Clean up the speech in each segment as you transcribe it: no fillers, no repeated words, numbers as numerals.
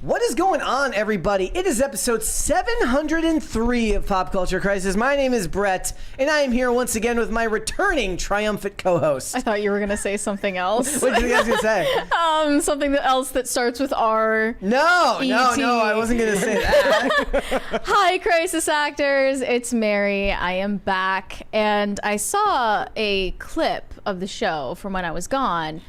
What is going on, everybody? It is episode 703 of Pop Culture Crisis. My name is Brett, and I am here once again with my returning triumphant co-host. I thought you were going to say something else. What did you guys going to say? Something else that starts with R. No, I wasn't going to say that. Hi, Crisis Actors. It's Mary. I am back, and I saw a clip of the show from when I was gone.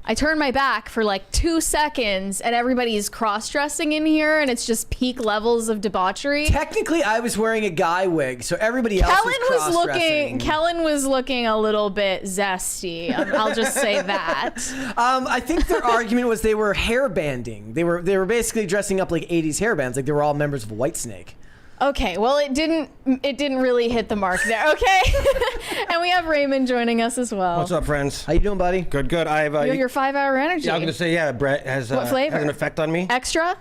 I turned my back for like 2 seconds and everybody's cross-dressing in here and it's just peak levels of debauchery. Technically, I was wearing a guy wig, so everybody else was cross-dressing. Kellen was looking a little bit zesty. I'll just say that. I think their argument was they were hair banding. They were basically dressing up like 80s hair bands, like they were all members of Whitesnake. Okay, well, it didn't really hit the mark there, okay? And we have Raymond joining us as well. What's up, friends? How you doing, buddy? Good. I have your 5-hour energy. Yeah, I was gonna say, yeah, Brett has what flavor? Has an effect on me. Extra?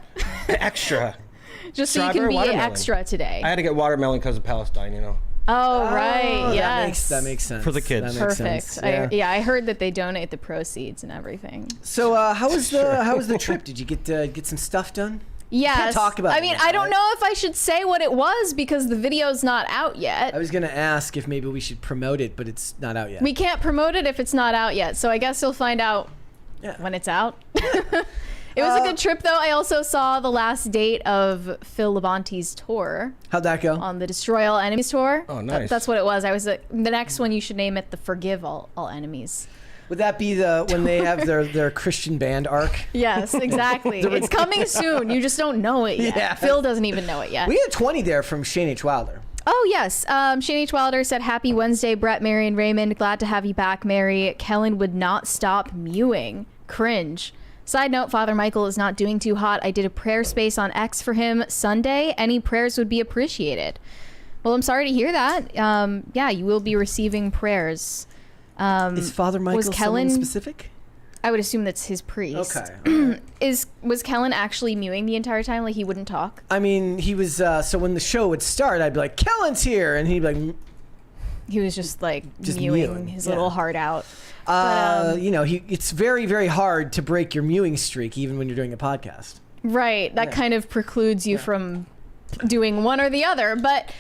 Extra. Just so you Strawberry, can be watermelon. Extra today. I had to get watermelon because of Palestine, you know. Oh, right, yes. That makes sense. For the kids. That makes Perfect. sense. Yeah. I heard that they donate the proceeds and everything. So, how was the trip? Did you get some stuff done? Yes. Can't talk about it. I mean, I don't know if I should say what it was because the video's not out yet. I was going to ask if maybe we should promote it, but it's not out yet. We can't promote it if it's not out yet, so I guess you'll find out when it's out. It was a good trip, though. I also saw the last date of Phil Labonte's tour. How'd that go? On the Destroy All Enemies tour. Oh, nice. That's what it was. I was the next one. You should name it the Forgive All Enemies. Would that be when they have their Christian band arc? Yes, exactly. It's coming soon. You just don't know it yet. Yeah. Phil doesn't even know it yet. We had 20 there from Shane H. Wilder. Oh, yes. Shane H. Wilder said, "Happy Wednesday, Brett, Mary, and Raymond. Glad to have you back, Mary. Kellen would not stop mewing. Cringe. Side note, Father Michael is not doing too hot. I did a prayer space on X for him Sunday. Any prayers would be appreciated." Well, I'm sorry to hear that. Yeah, you will be receiving prayers. Is Father Michael someone specific? I would assume that's his priest. Okay. Was Kellen actually mewing the entire time? Like he wouldn't talk? I mean, he was, so when the show would start, I'd be like, "Kellen's here!" And he'd be like... He was just mewing his little heart out. You know, it's very, very hard to break your mewing streak, even when you're doing a podcast. Right. That kind of precludes you from doing one or the other. But...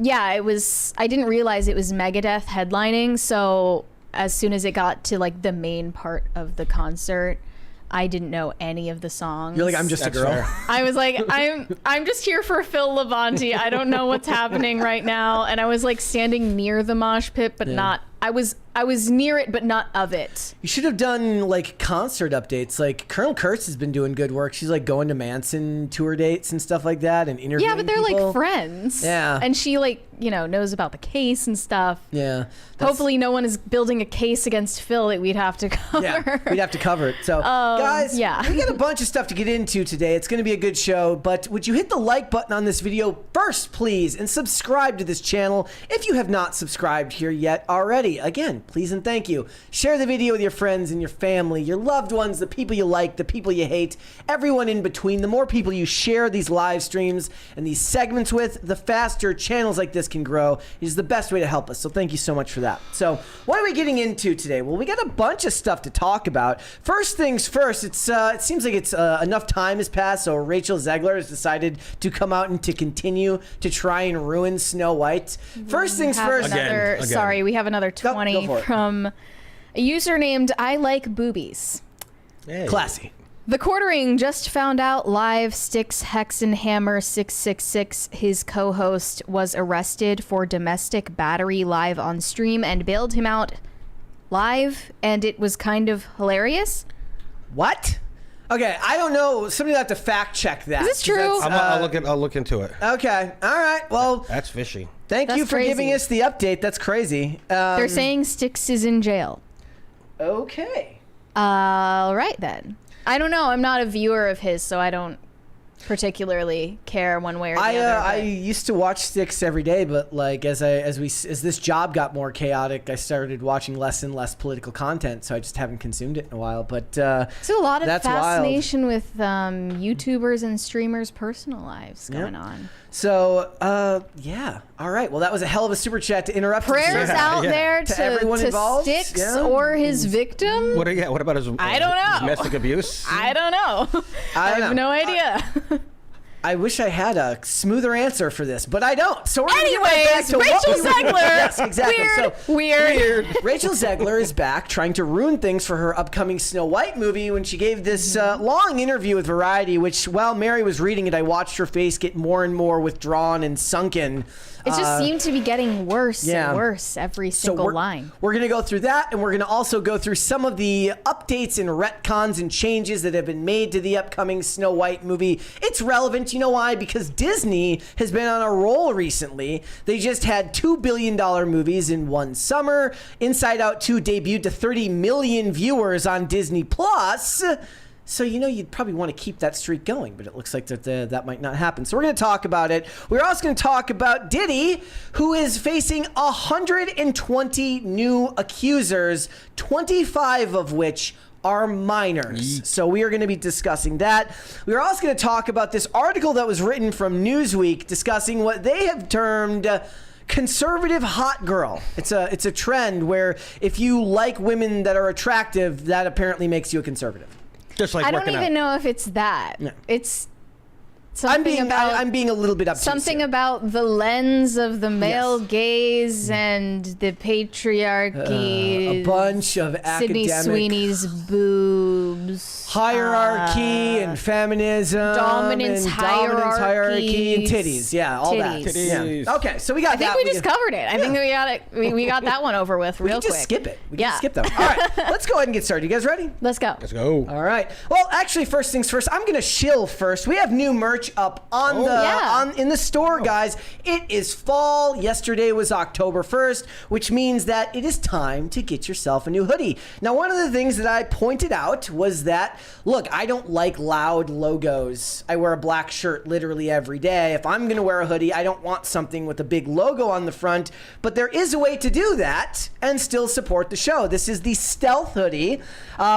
yeah, it was. I didn't realize it was Megadeth headlining. So as soon as it got to like the main part of the concert, I didn't know any of the songs. You're like, I'm just a girl. Fair. I was like, I'm just here for Phil Labonte. I don't know what's happening right now. And I was like standing near the mosh pit, but not. I was near it, but not of it. You should have done like concert updates. Like Colonel Kurtz has been doing good work. She's like going to Manson tour dates and stuff like that, and interviewing. Yeah, but they're people. like friends. Yeah, and she like knows about the case and stuff. Yeah. Hopefully, no one is building a case against Phil that we'd have to cover. Yeah, we'd have to cover it. So, guys, we got a bunch of stuff to get into today. It's going to be a good show. But would you hit the like button on this video first, please, and subscribe to this channel if you have not subscribed here yet already. Again, please and thank you. Share the video with your friends and your family, your loved ones, the people you like, the people you hate, everyone in between. The more people you share these live streams and these segments with, the faster channels like this can grow. It is the best way to help us. So thank you so much for that. So what are we getting into today? Well, we got a bunch of stuff to talk about. First things first, it seems like it's enough time has passed, so Rachel Zegler has decided to come out and to continue to try and ruin Snow White. First things first. Again. Sorry, we have another 20 go from a user named I Like Boobies. Hey. Classy. The Quartering just found out live Styx Hexenhammer 666, his co-host, was arrested for domestic battery live on stream and bailed him out live, and it was kind of hilarious. What? Okay, I don't know. Somebody will have to fact check that. Is this true? I'll look into it. Okay. All right. Well, That's fishy. thank you That's for crazy. giving us the update. That's crazy. They're saying Styx is in jail. Okay. All right, then. I don't know. I'm not a viewer of his, so I don't particularly care one way or the other. I used to watch Styx every day, but like as this job got more chaotic, I started watching less and less political content, so I just haven't consumed it in a while. But there's a lot of that's fascination with YouTubers and streamers' personal lives going on. So, yeah. All right. Well, that was a hell of a super chat to interrupt. Prayers out there to everyone involved. Sticks or his victim. What about his? I don't know. Domestic abuse. I don't know. I have no idea. I wish I had a smoother answer for this, but I don't. So we're anyways, Rachel Zegler. Yes, exactly. Weird. Rachel Zegler is back trying to ruin things for her upcoming Snow White movie when she gave this long interview with Variety, which while Mary was reading it, I watched her face get more and more withdrawn and sunken. It just seemed to be getting worse and worse every single line. We're going to go through that, and we're going to also go through some of the updates and retcons and changes that have been made to the upcoming Snow White movie. It's relevant. You know why? Because Disney has been on a roll recently. They just had $2 billion movies in one summer. Inside Out 2 debuted to 30 million viewers on Disney+. So, you'd probably want to keep that streak going, but it looks like that might not happen. So we're going to talk about it. We're also going to talk about Diddy, who is facing 120 new accusers, 25 of which are minors. So we are going to be discussing that. We're also going to talk about this article that was written from Newsweek discussing what they have termed conservative hot girl. It's a trend where if you like women that are attractive, that apparently makes you a conservative. Just like I don't even know if it's that. No. It's I'm being a little bit obtuse. Something about the lens of the male gaze and the patriarchy. A bunch of Sydney academic Sweeney's boobs. Hierarchy and feminism. Dominance hierarchy and titties. Yeah, all that. Titties. Yeah. Okay, so we got that. I think we just covered it. I think we got it. We got that one over with real quick. We can just skip it. We can just skip that one. All right, let's go ahead and get started. You guys ready? Let's go. Let's go. All right. Well, actually, first things first, I'm going to shill first. We have new merch up in the store, guys. It is fall. Yesterday was October 1st, which means that it is time to get yourself a new hoodie. Now, one of the things that I pointed out was that, look, I don't like loud logos. I wear a black shirt literally every day. If I'm going to wear a hoodie, I don't want something with a big logo on the front, but there is a way to do that and still support the show. This is the Stealth hoodie.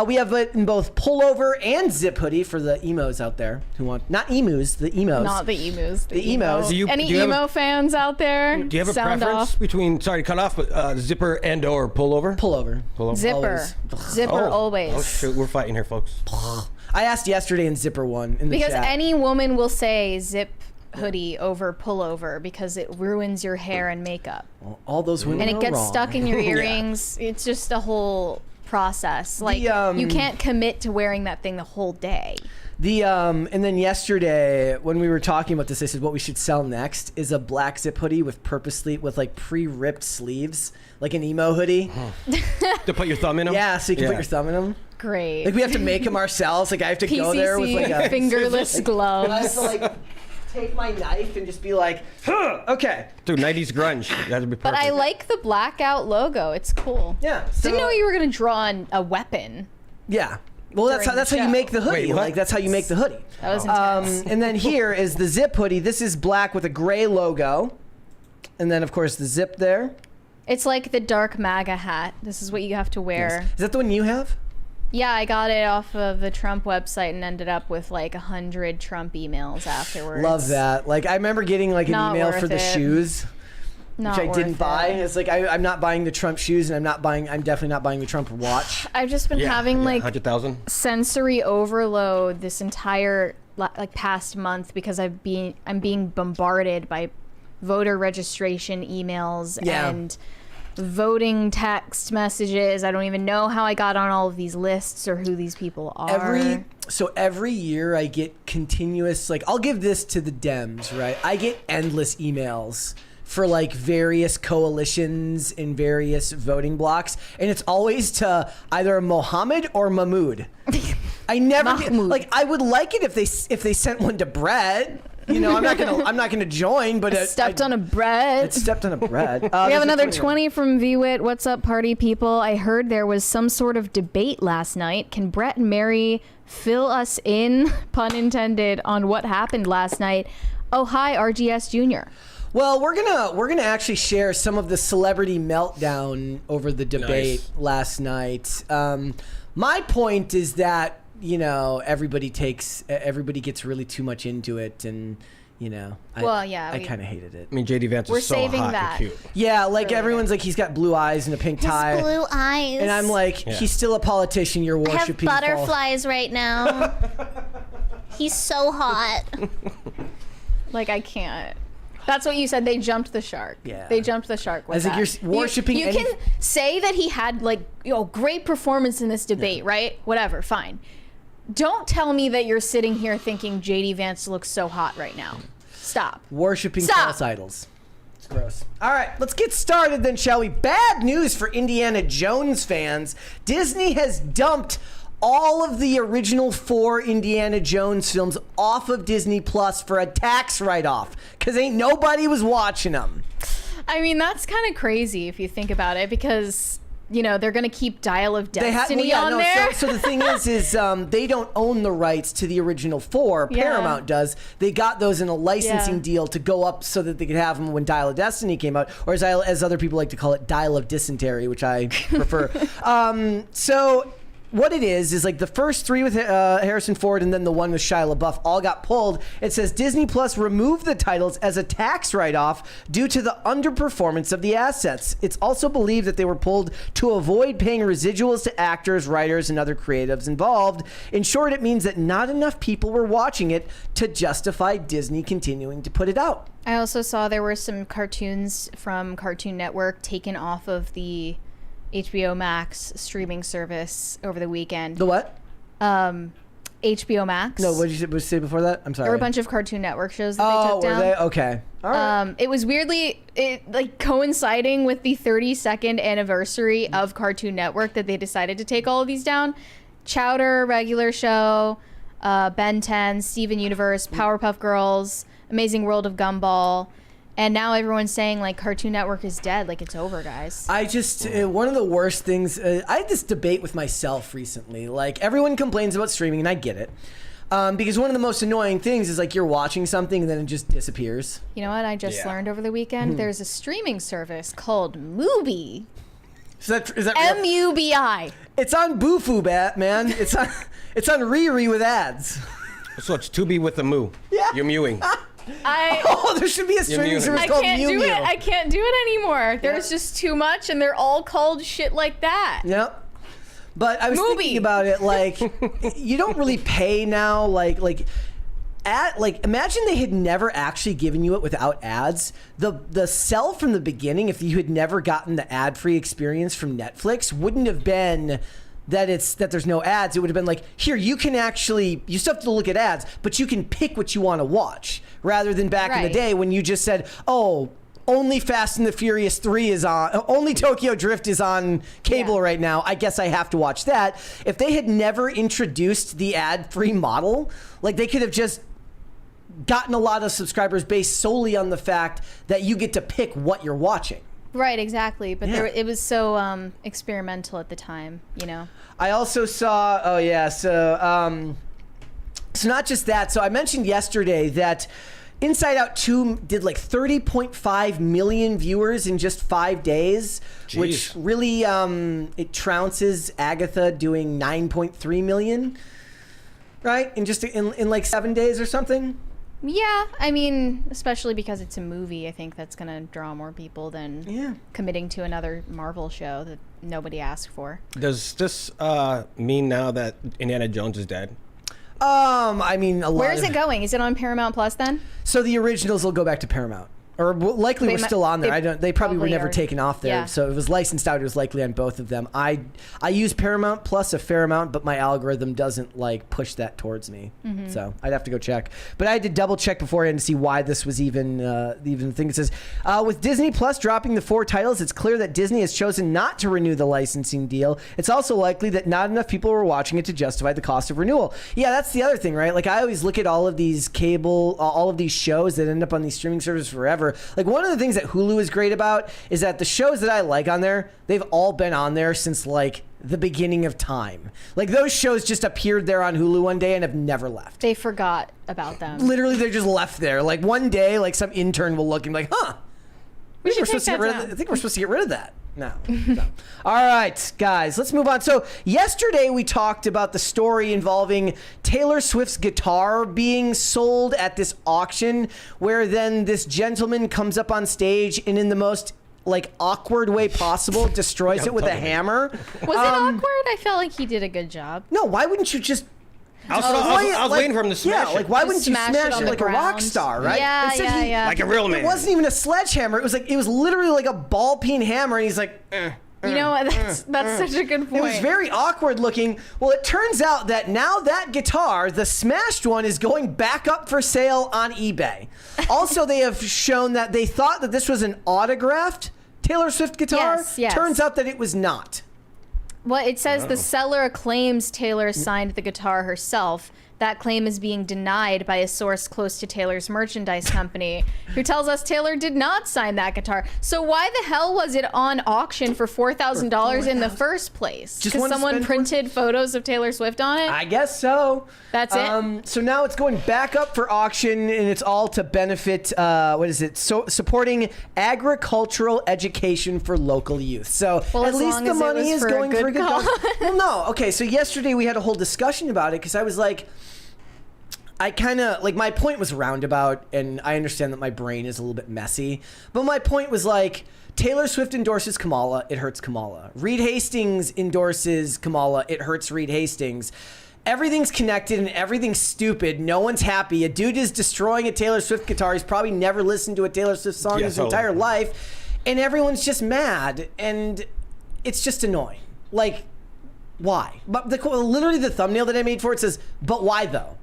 We have it in both pullover and zip hoodie for the emos out there who want, not emus, the emos. Not the emus. The emos. Any emo fans out there? Do you have a Sound preference off. between, sorry to cut off, but zipper and or pullover? Pullover. Zipper. Always. Zipper always. Oh, shoot. We're fighting here, folks. I asked yesterday and zipper won in the Because chat. any woman will say zip hoodie over pullover because it ruins your hair and makeup. Well, all those women And it are gets wrong. stuck in your earrings. It's just a whole process. Like, you can't commit to wearing that thing the whole day. And then yesterday when we were talking about this, I said what we should sell next is a black zip hoodie with like pre-ripped sleeves, like an emo hoodie. To put your thumb in them? Yeah, so you can put your thumb in them. Great. Like we have to make them ourselves. Like I have to go there with like a fingerless gloves. I have to like take my knife and just be like, okay. Dude, 90s grunge. That'd be perfect. But I like the blackout logo. It's cool. Yeah. Didn't know you were gonna draw a weapon. Yeah. Well, that's During how the you show. make the hoodie. Wait, what? Like that's how you make the hoodie. That was intense. And then here is the zip hoodie. This is black with a gray logo, and then of course the zip there. It's like the dark MAGA hat. This is what you have to wear. Is that the one you have? Yeah, I got it off of the Trump website and ended up with like 100 Trump emails afterwards. Love that. Like I remember getting like an Not email worth for the it. shoes. Not which I didn't worth buy. it. It's like I'm not buying the Trump shoes, and I'm definitely not buying the Trump watch. I've just been having like 100,000. sensory overload this entire like past month because I'm being bombarded by voter registration emails and voting text messages. I don't even know how I got on all of these lists or who these people are. Every year I get continuous, like I'll give this to the Dems, right? I get endless emails for like various coalitions in various voting blocks, and it's always to either Mohammed or Mahmoud. I never get, like I would like it if they sent one to Brett. You know, I'm not gonna join, but Stepped on a bread. It stepped on a bread. We have another 20 from VWIT. What's up, party people? I heard there was some sort of debate last night. Can Brett and Mary fill us in, pun intended, on what happened last night? Oh, hi, RGS Jr. Well, we're gonna actually share some of the celebrity meltdown over the debate last night. My point is that everybody gets really too much into it, and You know, I kind of hated it. I mean, JD Vance is so hot and cute. Yeah, like everyone's like, he's got blue eyes and a pink tie. His blue eyes. And I'm like, he's still a politician. You're worshiping. I have butterflies right now. He's so hot. Like, I can't. That's what you said. They jumped the shark. Yeah. They jumped the shark with that. You're worshiping. You can say that he had, like, great performance in this debate, right? Whatever, fine. Don't tell me that you're sitting here thinking JD Vance looks so hot right now. Stop. Worshipping false idols. It's gross. All right, let's get started then, shall we? Bad news for Indiana Jones fans. Disney has dumped all of the original 4 Indiana Jones films off of Disney Plus for a tax write-off because ain't nobody was watching them. I mean, that's kind of crazy if you think about it, because they're going to keep Dial of Destiny on there. So the thing is they don't own the rights to the original 4. Paramount does. They got those in a licensing deal to go up so that they could have them when Dial of Destiny came out, or as other people like to call it, Dial of Dysentery, which I prefer. So what it is like the first 3 with Harrison Ford and then the one with Shia LaBeouf all got pulled. It says Disney Plus removed the titles as a tax write-off due to the underperformance of the assets. It's also believed that they were pulled to avoid paying residuals to actors, writers, and other creatives involved. In short, it means that not enough people were watching it to justify Disney continuing to put it out. I also saw there were some cartoons from Cartoon Network taken off of the HBO Max streaming service over the weekend. The what? HBO Max. No, what did you say before that? I'm sorry. There were a bunch of Cartoon Network shows that they took down. Oh, were they? Okay. All right. It was weirdly coinciding with the 32nd anniversary of Cartoon Network that they decided to take all of these down. Chowder, regular show, Ben 10, Steven Universe, Powerpuff Girls, Amazing World of Gumball. And now everyone's saying, like, Cartoon Network is dead. Like, it's over, guys. I just, one of the worst things, I had this debate with myself recently. Like, everyone complains about streaming, and I get it. Because one of the most annoying things is, like, you're watching something, and then it just disappears. You know what I just learned over the weekend? There's a streaming service called Mubi. Is that M-U-B-I. It's on Boofu, man. It's on Riri with ads. So it's Tubi with a moo. Yeah. You're mewing. There should be a streaming service called Mew Mew. I can't do it anymore. There's just too much, and they're all called shit like that. Yep. But I was thinking about it, like, you don't really pay now, imagine they had never actually given you it without ads. The sell from the beginning, if you had never gotten the ad-free experience from Netflix, wouldn't have been that there's no ads. It would have been like, here, you still have to look at ads, but you can pick what you want to watch, rather than back in the day when you just said, only Fast and the Furious 3 is on, only Tokyo Drift is on cable right now. I guess I have to watch that. If they had never introduced the ad-free model, like, they could have just gotten a lot of subscribers based solely on the fact that you get to pick what you're watching. Right, exactly. But it was so experimental at the time, I also saw, so not just that. So I mentioned yesterday that Inside Out 2 did like 30.5 million viewers in just 5 days, which really, it trounces Agatha doing 9.3 million, right? In like 7 days or something. Yeah, I mean, especially because it's a movie, I think that's going to draw more people than committing to another Marvel show that nobody asked for. Does this mean now that Indiana Jones is dead? I mean, Where is it going? Is it on Paramount Plus then? So the originals will go back to Paramount. Or likely we're still on there. They probably were never taken off there. Yeah. So it was licensed out. It was likely on both of them. I use Paramount Plus a fair amount, but my algorithm doesn't like push that towards me. Mm-hmm. So I'd have to go check. But I had to double check beforehand to see why this was even the thing. It says, with Disney Plus dropping the 4 titles, it's clear that Disney has chosen not to renew the licensing deal. It's also likely that not enough people were watching it to justify the cost of renewal. Yeah, that's the other thing, right? Like, I always look at all of these all of these shows that end up on these streaming services forever. Like, one of the things that Hulu is great about is that the shows that I like on there, they've all been on there since like the beginning of time. Like, those shows just appeared there on Hulu one day and have never left. They forgot about them. Literally, they're just left there. Like, one day, like, some intern will look and be like, huh, I think we're supposed to get rid of that. No. All right, guys, let's move on. So yesterday we talked about the story involving Taylor Swift's guitar being sold at this auction, where then this gentleman comes up on stage and in the most awkward way possible destroys it with a hammer. Was it awkward? I felt like he did a good job. No, why wouldn't you just... I was waiting for him to smash it. Why wouldn't you smash it like a ground. rock star, right? Yeah. Like a real man. It wasn't even a sledgehammer. It was literally like a ball peen hammer, and he's like, You know what? That's such a good point. It was very awkward looking. Well, it turns out that now that guitar, the smashed one, is going back up for sale on eBay. Also, they have shown that they thought that this was an autographed Taylor Swift guitar. Yes. Turns out that it was not. Well, it says the seller claims Taylor signed the guitar herself. That claim is being denied by a source close to Taylor's merchandise company, who tells us Taylor did not sign that guitar. So why the hell was it on auction for $4,000 in the first place? Because someone printed photos of Taylor Swift on it? I guess so. That's it? So now it's going back up for auction, and it's all to benefit, supporting agricultural education for local youth. So at least the money is going for a good cause. Well, no. Okay, so yesterday we had a whole discussion about it, because I was like... I kind of, my point was roundabout, and I understand that my brain is a little bit messy, but my point was Taylor Swift endorses Kamala, it hurts Kamala. Reed Hastings endorses Kamala, it hurts Reed Hastings. Everything's connected and everything's stupid. No one's happy. A dude is destroying a Taylor Swift guitar. He's probably never listened to a Taylor Swift song his entire life, and everyone's just mad, and it's just annoying. Why? But literally the thumbnail that I made for it says, "But why though?"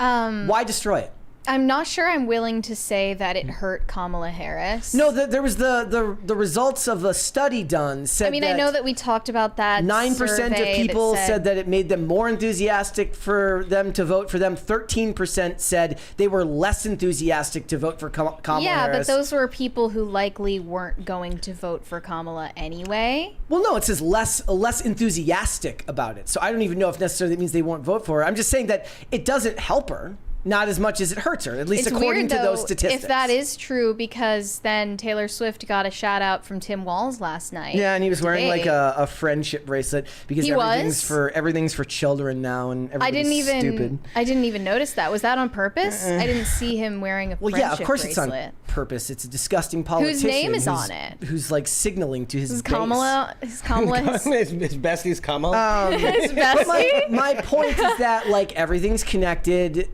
Why destroy it? I'm not sure I'm willing to say that it hurt Kamala Harris. No, there was the results of a study done said I know that we talked about that. 9% of people said that it made them more enthusiastic for them to vote for them. 13% said they were less enthusiastic to vote for Kamala Harris. Yeah, but those were people who likely weren't going to vote for Kamala anyway. Well, no, it says less enthusiastic about it. So I don't even know if necessarily that means they won't vote for her. I'm just saying that it doesn't help her. Not as much as it hurts her, at least according to those statistics. If that is true, because then Taylor Swift got a shout out from Tim Walz last night. Yeah, and he was wearing a friendship bracelet because everything's for children now, and everything's stupid. I didn't even notice that. Was that on purpose? I didn't see him wearing a friendship bracelet. Well, yeah, of course it's on purpose. It's a disgusting politician. Whose name is on it? Who's signaling to his base. Kamala? His bestie's Kamala? His bestie? My point is that everything's connected.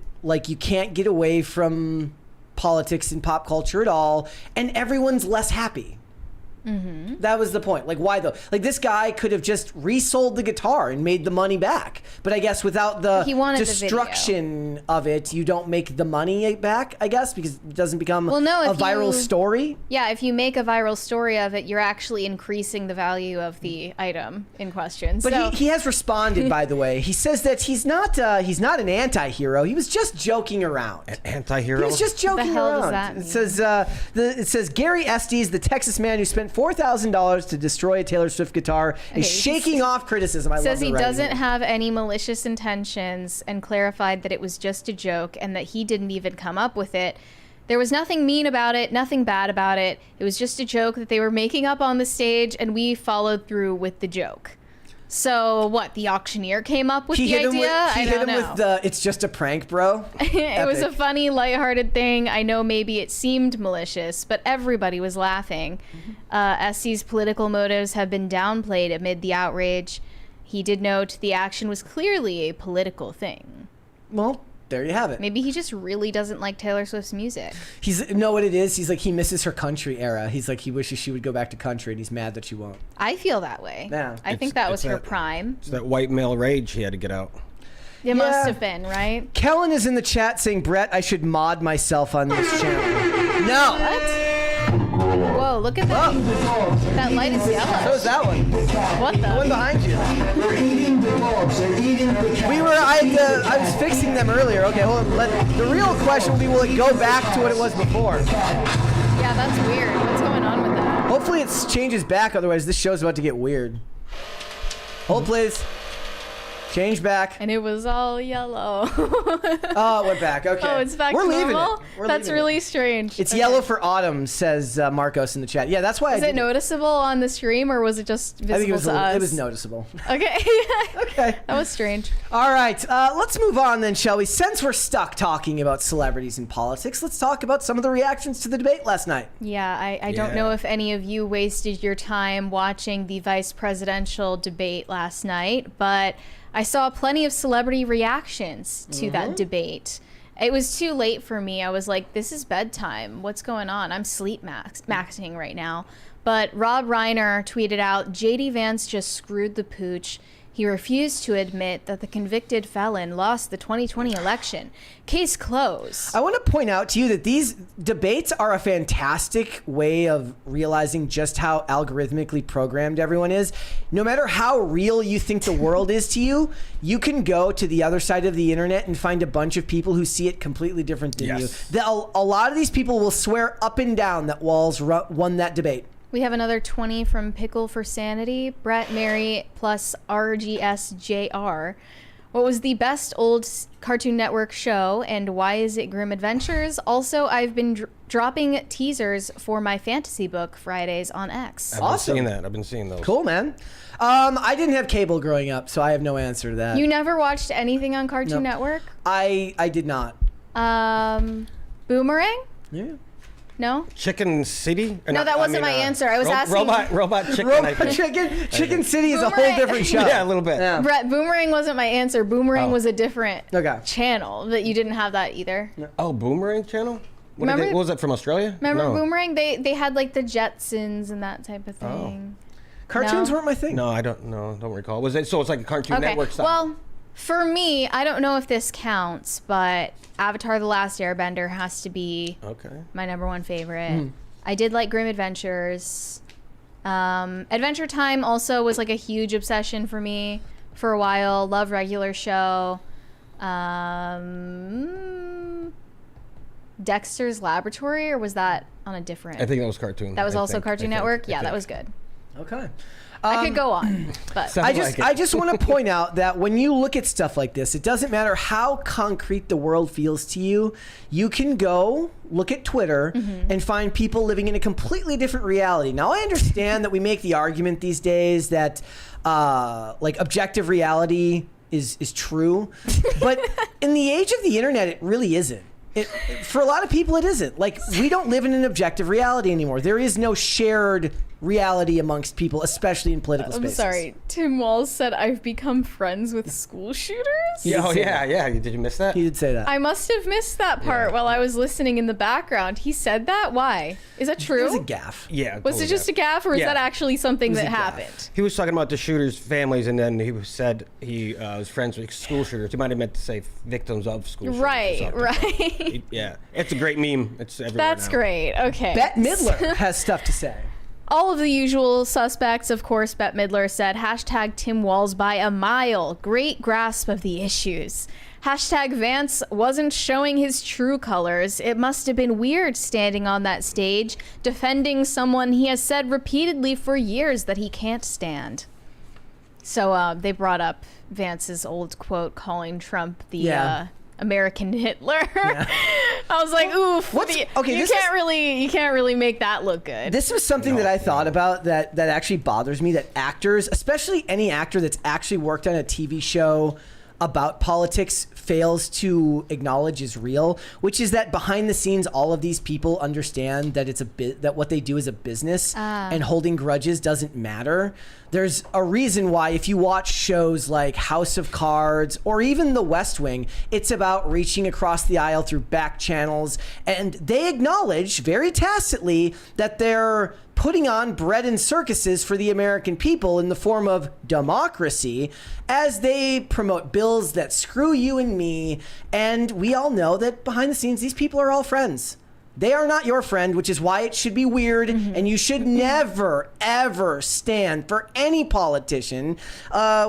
You can't get away from politics and pop culture at all, and everyone's less happy. Mm-hmm. That was the point. Why though? This guy could have just resold the guitar and made the money back. But I guess without the destruction of it, you don't make the money back, I guess, because it doesn't become a viral story. Yeah, if you make a viral story of it, you're actually increasing the value of the item in question. But he has responded, by the way. He says that he's not an anti-hero. He was just joking around. An anti-hero? He was just joking the hell around. Does that mean? It says Gary Estes, the Texas man who spent $4,000 to destroy a Taylor Swift guitar, is shaking off criticism. I says he doesn't have any malicious intentions and clarified that it was just a joke and that he didn't even come up with it. There was nothing mean about it, nothing bad about it. It was just a joke that they were making up on the stage, and we followed through with the joke. So what? The auctioneer came up with the idea? He hit him with the "it's just a prank, bro." It was a funny, lighthearted thing. I know maybe it seemed malicious, but everybody was laughing. SC's political motives have been downplayed amid the outrage. He did note the action was clearly a political thing. Well, there you have it. Maybe he just really doesn't like Taylor Swift's music. Know what it is? He's he misses her country era. He's he wishes she would go back to country, and he's mad that she won't. I feel that way. Yeah. I think that was her prime. It's that white male rage he had to get out. It must have been, right? Kellen is in the chat saying, Brett, I should mod myself on this channel. No. What? Whoa, look at that. That light is yellow. So is that one. What the? The one behind you. I was fixing them earlier. Okay, hold on. The real question will be, will it go back to what it was before? Yeah, that's weird. What's going on with that? Hopefully it changes back, otherwise this show's about to get weird. Hold, please. Change back. And it was all yellow. Oh, it went back. Okay. Oh, it's back We're to leaving normal? it. That's really strange. It's yellow for autumn, says Marcos in the chat. Yeah, that's why. Is it noticeable on the stream, or was it just visible I think to us? it was noticeable. Okay. Okay. That was strange. All right. Let's move on then, shall we? Since we're stuck talking about celebrities and politics, let's talk about some of the reactions to the debate last night. Yeah, I don't know if any of you wasted your time watching the vice presidential debate last night, but I saw plenty of celebrity reactions to that debate. It was too late for me. I was like, this is bedtime. What's going on? I'm sleep maxing right now. But Rob Reiner tweeted out, JD Vance just screwed the pooch. He refused to admit that the convicted felon lost the 2020 election. Case closed. I want to point out to you that these debates are a fantastic way of realizing just how algorithmically programmed everyone is. No matter how real you think the world is to you, you can go to the other side of the internet and find a bunch of people who see it completely different than you. A lot of these people will swear up and down that Walz won that debate. We have another 20 from Pickle for Sanity. Brett Mary plus RGSJR. What was the best old Cartoon Network show, and why is it Grim Adventures? Also, I've been dropping teasers for my fantasy book Fridays on X. I've been seeing that. I've been seeing those. Cool, man. I didn't have cable growing up, so I have no answer to that. You never watched anything on Cartoon Network? I did not. Boomerang? Yeah. No? Chicken City? No, that wasn't my answer. I was asking. Robot Chicken. Robot Chicken City is a whole different show. Yeah, a little bit. Yeah. Brett, Boomerang wasn't my answer. Boomerang was a different Okay. channel. That you didn't have that either. Oh, Boomerang channel? What was that from Australia? Remember Boomerang? They had like the Jetsons and that type of thing. Cartoons weren't my thing. No, I don't recall. Was it so it's like a Cartoon Network style? Well, for me, I don't know if this counts, but Avatar: The Last Airbender has to be my #1 favorite. I did like Grim Adventures. Adventure Time also was like a huge obsession for me for a while. Love Regular Show. Dexter's Laboratory, or was that on a different? I think that was Cartoon. That was also Cartoon Network? Yeah, that was good. Okay. I could go on, but I just want to point out that when you look at stuff like this, it doesn't matter how concrete the world feels to you. You can go look at Twitter and find people living in a completely different reality. Now, I understand that we make the argument these days that like objective reality is true, but in the age of the internet, it really isn't. For a lot of people, it isn't. Like, we don't live in an objective reality anymore. There is no shared reality amongst people, especially in political spaces. I'm sorry. Tim Walz said, I've become friends with school shooters? Yeah, yeah. Did you miss that? He did say that. I must have missed that part while I was listening in the background. He said that? Why? Is that true? It was a gaffe. Yeah. Was it just a gaffe, or is that actually something that happened? He was talking about the shooters' families, and then he said he was friends with school shooters. He might have meant to say victims of school shooters. Right. Yeah. It's a great meme. It's everywhere That's now. great. Okay. Bette Midler has stuff to say. All of the usual suspects, of course. Bette Midler said, hashtag Tim Walz by a mile. Great grasp of the issues. Hashtag Vance wasn't showing his true colors. It must have been weird standing on that stage, defending someone he has said repeatedly for years that he can't stand. So they brought up Vance's old quote calling Trump the American Hitler. Yeah. I was like, oof. You can't really make that look good. This was something that I thought about that actually bothers me, that actors, especially any actor that's actually worked on a TV show about politics, fails to acknowledge is real, which is that behind the scenes, all of these people understand that it's that what they do is a business, and holding grudges doesn't matter. There's a reason why if you watch shows like House of Cards or even The West Wing, it's about reaching across the aisle through back channels, and they acknowledge very tacitly that they're putting on bread and circuses for the American people in the form of democracy as they promote bills that screw you and me. And we all know that behind the scenes, these people are all friends. They are not your friend, which is why it should be weird, and you should never, ever stand for any politician.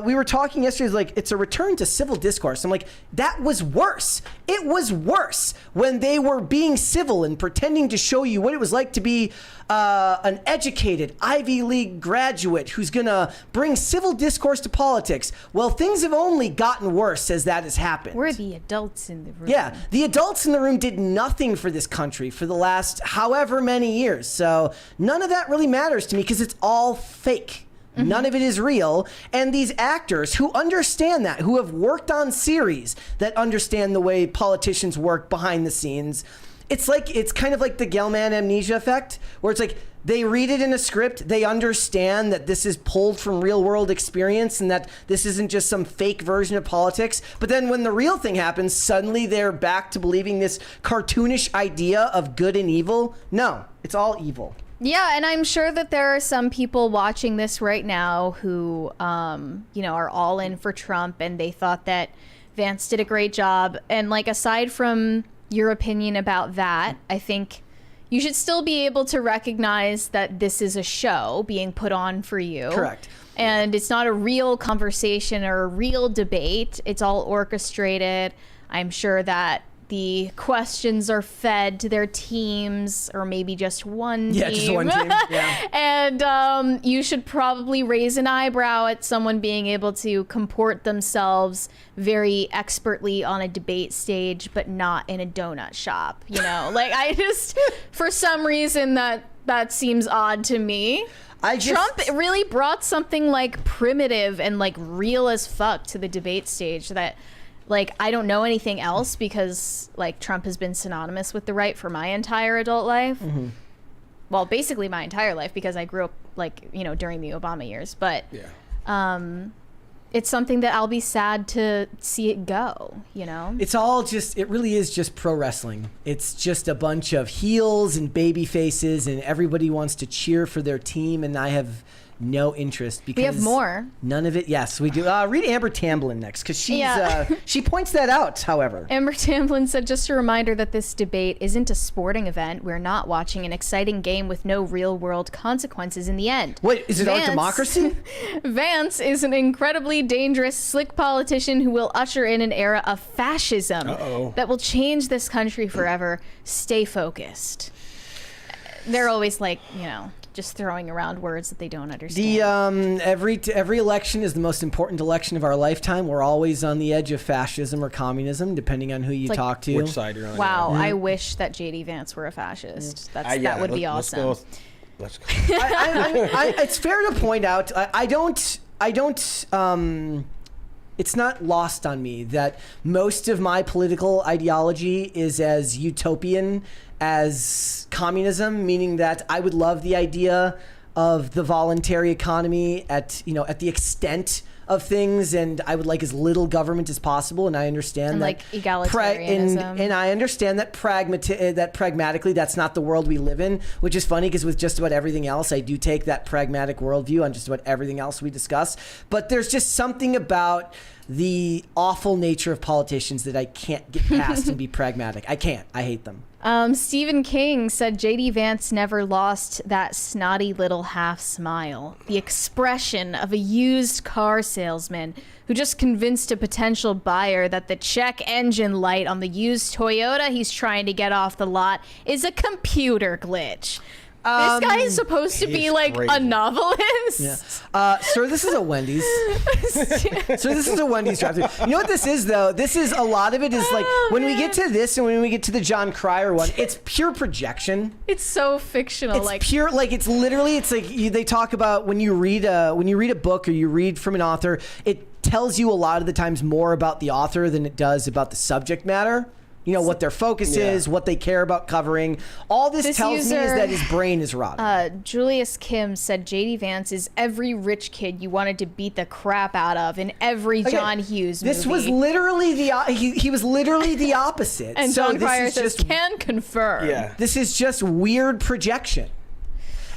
We were talking yesterday, like, it's a return to civil discourse. I'm like, that was worse. It was worse when they were being civil and pretending to show you what it was like to be an educated Ivy League graduate who's going to bring civil discourse to politics. Well, things have only gotten worse as that has happened. We're the adults in the room. Yeah, the adults in the room did nothing for this country for the last however many years. So none of that really matters to me because it's all fake. None of it is real. And these actors who understand that, who have worked on series that understand the way politicians work behind the scenes, it's kind of like the Gelman amnesia effect, where it's like they read it in a script, they understand that this is pulled from real world experience and that this isn't just some fake version of politics. But then when the real thing happens, suddenly they're back to believing this cartoonish idea of good and evil. No, it's all evil. Yeah, and I'm sure that there are some people watching this right now who, are all in for Trump, and they thought that Vance did a great job. And like, aside from your opinion about that, I think you should still be able to recognize that this is a show being put on for you. Correct. And it's not a real conversation or a real debate. It's all orchestrated. I'm sure that the questions are fed to their teams, or maybe just one team. Yeah, just one team. Yeah. And you should probably raise an eyebrow at someone being able to comport themselves very expertly on a debate stage, but not in a donut shop. Like, I just, for some reason, that seems odd to me. Trump really brought something like primitive and like real as fuck to the debate stage that, like, I don't know anything else because, like, Trump has been synonymous with the right for my entire adult life. Well, basically my entire life, because I grew up, like, during the Obama years. But it's something that I'll be sad to see it go, It's all it really is just pro wrestling. It's just a bunch of heels and baby faces, and everybody wants to cheer for their team, and I have no interest because we have more. None of it. Yes, we do. Read Amber Tamblyn next, because she points that out. However, Amber Tamblyn said, just a reminder that this debate isn't a sporting event. We're not watching an exciting game with no real world consequences in the end. Wait, is it our democracy? Vance is an incredibly dangerous, slick politician who will usher in an era of fascism that will change this country forever. Stay focused. They're always like, just throwing around words that they don't understand. Every election is the most important election of our lifetime. We're always on the edge of fascism or communism, depending on who you talk to. Which side you're on. Wow, I wish that J.D. Vance were a fascist. That would be awesome. Let's go. It's fair to point out. I don't. It's not lost on me that most of my political ideology is as utopian as communism, meaning that I would love the idea of the voluntary economy at the extent of things, and I would like as little government as possible. And I understand that, like, egalitarianism. And I understand that pragmatically that's not the world we live in, which is funny because with just about everything else, I do take that pragmatic worldview on just about everything else we discuss. But there's just something about the awful nature of politicians that I can't get past and be pragmatic. I can't. I hate them. Stephen King said J.D. Vance never lost that snotty little half smile, the expression of a used car salesman who just convinced a potential buyer that the check engine light on the used Toyota he's trying to get off the lot is a computer glitch. This guy is supposed to be like crazy. A novelist. Yeah. Sir, this is a Wendy's. Sir, this is a Wendy's drive-thru. You know what this is, though? This is a lot of it is like when we get to this and when we get to the John Cryer one, it's pure projection. It's so fictional. It's pure, like it's literally, it's like they talk about when you read a book or you read from an author, it tells you a lot of the times more about the author than it does about the subject matter. What their focus is, what they care about covering. All this tells me is that his brain is rotten. Julius Kim said J.D. Vance is every rich kid you wanted to beat the crap out of in every John Hughes movie. This was literally he was literally the opposite. And so John Cryer says, can confirm. Yeah. This is just weird projection.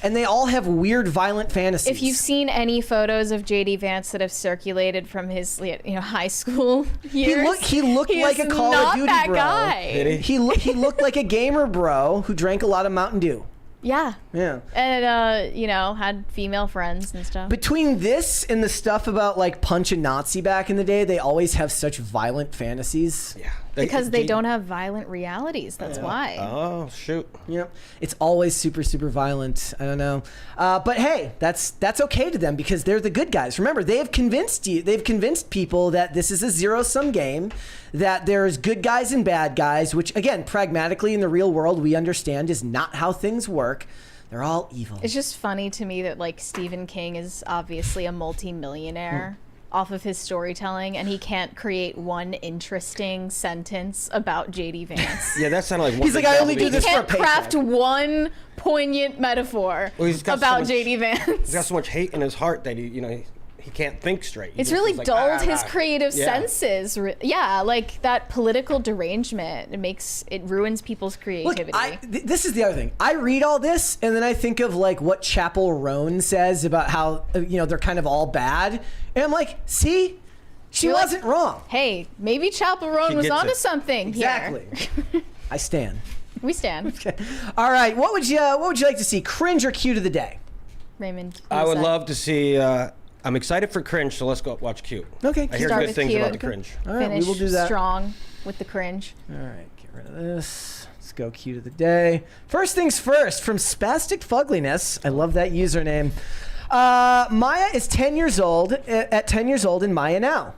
and they all have weird, violent fantasies. If you've seen any photos of JD Vance that have circulated from his, high school years, he looked like a Call of Duty that bro. guy. Did he? He looked like a gamer bro who drank a lot of Mountain Dew. Yeah. Yeah. And, had female friends and stuff. Between this and the stuff about like Punch a Nazi back in the day, they always have such violent fantasies. Yeah. Because they don't have violent realities. That's why. Oh, shoot. Yep. It's always super, super violent. I don't know. But hey, that's okay to them because they're the good guys. Remember, they've convinced people that this is a zero-sum game, that there's good guys and bad guys, which again, pragmatically in the real world, we understand is not how things work. They're all evil. It's just funny to me that Stephen King is obviously a multi-millionaire off of his storytelling, and he can't create one interesting sentence about JD Vance. Yeah, that sounded like one. He's like, I only do this for a Can't paycheck. craft one poignant metaphor about JD Vance. He's got so much hate in his heart that he can't think straight. It's really dulled his creative senses. Yeah, like that political derangement. It ruins people's creativity. Look, this is the other thing. I read all this and then I think of like what Chapel Roan says about how they're kind of all bad, and I'm like, see, she wasn't wrong. Hey, maybe Chapel Roan was onto something exactly. here. I stand. We stand. Okay. All right. What would you like to see? Cringe or cute of the day? Raymond. I would love to see. I'm excited for Cringe, so let's go watch Cute. Okay. I hear Start good with things Cute. about the Cringe. All right, Finish we will do that. strong with the Cringe. All right, get rid of this. Let's go cute of the day. First things first, from Spastic Fugliness. I love that username. Maya is 10 years old. At 10 years old, and Maya now.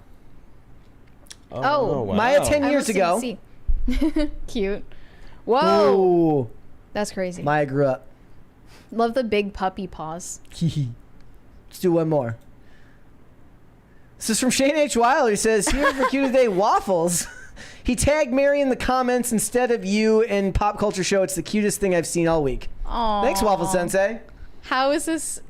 Oh, wow. Maya 10 years I ago. see. Cute. Whoa. Ooh, That's crazy. Maya grew up. Love the big puppy paws. Let's do one more. This is from Shane H. Wilder. He says, here for cute of the day, waffles. He tagged Mary in the comments instead of you in Pop Culture Show. It's the cutest thing I've seen all week. Aww. Thanks, Waffle Sensei. How is this?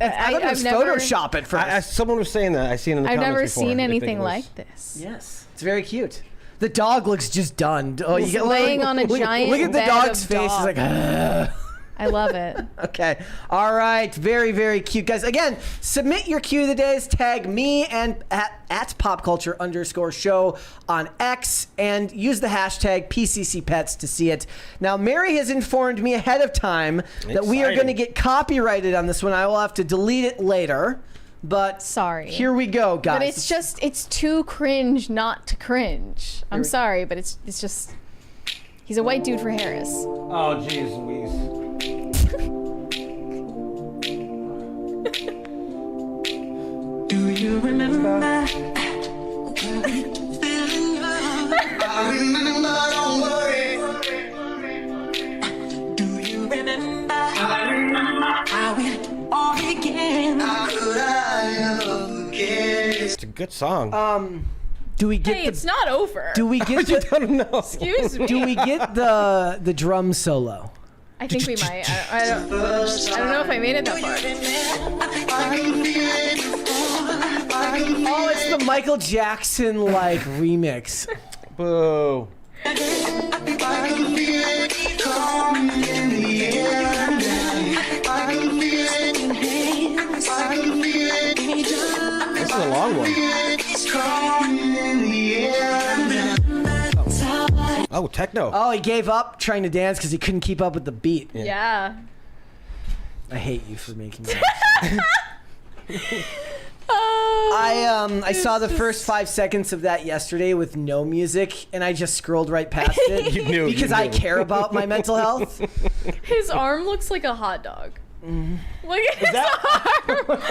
I thought it was Photoshop at first. Someone was saying that. I've seen in the I've comments never before. seen They think anything it was- like this. Yes, it's very cute. The dog looks just done. Oh, you get laying on a giant Look at the bed dog's of face. dog. It's like, "Ugh." I love it. Okay. All right. Very, very cute, guys. Again, submit your cue of the days. Tag me and at popculture_show on X and use the hashtag PCCPets to see it. Now, Mary has informed me ahead of time that we are Exciting. going to get copyrighted on this one. I will have to delete it later. But Sorry. here we go, guys. But it's too cringe not to cringe. I'm sorry, but it's just he's a white dude for Harris. Oh, jeez Louise. Do you remember? I remember, don't worry. Do you remember? I remember how it all began. How could I ever forget? It's a good song. do we get Hey, it's not over. do we get I the, don't know. Excuse me. do we get the drum solo? I think we might. I don't know if I made it that far. I can feel it before. I can feel Oh, it's the Michael Jackson like remix. Boo. I can feel it coming in the air. I can feel it in hands. I can feel it in just. This is a long one. It's coming in the air. Oh, techno. Oh, he gave up trying to dance because he couldn't keep up with the beat. Yeah. I hate you for making that. I saw the first 5 seconds of that yesterday with no music, and I just scrolled right past it You knew, because you I knew. care about my mental health. His arm looks like a hot dog. Look at his arm.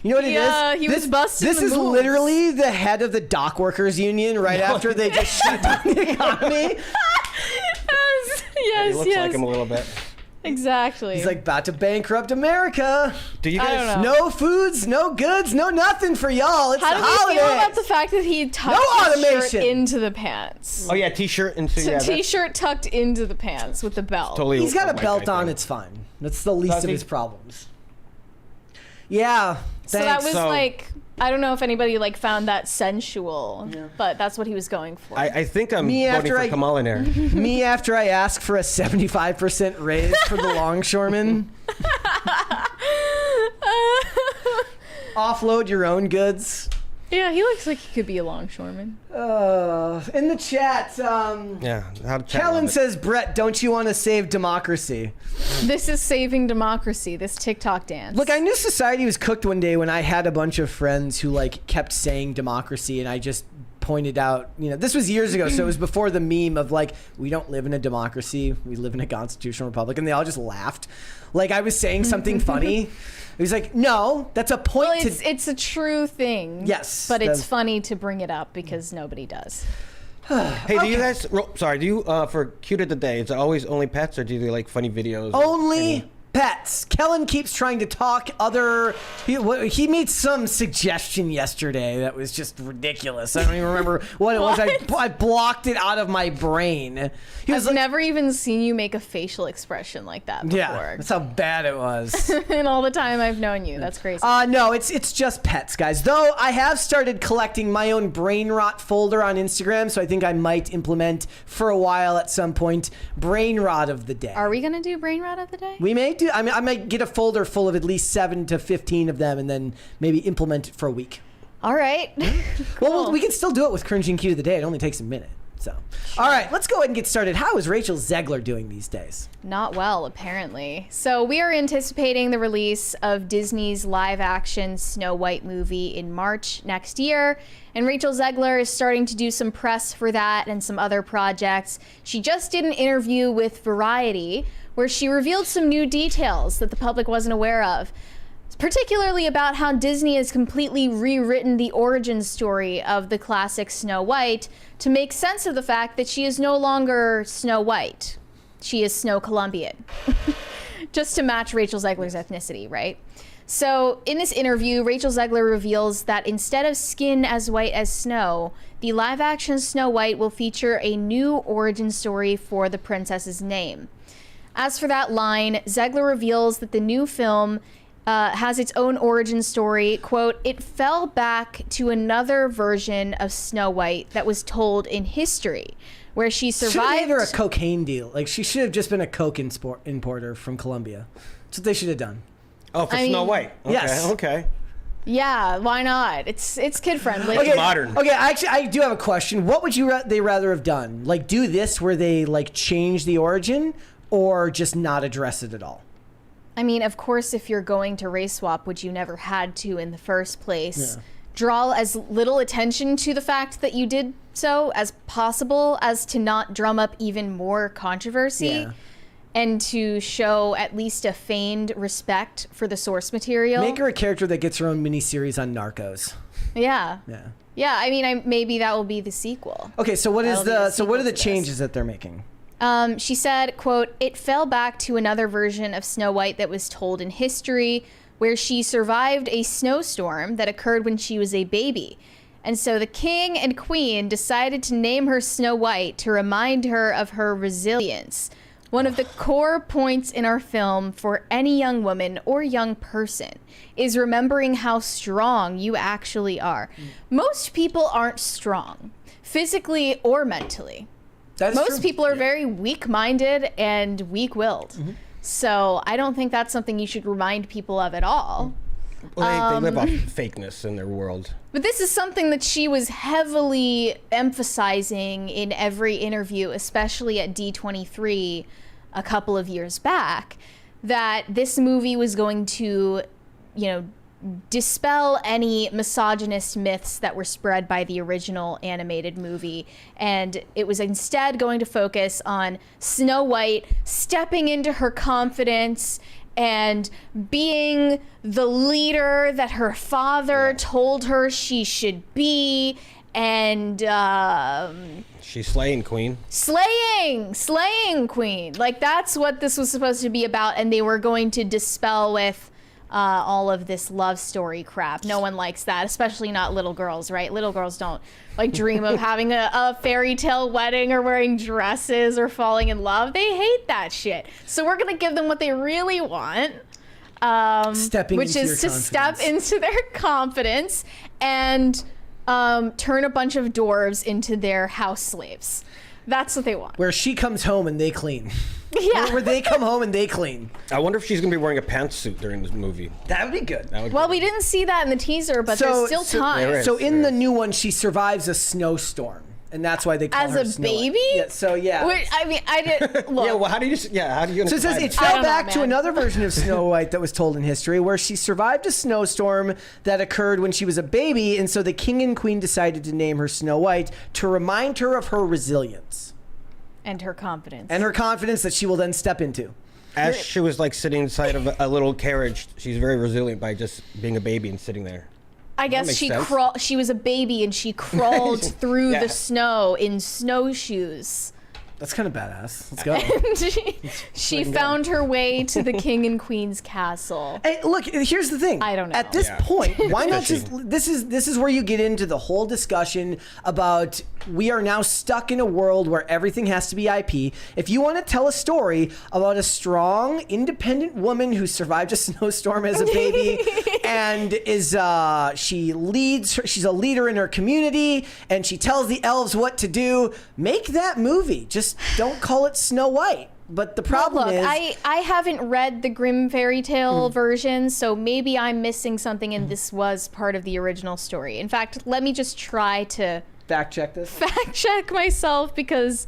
You know what it is? Yeah, he was busting This the is moves. literally the head of the dock workers union right after they just shut down the economy. He looks yes. like him a little bit. Exactly. He's like about to bankrupt America. Do you I guys don't know. No foods, no goods, no nothing for y'all. It's How the do we holidays. feel about the fact that he tucked No his shirt automation. into the pants? Oh yeah, t-shirt and So yeah, that's t-shirt tucked into the pants with the belt. totally. He's got a white belt guy on. thing. It's fine. That's the least Does of he? his problems. Yeah, So that was like, I don't know if anybody like found that sensual, but that's what he was going for. I think I'm voting for Kamala there. Me after I ask for a 75% raise for the longshoreman. Offload your own goods. Yeah, he looks like he could be a longshoreman. In the chat, Kellen says, Brett, don't you want to save democracy? This is saving democracy, this TikTok dance. Look, I knew society was cooked one day when I had a bunch of friends who like kept saying democracy, and I just pointed out, this was years ago, so it was before the meme of like, we don't live in a democracy, we live in a constitutional republic, and they all just laughed. Like I was saying something funny. He was like, no, that's a point. Well, it's a true thing. Yes. But it's funny to bring it up because nobody does. Hey, do you guys, for Cute of the Day, is it always only pets or do you do like funny videos? Only pets. Kellen keeps trying to talk he made some suggestion yesterday that was just ridiculous. I don't even remember what it was. I blocked it out of my brain. I've never even seen you make a facial expression like that before. Yeah, that's how bad it was. And all the time I've known you. That's crazy. No, it's just pets, guys. Though I have started collecting my own brain rot folder on Instagram, so I think I might implement for a while at some point brain rot of the day. Are we gonna do brain rot of the day? We may do. I mean, I might get a folder full of at least 7 to 15 of them, and then maybe implement it for a week. All right. Cool. Well, we can still do it with Cringe and Cute of the Day. It only takes a minute. So, all right, let's go ahead and get started. How is Rachel Zegler doing these days? Not well, apparently. So we are anticipating the release of Disney's live-action Snow White movie in March next year. And Rachel Zegler is starting to do some press for that and some other projects. She just did an interview with Variety where she revealed some new details that the public wasn't aware of, particularly about how Disney has completely rewritten the origin story of the classic Snow White to make sense of the fact that she is no longer Snow White. She is Snow Colombian. Just to match Rachel Zegler's ethnicity, right? So in this interview, Rachel Zegler reveals that instead of skin as white as snow, the live-action Snow White will feature a new origin story for the princess's name. As for that line, Zegler reveals that the new film has its own origin story. Quote, it fell back to another version of Snow White that was told in history, where she survived. Should have made her a cocaine deal. Like, she should have just been a coke importer from Colombia. That's what they should have done. Oh, for Snow White. Okay, yes. Okay. Yeah, why not? It's kid friendly. Okay, modern. Okay, actually, I do have a question. What would they rather have done? Like, do this where they like change the origin, or just not address it at all? I mean, of course, if you're going to race swap, which you never had to in the first place, Yeah. draw as little attention to the fact that you did so as possible, as to not drum up even more controversy. Yeah. And to show at least a feigned respect for the source material. Make her a character that gets her own miniseries on Narcos. Yeah. Yeah. Yeah, I mean, maybe that will be the sequel. Okay, so what are the to changes that they're making? She said, quote, it fell back to another version of Snow White that was told in history, where she survived a snowstorm that occurred when she was a baby. And so the king and queen decided to name her Snow White to remind her of her resilience. One of the core points in our film for any young woman or young person is remembering how strong you actually are. Most people aren't strong, physically or mentally. Most people are very weak-minded and weak-willed. Mm-hmm. So I don't think that's something you should remind people of at all. Well, they live off fakeness in their world. But this is something that she was heavily emphasizing in every interview, especially at D23 a couple of years back, that this movie was going to, dispel any misogynist myths that were spread by the original animated movie. And it was instead going to focus on Snow White stepping into her confidence and being the leader that her father told her she should be. And she's slaying queen. Slaying queen. Like, that's what this was supposed to be about. And they were going to dispel with all of this love story crap. No one likes that, especially not little girls, right? Little girls don't dream of having a fairy tale wedding or wearing dresses or falling in love. They hate that shit. So we're gonna give them what they really want. Stepping which into is your to step into their confidence and turn a bunch of dwarves into their house slaves. That's what they want. Where she comes home and they clean. Yeah. Where they come home and they clean. I wonder if she's going to be wearing a pantsuit during this movie. That would be good. Well, we didn't see that in the teaser, but there's still time. So in the new one, she survives a snowstorm. And that's why they call her As a baby? Yeah, so yeah. Wait, I mean, I didn't look. Yeah, well, how do you? Yeah, how do you? So it says it fell back to another version of Snow White that was told in history, where she survived a snowstorm that occurred when she was a baby, and so the king and queen decided to name her Snow White to remind her of her resilience and her confidence. and her confidence that she will then step into. As she was like sitting inside of a little carriage, she's very resilient by just being a baby and sitting there. I guess she was a baby and she crawled through the snow in snowshoes. That's kind of badass. Let's go. And she found her way to the king and queen's castle. Hey, look, here's the thing. I don't know. At this point, why not just this is where you get into the whole discussion about we are now stuck in a world where everything has to be IP. If you want to tell a story about a strong, independent woman who survived a snowstorm as a baby and is she's a leader in her community and she tells the elves what to do, make that movie. Just don't call it Snow White. But the problem is... I haven't read the Grimm fairy tale version, so maybe I'm missing something and this was part of the original story. In fact, let me just try to... Fact check this? Fact check myself because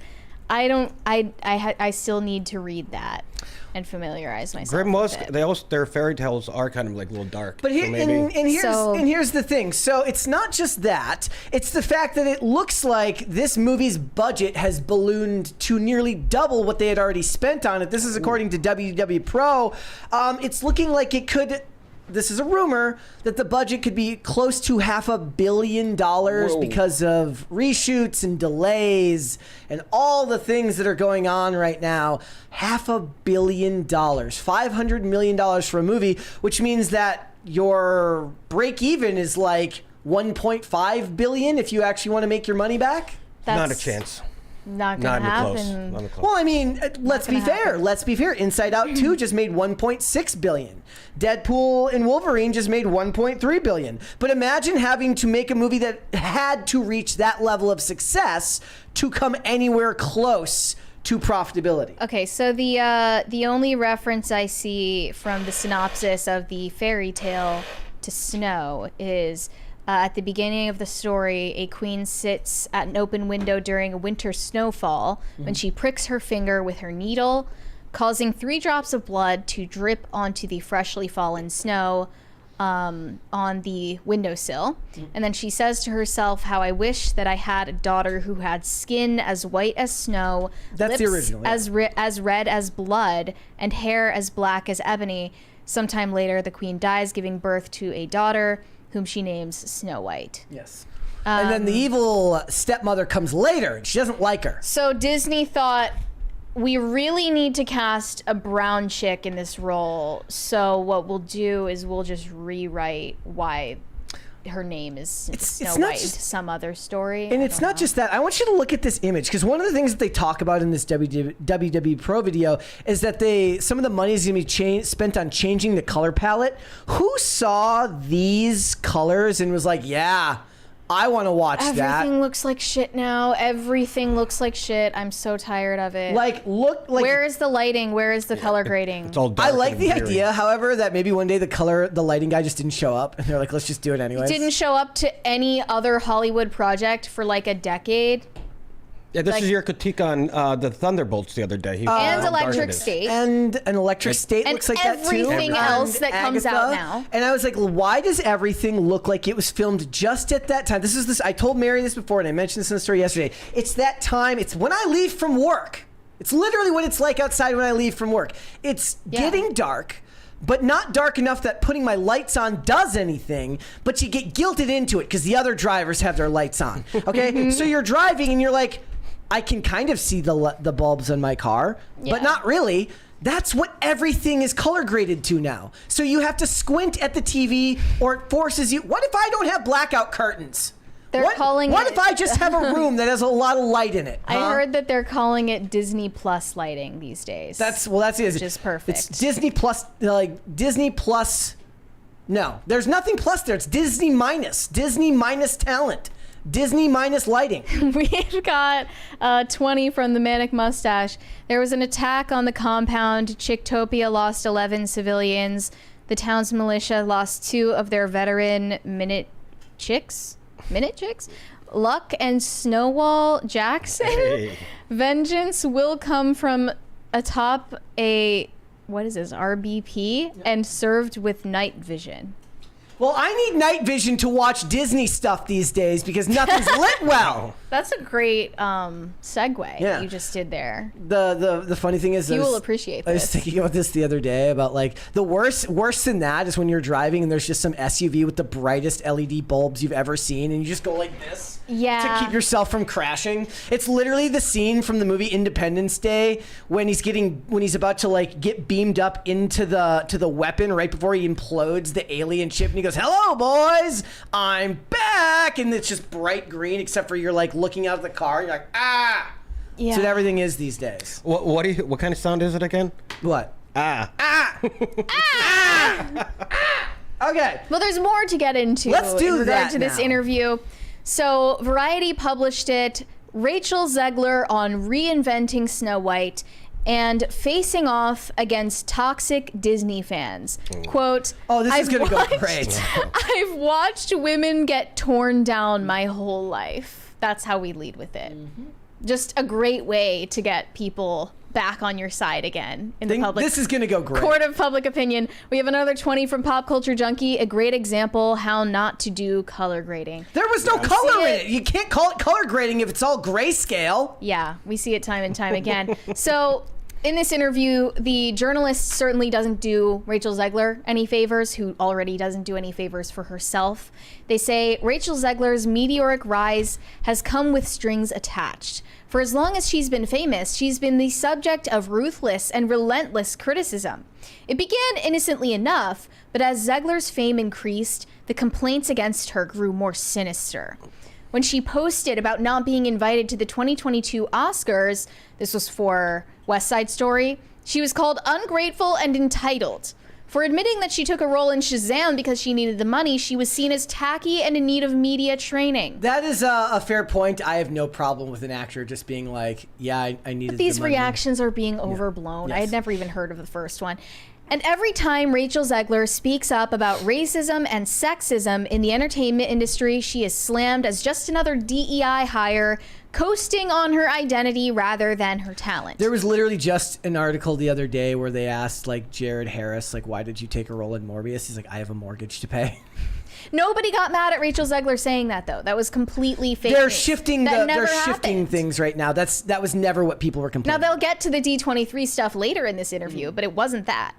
I still need to read that and familiarize myself Grimm with it. Their fairy tales are kind of like a little dark. But here, so here's the thing. So it's not just that. It's the fact that it looks like this movie's budget has ballooned to nearly double what they had already spent on it. This is according to WW Pro. It's looking like it could... This is a rumor that the budget could be close to $500 million because of reshoots and delays and all the things that are going on right now. $500 million, $500 million for a movie, which means that your break even is like 1.5 billion if you actually want to make your money back. That's not a chance. Not gonna happen. Not close. Well, I mean, let's be fair. Let's be fair. Inside Out 2 just made 1.6 billion. Deadpool and Wolverine just made 1.3 billion. But imagine having to make a movie that had to reach that level of success to come anywhere close to profitability. Okay, so the only reference I see from the synopsis of the fairy tale to Snow is at the beginning of the story, a queen sits at an open window during a winter snowfall when she pricks her finger with her needle, causing 3 drops of blood to drip onto the freshly fallen snow on the windowsill. And then she says to herself, how I wish that I had a daughter who had skin as white as snow, That's lips the original, yeah. as red as blood, and hair as black as ebony. Sometime later, the queen dies, giving birth to a daughter whom she names Snow White. Yes. And then the evil stepmother comes later, and she doesn't like her. So Disney thought, we really need to cast a brown chick in this role. So what we'll do is we'll just rewrite why her name is Snow White into some other story. And it's not just that. I want you to look at this image, because one of the things that they talk about in this WW Pro video is that some of the money is going to be spent on changing the color palette. Who saw these colors and was like, yeah, I want to watch that? Everything looks like shit now. Everything looks like shit. I'm so tired of it. Where is the lighting? Where is the color grading? It's all dark. I like the idea, however, that maybe one day the lighting guy just didn't show up, and they're like, let's just do it anyways. Didn't show up to any other Hollywood project for like a decade. Yeah, this is your critique on the Thunderbolts the other day. And Electric State. And an Electric State and looks like that too. Everything else that comes out now. And I was like, well, why does everything look like it was filmed just at that time? I told Mary this before, and I mentioned this in the story yesterday. It's that time. It's when I leave from work. It's literally what it's like outside when I leave from work. It's getting dark, but not dark enough that putting my lights on does anything, but you get guilted into it because the other drivers have their lights on. Okay? So you're driving and you're like, I can kind of see the bulbs in my car, but not really. That's what everything is color graded to now. So you have to squint at the TV, or it forces you. What if I don't have blackout curtains? They're calling What it- if I just have a room that has a lot of light in it? I heard that they're calling it Disney Plus lighting these days. That's it. Which is perfect. It's Disney Plus, Disney Plus. No, there's nothing plus there. It's Disney minus talent. Disney minus lighting. We've got 20 from the Manic Mustache. There was an attack on the compound. Chicktopia lost 11 civilians. The town's militia lost 2 of their veteran Minute Chicks? Luck and Snowwall Jackson. Hey. Vengeance will come from atop a, what is this, RBP, and served with night vision. Well, I need night vision to watch Disney stuff these days because nothing's lit well. That's a great segue Yeah. you just did there. The funny thing is, You will appreciate I was this. thinking about this the other day about like the worst than that is when you're driving and there's just some SUV with the brightest LED bulbs you've ever seen and you just go like this Yeah. to keep yourself from crashing. It's literally the scene from the movie Independence Day when he's about to like get beamed up into the weapon right before he implodes the alien ship and he goes, "Hello boys, I'm back," and it's just bright green except for you're like looking out of the car and you're like, ah. Yeah. That's what everything is these days. What kind of sound is it again? What? Ah. Okay. Well, there's more to get into Let's do in regard that to this now. interview. So, Variety published it. Rachel Zegler on reinventing Snow White and facing off against toxic Disney fans. Quote, Oh, this is "I've going to go watched- great. I've watched women get torn down my whole life." That's how we lead with it. Just a great way to get people back on your side again in the public. This is going to go great. Court of public opinion. We have another 20 from Pop Culture Junkie. A great example how not to do color grading. There was no color see in it. it. You can't call it color grading if it's all grayscale. Yeah, we see it time and time again. So in this interview, the journalist certainly doesn't do Rachel Zegler any favors, who already doesn't do any favors for herself. They say Rachel Zegler's meteoric rise has come with strings attached. For as long as she's been famous, she's been the subject of ruthless and relentless criticism. It began innocently enough, but as Zegler's fame increased, the complaints against her grew more sinister. When she posted about not being invited to the 2022 Oscars, this was for West Side Story, she was called ungrateful and entitled. For admitting that she took a role in Shazam because she needed the money, she was seen as tacky and in need of media training. That is a fair point. I have no problem with an actor just being like, yeah, I needed These the money. reactions are being overblown. I Yes. had never even heard of the first one. And every time Rachel Zegler speaks up about racism and sexism in the entertainment industry, she is slammed as just another DEI hire, coasting on her identity rather than her talent. There was literally just an article the other day where they asked like Jared Harris, like, why did you take a role in Morbius? He's like, I have a mortgage to pay. Nobody got mad at Rachel Zegler saying that, though. That was completely fake. They're news. shifting That never they're shifting happened. things right now. That was never what people were Now, complaining. they'll get to the D23 stuff later in this interview, but it wasn't that.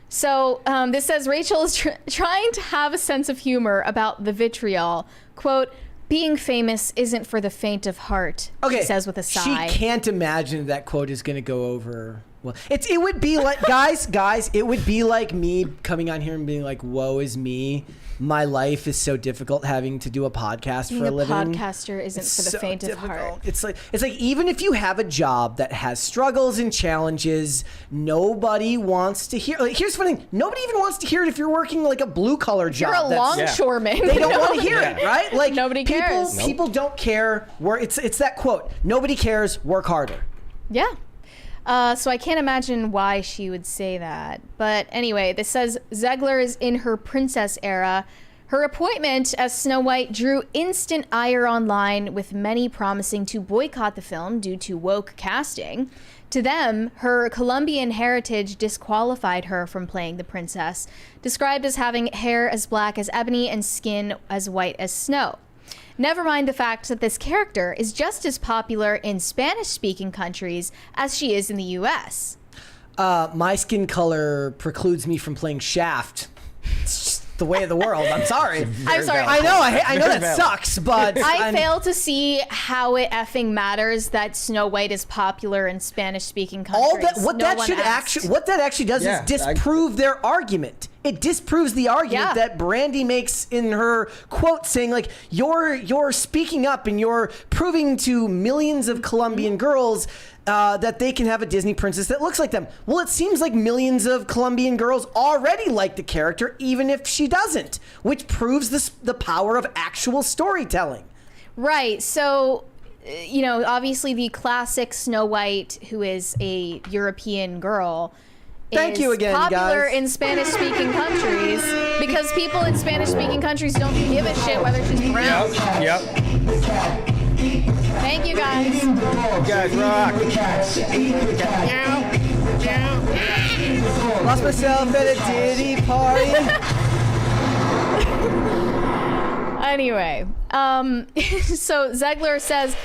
So this says Rachel is trying to have a sense of humor about the vitriol. Quote, "Being famous isn't for the faint of heart," she says with a sigh. She can't imagine that quote is going to go over. Well, it would be like, guys, it would be like me coming on here and being like, woe is me. My life is so difficult having to do a podcast Being for a a living. podcaster isn't It's for the so faint of difficult. heart. It's like even if you have a job that has struggles and challenges, nobody wants to hear. Like, here's the funny thing: nobody even wants to hear it if you're working like a blue collar job. You're a that's- longshoreman. They don't want to hear it, right? Like Nobody cares. People don't care. It's that quote. Nobody cares. Work harder. Yeah. So I can't imagine why she would say that. But anyway, this says Zegler is in her princess era. Her appointment as Snow White drew instant ire online, with many promising to boycott the film due to woke casting. To them, her Colombian heritage disqualified her from playing the princess, described as having hair as black as ebony and skin as white as snow. Never mind the fact that this character is just as popular in Spanish-speaking countries as she is in the U.S. My skin color precludes me from playing Shaft. the way of the world. I'm sorry. I'm sorry. I know. I know that valid. sucks, but I fail to see how it effing matters that Snow White is popular in Spanish-speaking countries. What that actually does is disprove their argument. It disproves the argument that Brandy makes in her quote, saying like, you're speaking up and you're proving to millions of Colombian girls that they can have a Disney princess that looks like them. Well, it seems like millions of Colombian girls already like the character, even if she doesn't, which proves the power of actual storytelling. Right. So, you know, obviously the classic Snow White, who is a European girl, Thank you again, popular guys. in Spanish-speaking countries because people in Spanish-speaking countries don't give a shit whether she's brown. Yep. Thank you, guys. You guys rock. Lost myself at a Diddy party. Anyway, so Zegler says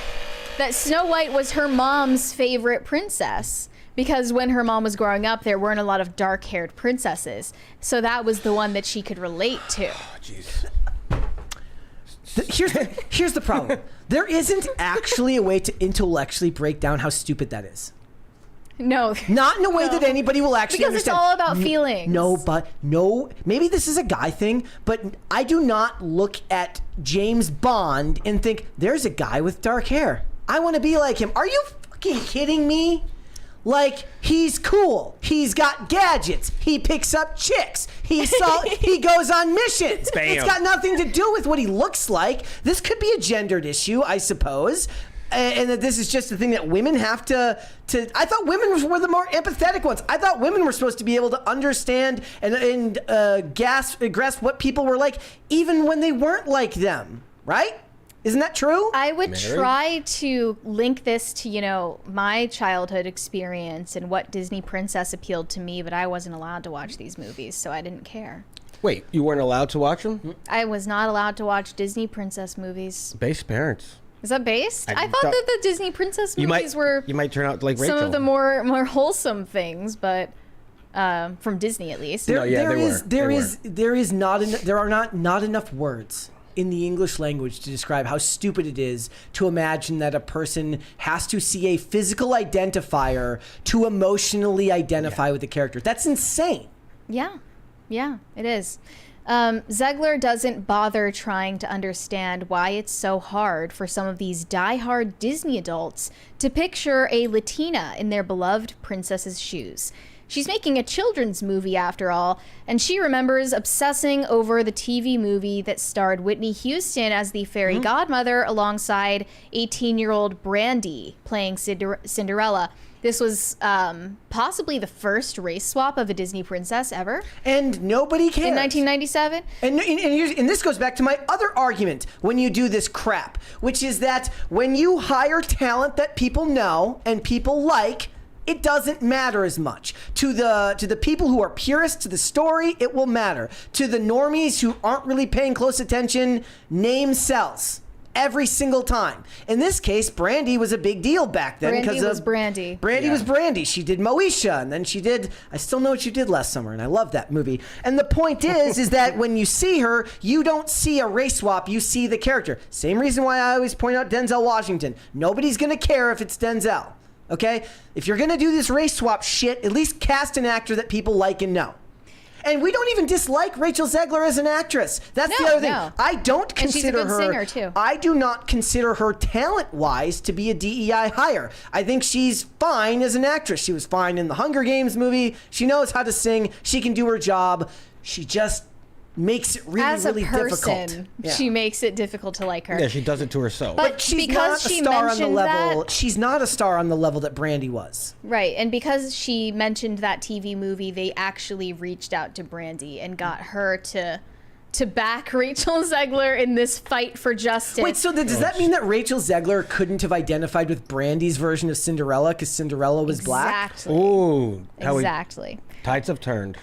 that Snow White was her mom's favorite princess because when her mom was growing up, there weren't a lot of dark-haired princesses. So that was the one that she could relate to. Oh, jeez. Here's the problem. There isn't actually a way to intellectually break down how stupid that is. No. Not in a way that anybody will actually Because understand. it's all about feelings. No, maybe this is a guy thing, but I do not look at James Bond and think, there's a guy with dark hair. I want to be like him. Are you fucking kidding me? Like, he's cool. He's got gadgets. He picks up chicks. He goes on missions. Bam. It's got nothing to do with what he looks like. This could be a gendered issue, I suppose. And that this is just a thing that women have to I thought women were the more empathetic ones. I thought women were supposed to be able to understand and grasp what people were like, even when they weren't like them, right? Isn't that true? I would try to link this to, you know, my childhood experience and what Disney princess appealed to me, but I wasn't allowed to watch these movies, so I didn't care. Wait, you weren't allowed to watch them? I was not allowed to watch Disney princess movies. Base parents. Is that based? I thought that the Disney princess movies were You might turn out like Rachel. some of the more wholesome things, but from Disney at least. There are not enough words in the English language to describe how stupid it is to imagine that a person has to see a physical identifier to emotionally identify with the character. That's insane. Yeah, it is. Zegler doesn't bother trying to understand why it's so hard for some of these die-hard Disney adults to picture a Latina in their beloved princess's shoes. She's making a children's movie after all, and she remembers obsessing over the TV movie that starred Whitney Houston as the fairy godmother alongside 18-year-old Brandy playing Cinderella. This was possibly the first race swap of a Disney princess ever. And nobody cares. In 1997. And this goes back to my other argument when you do this crap, which is that when you hire talent that people know and people like, it doesn't matter as much. To the people who are purists to the story, it will matter. To the normies who aren't really paying close attention, name sells. Every single time. In this case, Brandy was a big deal back then. Brandy was Brandy. Brandy was Brandy. She did Moesha, and then she did I Still Know What You Did Last Summer, and I love that movie. And the point is that when you see her, you don't see a race swap, you see the character. Same reason why I always point out Denzel Washington. Nobody's gonna care if it's Denzel. Okay? If you're gonna do this race swap shit, at least cast an actor that people like and know. And we don't even dislike Rachel Zegler as an actress. That's the other thing. I don't consider and she's a good singer too. I do not consider her talent-wise to be a DEI hire. I think she's fine as an actress. She was fine in the Hunger Games movie. She knows how to sing. She can do her job. She just makes it really difficult. She makes it difficult to like her. Yeah, she does it to herself. But she's not a star on the level. She's not a star on the level that Brandy was. Right, and because she mentioned that TV movie, they actually reached out to Brandy and got her to back Rachel Zegler in this fight for justice. Wait, so does that mean that Rachel Zegler couldn't have identified with Brandy's version of Cinderella because Cinderella was black? Ooh, exactly. Tides have turned.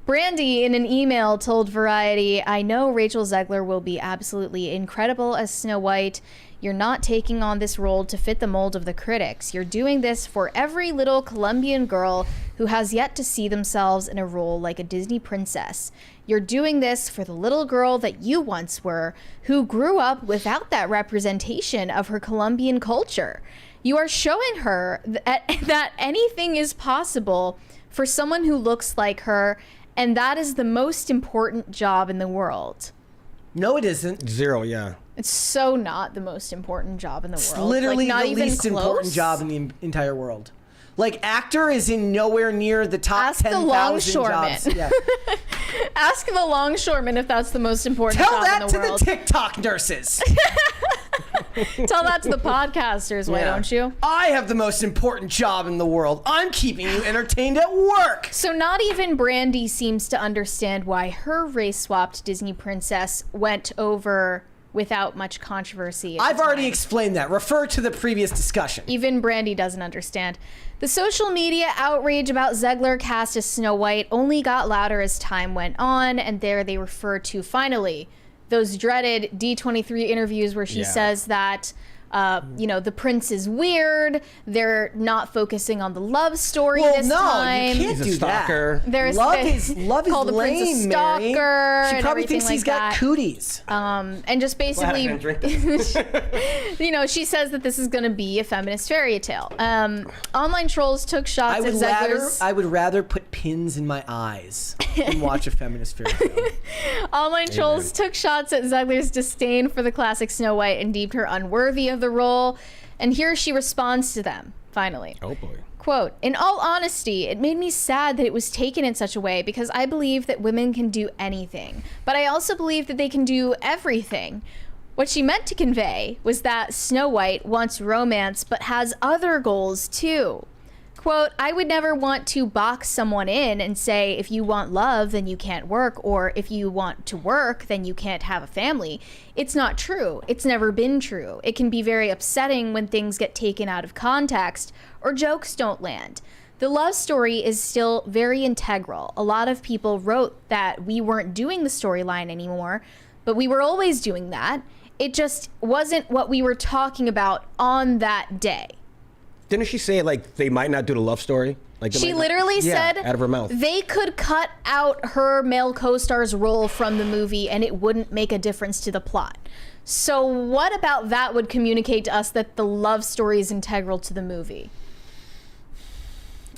Brandy, in an email, told Variety, "I know Rachel Zegler will be absolutely incredible as Snow White. You're not taking on this role to fit the mold of the critics. You're doing this for every little Colombian girl who has yet to see themselves in a role like a Disney princess. You're doing this for the little girl that you once were, who grew up without that representation of her Colombian culture. You are showing her that anything is possible for someone who looks like her, and that is the most important job in the world. No, it isn't. 0, yeah. It's so not the most important job in the It's world. literally not the even least close. important job in the entire world. Like, actor is in nowhere near the top Ask the 10,000 longshoreman. jobs. Yeah. Ask the longshoreman if that's the most important Tell job that in to the world. the TikTok nurses. Tell that to the podcasters, why don't you? I have the most important job in the world. I'm keeping you entertained at work. So not even Brandy seems to understand why her race-swapped Disney princess went over without much controversy. I've already explained that. Refer to the previous discussion. Even Brandy doesn't understand. The social media outrage about Zegler cast as Snow White only got louder as time went on, and there they refer to, finally, those dreaded D23 interviews where she says that the prince is weird. They're not focusing on the love story this time. You can't He's a do stalker. that. There's love is called the lame, prince a Mary. stalker. She and probably everything thinks he's like got that. cooties. And just basically, Glad I didn't drink this. she says that this is going to be a feminist fairy tale. Online trolls took shots at Zegler's. I would rather put pins in my eyes than watch a feminist fairy tale. Online trolls took shots at Zegler's disdain for the classic Snow White and deemed her unworthy of the role. And here she responds to them, finally. Oh, boy. Quote, in all honesty, it made me sad that it was taken in such a way because I believe that women can do anything. But I also believe that they can do everything. What she meant to convey was that Snow White wants romance but has other goals too. Quote, I would never want to box someone in and say, if you want love, then you can't work, or if you want to work, then you can't have a family. It's not true. It's never been true. It can be very upsetting when things get taken out of context or jokes don't land. The love story is still very integral. A lot of people wrote that we weren't doing the storyline anymore, but we were always doing that. It just wasn't what we were talking about on that day. Didn't she say, like, they might not do the love story? Like She literally said out of her mouth. They could cut out her male co-star's role from the movie and it wouldn't make a difference to the plot. So what about that would communicate to us that the love story is integral to the movie?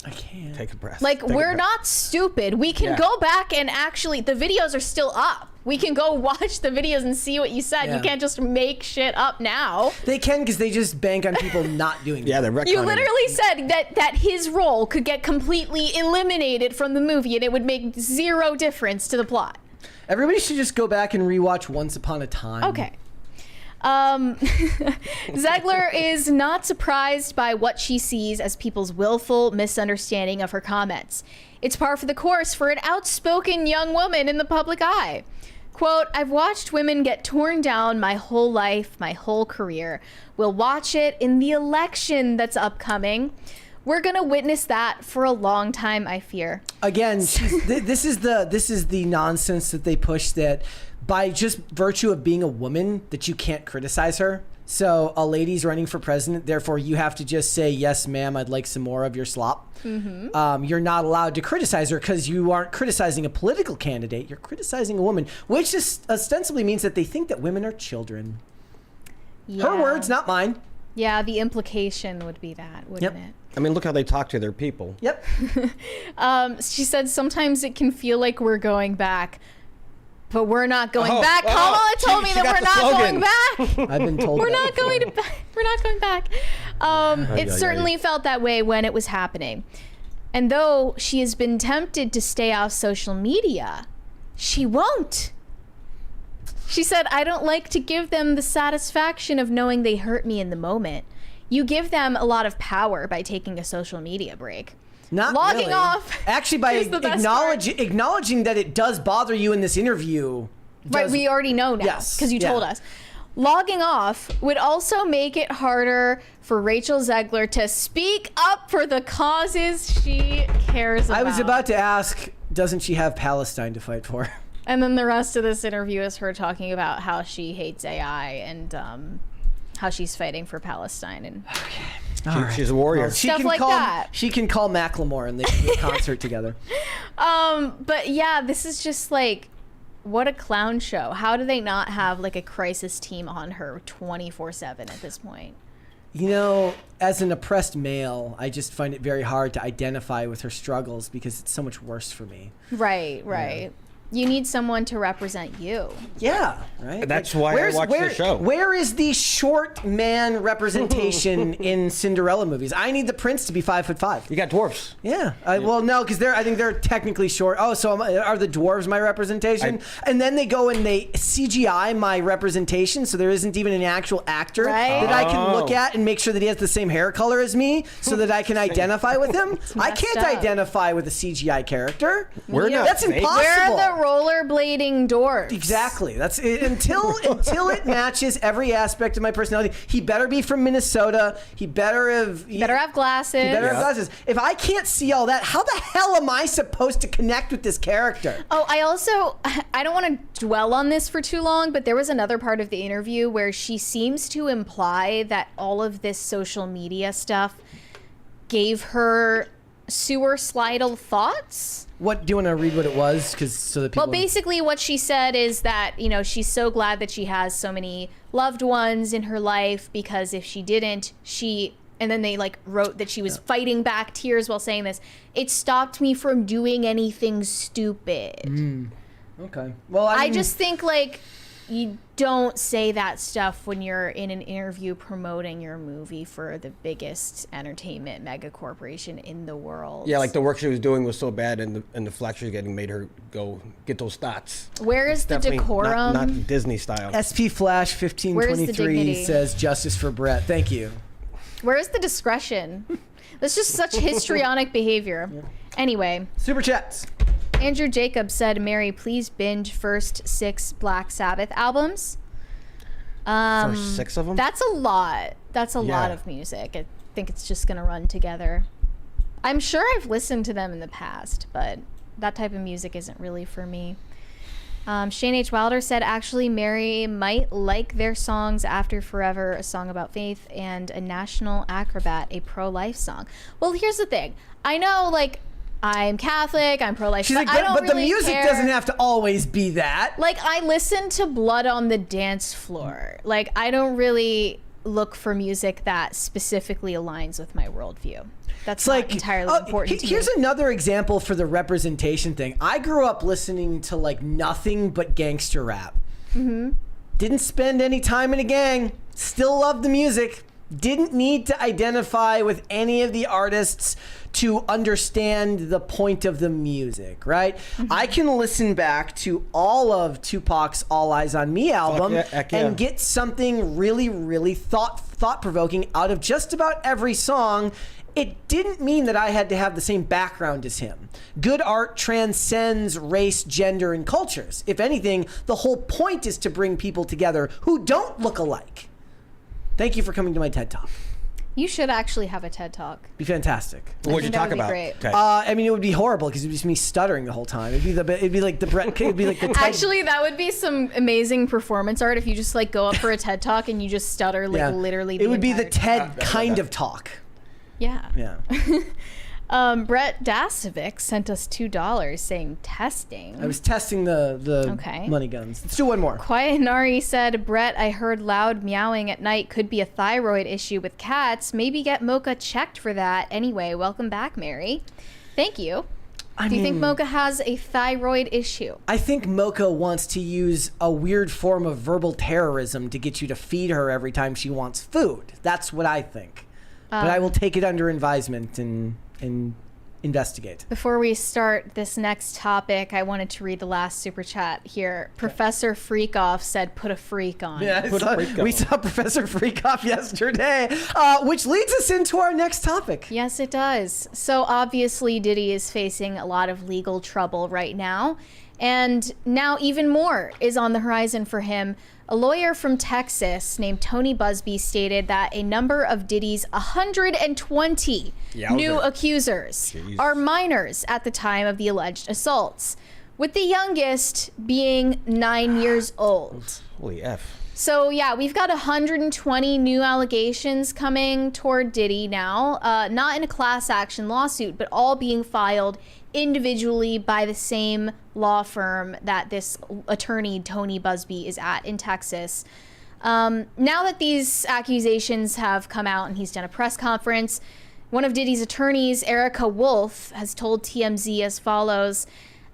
I can't. Take a breath. Like, Take a we're breath. not stupid. We can go back and actually, the videos are still up. We can go watch the videos and see what you said. Yeah. You can't just make shit up now. They can because they just bank on people not doing it. Yeah, they're retconning. You literally said that his role could get completely eliminated from the movie and it would make zero difference to the plot. Everybody should just go back and rewatch Once Upon a Time. Okay. Zegler is not surprised by what she sees as people's willful misunderstanding of her comments. It's par for the course for an outspoken young woman in the public eye. Quote, I've watched women get torn down my whole life, my whole career. We'll watch it in the election that's upcoming. We're gonna witness that for a long time, I fear. Again, this is the nonsense that they push, that by just virtue of being a woman that you can't criticize her. So a lady's running for president, therefore you have to just say, yes, ma'am, I'd like some more of your slop. Mm-hmm. You're not allowed to criticize her because you aren't criticizing a political candidate. You're criticizing a woman, which ostensibly means that they think that women are children. Yeah. Her words, not mine. Yeah, the implication would be that, wouldn't it? I mean, look how they talk to their people. Yep. She said sometimes it can feel like we're going back, but we're not going back. Oh, Kamala told me she that got we're the not slogan. going back. I've been told We're that not before. going to back. We're not going back. It certainly felt that way when it was happening. And though she has been tempted to stay off social media, she won't. She said, I don't like to give them the satisfaction of knowing they hurt me in the moment. You give them a lot of power by taking a social media break. Not Logging really. off. Actually, by is the best part. acknowledging that it does bother you in this interview. Right, we already know now Yes, because you yeah. told us. Logging off would also make it harder for Rachel Zegler to speak up for the causes she cares about. I was about to ask, doesn't she have Palestine to fight for? And then the rest of this interview is her talking about how she hates AI and how she's fighting for Palestine. And She's a warrior. Well, Stuff like that. She can call Macklemore and they can do a concert together. But yeah, this is just like, what a clown show. How do they not have like a crisis team on her 24/7 at this point? You know, as an oppressed male, I just find it very hard to identify with her struggles because it's so much worse for me. Right. You need someone to represent you. Yeah, right. That's why I watch the show. Where is the short man representation in Cinderella movies? I need the prince to be 5'5". You got dwarfs. Yeah. Well, no, because I think they're technically short. Oh, so are the dwarves my representation? And then they go and they CGI my representation, so there isn't even an actual actor that I can look at and make sure that he has the same hair color as me, so that I can identify with him. I can't identify with a CGI character. That's impossible. We're the rollerblading dwarves. Exactly. That's it. Until it matches every aspect of my personality. He better be from Minnesota. He better have glasses. He better have glasses. If I can't see all that, how the hell am I supposed to connect with this character? Oh, I don't want to dwell on this for too long, but there was another part of the interview where she seems to imply that all of this social media stuff gave her suicidal thoughts. What do you want to read? What it was, so that people. Well, basically, what she said is that she's so glad that she has so many loved ones in her life, because if she didn't, and then they wrote that she was fighting back tears while saying this. It stopped me from doing anything stupid. Okay. Well, I just think you don't say that stuff when you're in an interview promoting your movie for the biggest entertainment mega corporation in the world. Yeah, the work she was doing was so bad, and the flack she was getting made her go get those thoughts. Where is the decorum? Not Disney style. SP Flash 1523 says justice for Brett. Thank you. Where is the discretion? That's just such histrionic behavior. Yeah. Anyway. Super chats. Andrew Jacobs said, Mary, please binge first 6 Black Sabbath albums. First 6 of them? That's a lot. That's a lot of music. I think it's just going to run together. I'm sure I've listened to them in the past, but that type of music isn't really for me. Shane H. Wilder said, actually, Mary might like their songs After Forever, a song about faith, and A National Acrobat, a pro-life song. Well, here's the thing. I know, I'm Catholic, I'm pro-life. She's like, but the music doesn't have to always be that. I listen to Blood on the Dance Floor. I don't really look for music that specifically aligns with my worldview. That's not entirely important to me. Here's another example for the representation thing. I grew up listening to nothing but gangster rap. Mm-hmm. Didn't spend any time in a gang. Still love the music. Didn't need to identify with any of the artists to understand the point of the music, right? Mm-hmm. I can listen back to all of Tupac's All Eyes on Me album and get something really, really thought-provoking out of just about every song. It didn't mean that I had to have the same background as him. Good art transcends race, gender, and cultures. If anything, the whole point is to bring people together who don't look alike. Thank you for coming to my TED Talk. You should actually have a TED Talk. Be fantastic. What'd you talk about? Great. Okay. It would be horrible because it would be me stuttering the whole time. It'd be like the TED. Actually, that would be some amazing performance art if you just go up for a TED Talk and you just stutter literally. It would be the TED kind of talk. Yeah. Yeah. Brett Dasovic sent us $2 saying testing. I was testing the money guns. Let's do one more. Quiet Nari said, Brett, I heard loud meowing at night could be a thyroid issue with cats. Maybe get Mocha checked for that. Anyway, welcome back, Mary. Thank you. Do you think Mocha has a thyroid issue? I think Mocha wants to use a weird form of verbal terrorism to get you to feed her every time she wants food. That's what I think. But I will take it under advisement and investigate. Before we start this next topic, I wanted to read the last super chat here. Professor Freakoff said, put a freak on. Yeah, we saw Professor Freakoff yesterday, which leads us into our next topic. Yes, it does. So obviously Diddy is facing a lot of legal trouble right now. And now even more is on the horizon for him. A lawyer from Texas named Tony Busby stated that a number of Diddy's 120 new accusers are minors at the time of the alleged assaults, with the youngest being 9 years old. Holy F. So yeah, we've got 120 new allegations coming toward Diddy now, not in a class action lawsuit, but all being filed individually by the same law firm that this attorney Tony Busby is at in Texas. Now that these accusations have come out and he's done a press conference, one of Diddy's attorneys, Erica Wolf, has told TMZ as follows: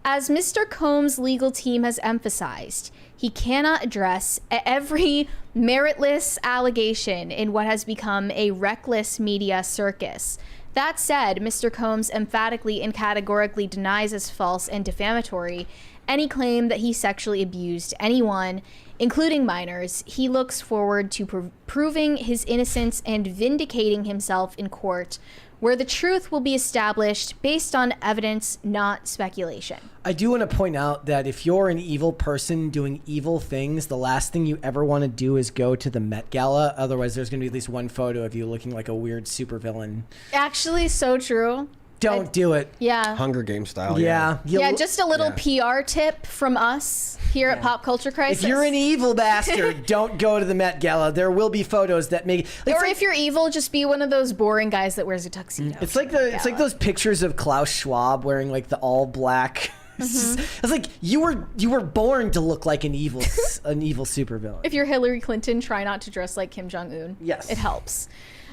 as Mr. Combs' legal team has emphasized, he cannot address every meritless allegation in what has become a reckless media circus. That said, Mr. Combs emphatically and categorically denies as false and defamatory any claim that he sexually abused anyone, including minors. He looks forward to proving his innocence and vindicating himself in court, where the truth will be established based on evidence, not speculation. I do want to point out that if you're an evil person doing evil things, the last thing you ever want to do is go to the Met Gala. Otherwise, there's going to be at least one photo of you looking like a weird supervillain. Actually, so true. Don't do it. Yeah. Hunger Games style. Yeah. Yeah, just a little PR tip from us here at Pop Culture Crisis. If you're an evil bastard, don't go to the Met Gala. There will be photos that make. Or if you're evil, just be one of those boring guys that wears a tuxedo. It's like those pictures of Klaus Schwab wearing like the all black. It's like you were born to look like an evil supervillain. If you're Hillary Clinton, try not to dress like Kim Jong-un. Yes. It helps.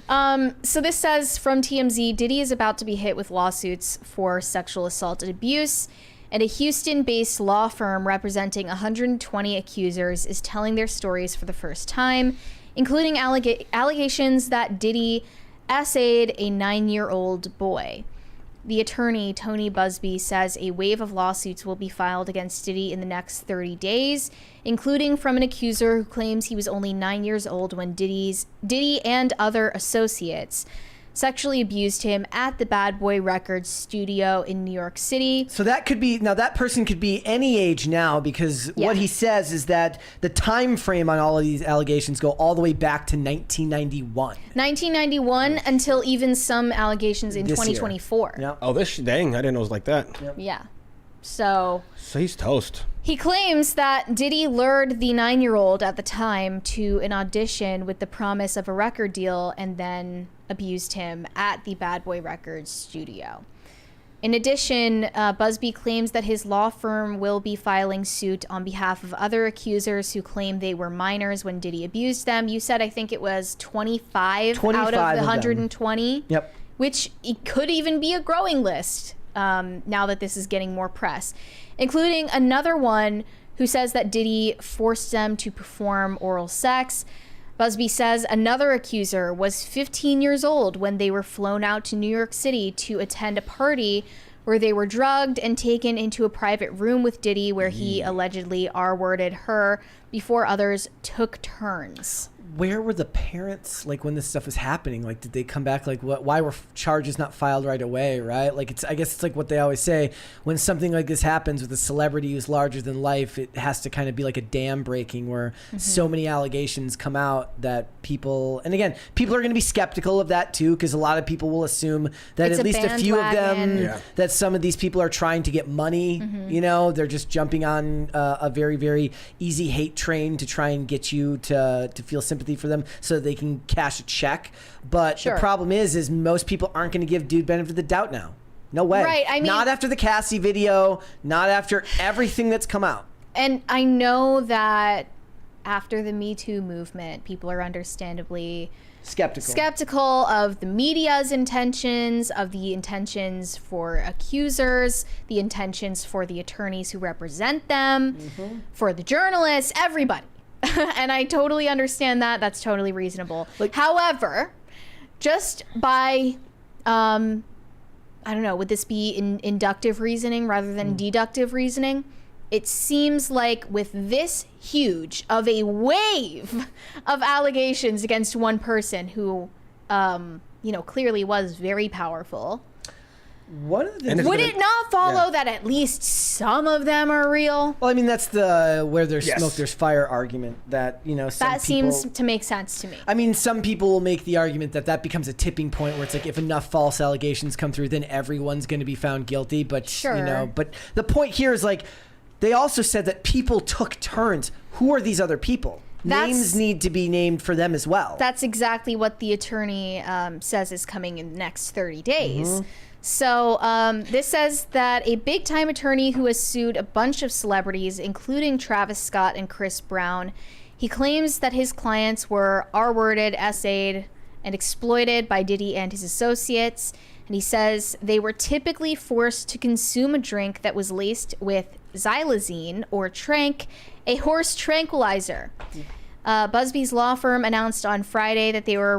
So this says from TMZ, Diddy is about to be hit with lawsuits for sexual assault and abuse, and a Houston-based law firm representing 120 accusers is telling their stories for the first time, including allegations that Diddy essayed a 9-year-old boy. The attorney, Tony Busby, says a wave of lawsuits will be filed against Diddy in the next 30 days, including from an accuser who claims he was only 9 years old when Diddy and other associates sexually abused him at the Bad Boy Records studio in New York City. So that could be, now that person could be any age now, because what he says is that the time frame on all of these allegations go all the way back to 1991. 1991 until even some allegations in 2024. Yep. Oh, dang, I didn't know it was like that. Yep. Yeah. So he's toast. he claims that Diddy lured the 9-year-old at the time to an audition with the promise of a record deal and then abused him at the Bad Boy Records studio. In addition, Busby claims that his law firm will be filing suit on behalf of other accusers who claim they were minors when Diddy abused them. You said, I think it was 25 out of the 120. Yep. Which it could even be a growing list now that this is getting more press, including another one who says that Diddy forced them to perform oral sex. Busby says another accuser was 15 years old when they were flown out to New York City to attend a party where they were drugged and taken into a private room with Diddy where he allegedly R-worded her before others took turns. Where were the parents, like, when this stuff was happening? Like, did they come back? Like, why were charges not filed right away, right? Like, I guess it's like what they always say. When something like this happens with a celebrity who's larger than life, it has to kind of be like a dam breaking where so many allegations come out that people... And again, people are going to be skeptical of that, too, because a lot of people will assume that at least a few of them, that some of these people are trying to get money. You know, they're just jumping on a very, very easy hate train to try and get you to feel sympathy for them so that they can cash a check. But the problem is most people aren't going to give dude benefit of the doubt now. No way. Right. I mean, not after the Cassie video, not after everything that's come out. And I know that after the Me Too movement, people are understandably skeptical of the media's intentions, of the intentions for accusers, the intentions for the attorneys who represent them, for the journalists, everybody. And I totally understand that. That's totally reasonable. However, just by, I don't know, would this be inductive reasoning rather than deductive reasoning? It seems like with this huge of a wave of allegations against one person who, clearly was very powerful. One of the things would it not follow that at least some of them are real? Well, I mean, that's the where there's smoke, there's fire argument that, that seems to make sense to me. I mean, some people will make the argument that becomes a tipping point where it's like if enough false allegations come through, then everyone's going to be found guilty. But, but the point here is like, they also said that people took turns. Who are these other people? names need to be named for them as well. That's exactly what the attorney says is coming in the next 30 days. So this says that a big-time attorney who has sued a bunch of celebrities, including Travis Scott and Chris Brown, he claims that his clients were R-worded, essayed, and exploited by Diddy and his associates. And he says they were typically forced to consume a drink that was laced with xylazine or trank, a horse tranquilizer. Busby's law firm announced on Friday that they were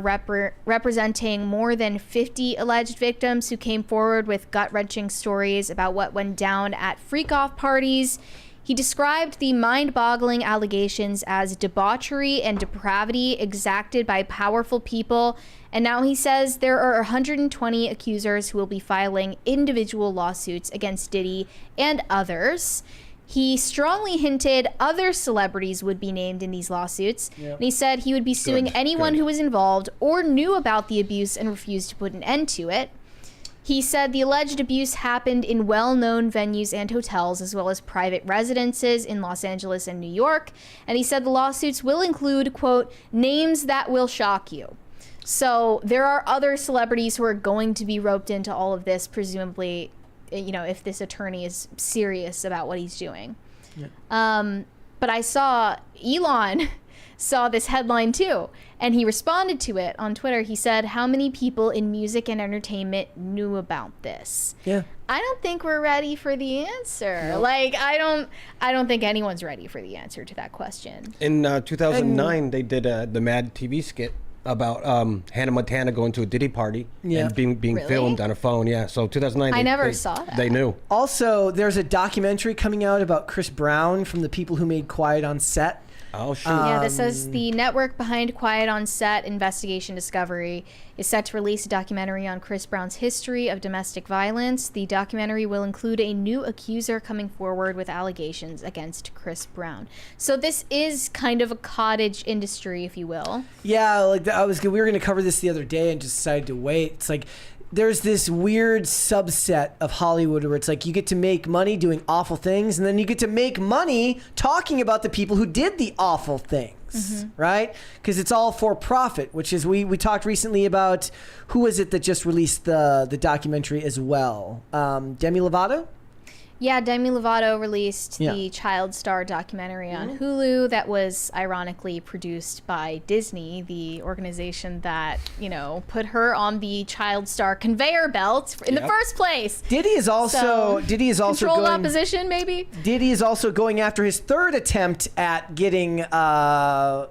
representing more than 50 alleged victims who came forward with gut-wrenching stories about what went down at freak-off parties. He described the mind-boggling allegations as debauchery and depravity exacted by powerful people, and now he says there are 120 accusers who will be filing individual lawsuits against Diddy and others. He strongly hinted other celebrities would be named in these lawsuits, and he said he would be suing anyone who was involved or knew about the abuse and refused to put an end to it. He said the alleged abuse happened in well-known venues and hotels, as well as private residences in Los Angeles and New York. And he said the lawsuits will include, quote, names that will shock you. So there are other celebrities who are going to be roped into all of this, presumably, you know, if this attorney is serious about what he's doing. But I saw Elon saw this headline too, and he responded to it on Twitter. He said, how many people in music and entertainment knew about this? I don't think we're ready for the answer. Like, I don't think anyone's ready for the answer to that question. In 2009, they did the Mad TV skit about Hannah Montana going to a Diddy party and being Really? filmed on a phone. So 2009. I never saw that. They knew. Also, there's a documentary coming out about Chris Brown from the people who made Quiet on Set. Oh, shoot. Yeah, this says the network behind Quiet on Set Investigation Discovery is set to release a documentary on Chris Brown's history of domestic violence. The documentary will include a new accuser coming forward with allegations against Chris Brown. So this is kind of a cottage industry, if you will. Yeah, like we were going to cover this the other day and just decided to wait. It's like there's this weird subset of Hollywood where it's like you get to make money doing awful things, and then you get to make money talking about the people who did the awful things, right? Because it's all for profit, which is we talked recently about who was it that just released the documentary as well? Demi Lovato? Yeah, Demi Lovato released the Child Star documentary on Hulu that was ironically produced by Disney, the organization that, you know, put her on the Child Star conveyor belt in the first place. Diddy is also controlled opposition, maybe? Diddy is also going after his third attempt at getting bail.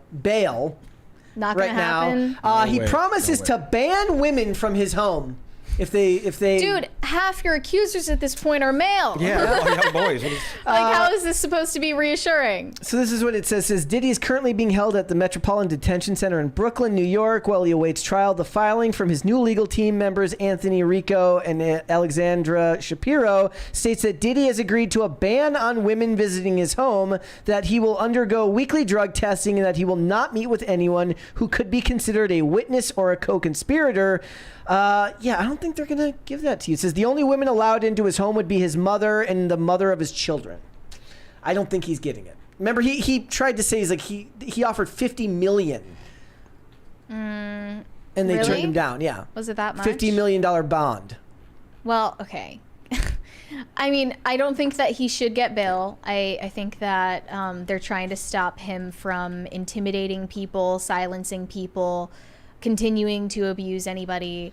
Not right gonna happen. Now. He promises to ban women from his home. If they Dude, half your accusers at this point are male. Yeah, boys. Like, how is this supposed to be reassuring? So this is what it says. Diddy is currently being held at the Metropolitan Detention Center in Brooklyn, New York, while he awaits trial. The filing from his new legal team members, Anthony Rico and Alexandra Shapiro, states that Diddy has agreed to a ban on women visiting his home, that he will undergo weekly drug testing, and that he will not meet with anyone who could be considered a witness or a co-conspirator. I don't think they're going to give that to you. It says the only women allowed into his home would be his mother and the mother of his children. I don't think he's getting it. Remember, he tried to say he offered $50 million. And they turned him down. Yeah. Was it that much? $50 million bond. Well, okay. I mean, I don't think that he should get bail. I think that they're trying to stop him from intimidating people, silencing people, continuing to abuse anybody.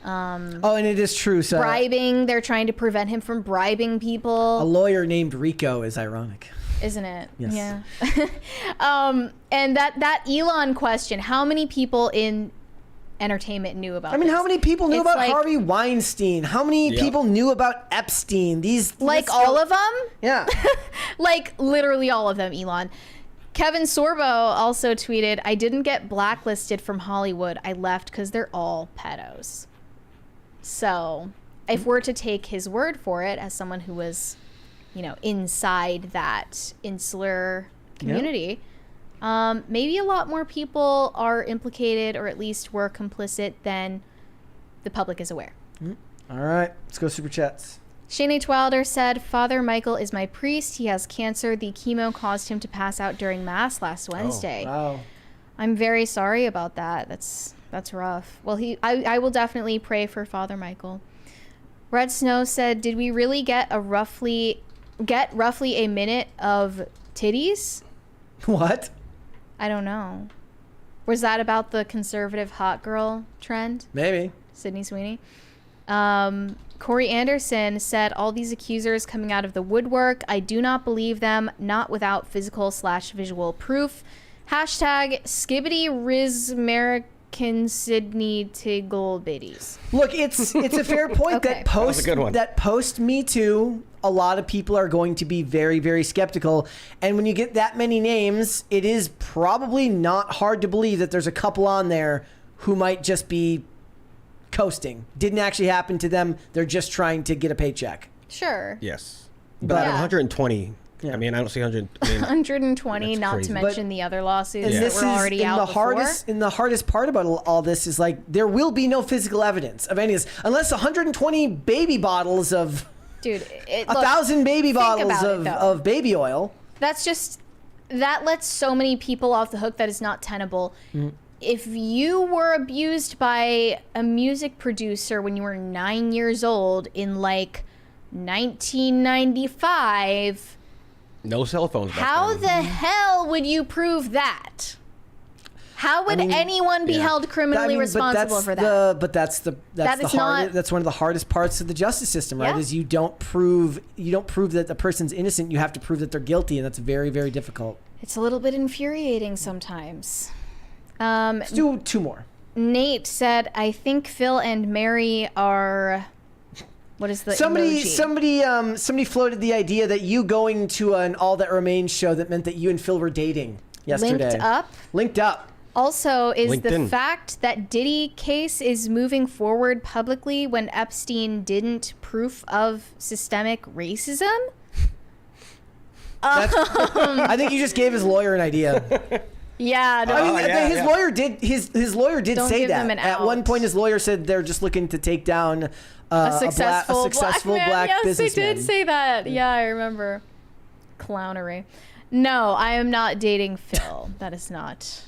And it is true. So bribing. They're trying to prevent him from bribing people. A lawyer named Rico is ironic. Isn't it? Yes. Yeah. And that Elon question, how many people in entertainment knew about this? How many people knew about Harvey Weinstein? How many people knew about Epstein? All of them? Yeah. Like literally all of them, Elon. Kevin Sorbo also tweeted, I didn't get blacklisted from Hollywood. I left because they're all pedos. So if we're to take his word for it as someone who was, inside that insular community, maybe a lot more people are implicated or at least were complicit than the public is aware. All right. Let's go Super Chats. Shane H. Wilder said, Father Michael is my priest. He has cancer. The chemo caused him to pass out during Mass last Wednesday. Wow. I'm very sorry about that. That's rough. Well, I will definitely pray for Father Michael. Red Snow said, did we really get roughly a minute of titties? What? I don't know. Was that about the conservative hot girl trend? Maybe. Sydney Sweeney. Corey Anderson said, all these accusers coming out of the woodwork, I do not believe them, not without physical/visual proof. Hashtag skibbity riz American Sydney Tiggle Biddies. Look, it's a fair point. Okay. that post Me Too, a lot of people are going to be very, very skeptical. And when you get that many names, it is probably not hard to believe that there's a couple on there who might just be coasting. Didn't actually happen to them. They're just trying to get a paycheck. Sure. Yes. But out of 120, I mean, I don't see 100. I mean, 120, that's not crazy. to mention the other lawsuits And that this were already is out before. the hardest part about all this is like there will be no physical evidence of any of this unless 120 baby bottles of Dude, 1,000 baby bottles about it, though. of baby oil. That's just, that lets so many people off the hook that is not tenable. If you were abused by a music producer when you were 9 years old in like 1995, no cell phones. back how then. the hell would you prove that? How would anyone be held criminally responsible for that? That's one of the hardest parts of the justice system, right? Yeah. Is you don't prove that the person's innocent. You have to prove that they're guilty, and that's very, very difficult. It's a little bit infuriating sometimes. Let's do two more. Nate said, I think Phil and Mary are... What is the emoji? Somebody floated the idea that you going to an All That Remains show that meant that you and Phil were dating yesterday. Linked up. Also, is the LinkedIn. fact that Diddy case is moving forward publicly when Epstein didn't proof of systemic racism? I think you just gave his lawyer an idea. Yeah, no, I mean, his lawyer did. His lawyer did Don't say give that. them an At out. one point, his lawyer said they're just looking to take down a successful black yes, businessman. they did say that. Yeah, I remember. Clownery. No, I am not dating Phil. That is not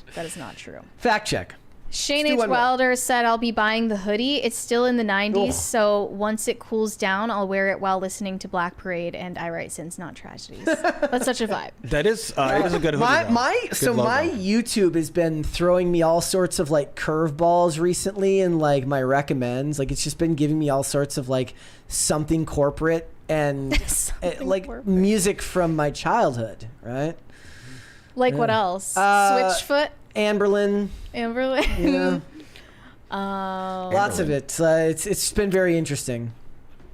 true. Fact check. Shane Let's do H. one more. Wilder said, I'll be buying the hoodie. It's still in the 90s, Ugh. so once it cools down, I'll wear it while listening to Black Parade and I Write Sins, Not Tragedies. That's such a vibe. That is, it is a good hoodie. My YouTube has been throwing me all sorts of like curveballs recently, and like my recommends. Like it's just been giving me all sorts of like something corporate and like corporate. music from my childhood, right? Like what else? Switchfoot? Amberlin. Amberlin? Yeah. Lots of it. It's been very interesting.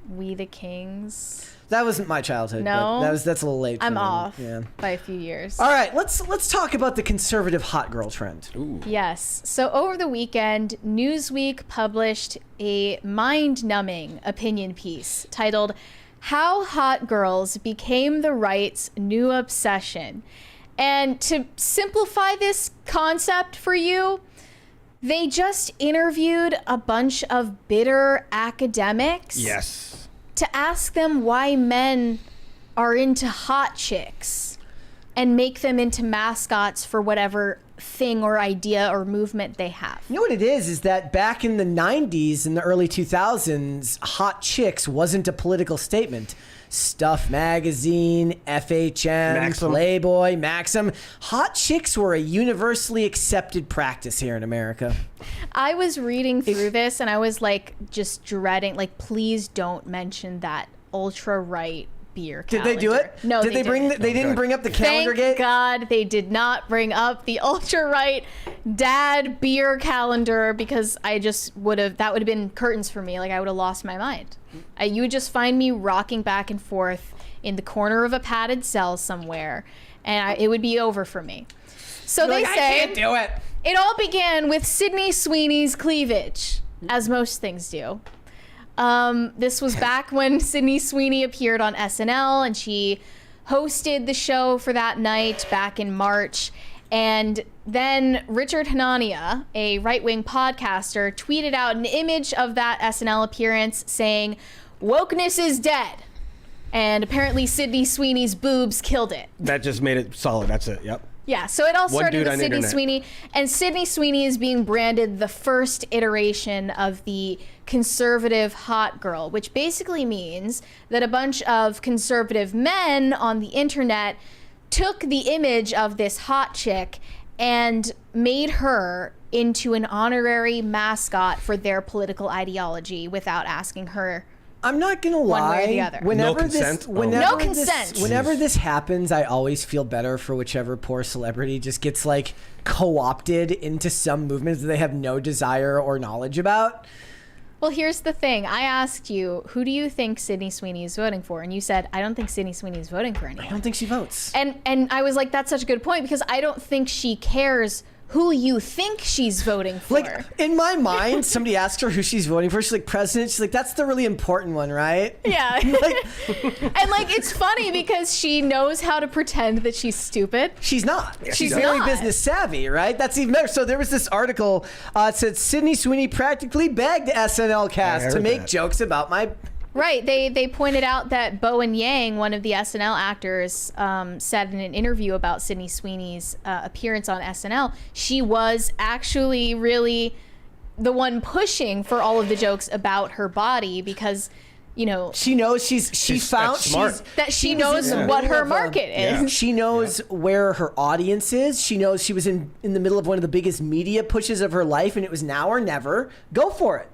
We the Kings. That wasn't my childhood. No? but that's a little late. For I'm me. off Yeah. by a few years. All right, let's talk about the conservative hot girl trend. Ooh. Yes. So over the weekend, Newsweek published a mind-numbing opinion piece titled How Hot Girls Became the Right's New Obsession. And to simplify this concept for you, they just interviewed a bunch of bitter academics. Yes. To ask them why men are into hot chicks and make them into mascots for whatever thing or idea or movement they have. You know what it is that back in the 90s and the early 2000s, hot chicks wasn't a political statement. Stuff Magazine, FHM, Maxim. Playboy, Maxim. Hot chicks were a universally accepted practice here in America. I was reading through this and I was like just dreading, like, please don't mention that ultra right beer Did calendar. they do it? No, Did they bring? didn't. They didn't bring up the calendar Thank gate. God they did not bring up the ultra right dad beer calendar, because I just that would have been curtains for me. Like I would have lost my mind. You would just find me rocking back and forth in the corner of a padded cell somewhere, and it would be over for me. So You're they like, say I can't do it. it all began with Sydney Sweeney's cleavage, as most things do. This was back when Sydney Sweeney appeared on SNL, and she hosted the show for that night back in March. And then Richard Hanania, a right-wing podcaster, tweeted out an image of that SNL appearance saying, wokeness is dead. And apparently Sydney Sweeney's boobs killed it. That just made it solid. That's it. Yep. Yeah, so it all started with Sydney internet. Sweeney. And Sydney Sweeney is being branded the first iteration of the conservative hot girl, which basically means that a bunch of conservative men on the internet took the image of this hot chick and made her into an honorary mascot for their political ideology without asking her. I'm not gonna lie. One way or the other. No consent? No consent. Whenever this happens, I always feel better for whichever poor celebrity just gets like co-opted into some movement that they have no desire or knowledge about. Well, here's the thing. I asked you, who do you think Sydney Sweeney is voting for? And you said, I don't think Sydney Sweeney is voting for anyone. I don't think she votes. And I was like, that's such a good point, because I don't think she cares who you think she's voting for. Like, in my mind, somebody asks her who she's voting for. She's like, president. She's like, that's the really important one, right? Yeah. Like, and like, it's funny because she knows how to pretend that she's stupid. she's not. Yeah, She's she very not. business savvy, right? That's even better. So there was this article. It said Sydney Sweeney practically begged SNL cast to heard make that. jokes about my. Right. They pointed out that Bowen Yang, one of the SNL actors, said in an interview about Sydney Sweeney's appearance on SNL, she was actually really the one pushing for all of the jokes about her body because, you know, She knows she found that's smart. that she was knows in the what middle her of, market is. Yeah. She knows where her audience is. She knows she was in the middle of one of the biggest media pushes of her life, and it was now or never. Go for it.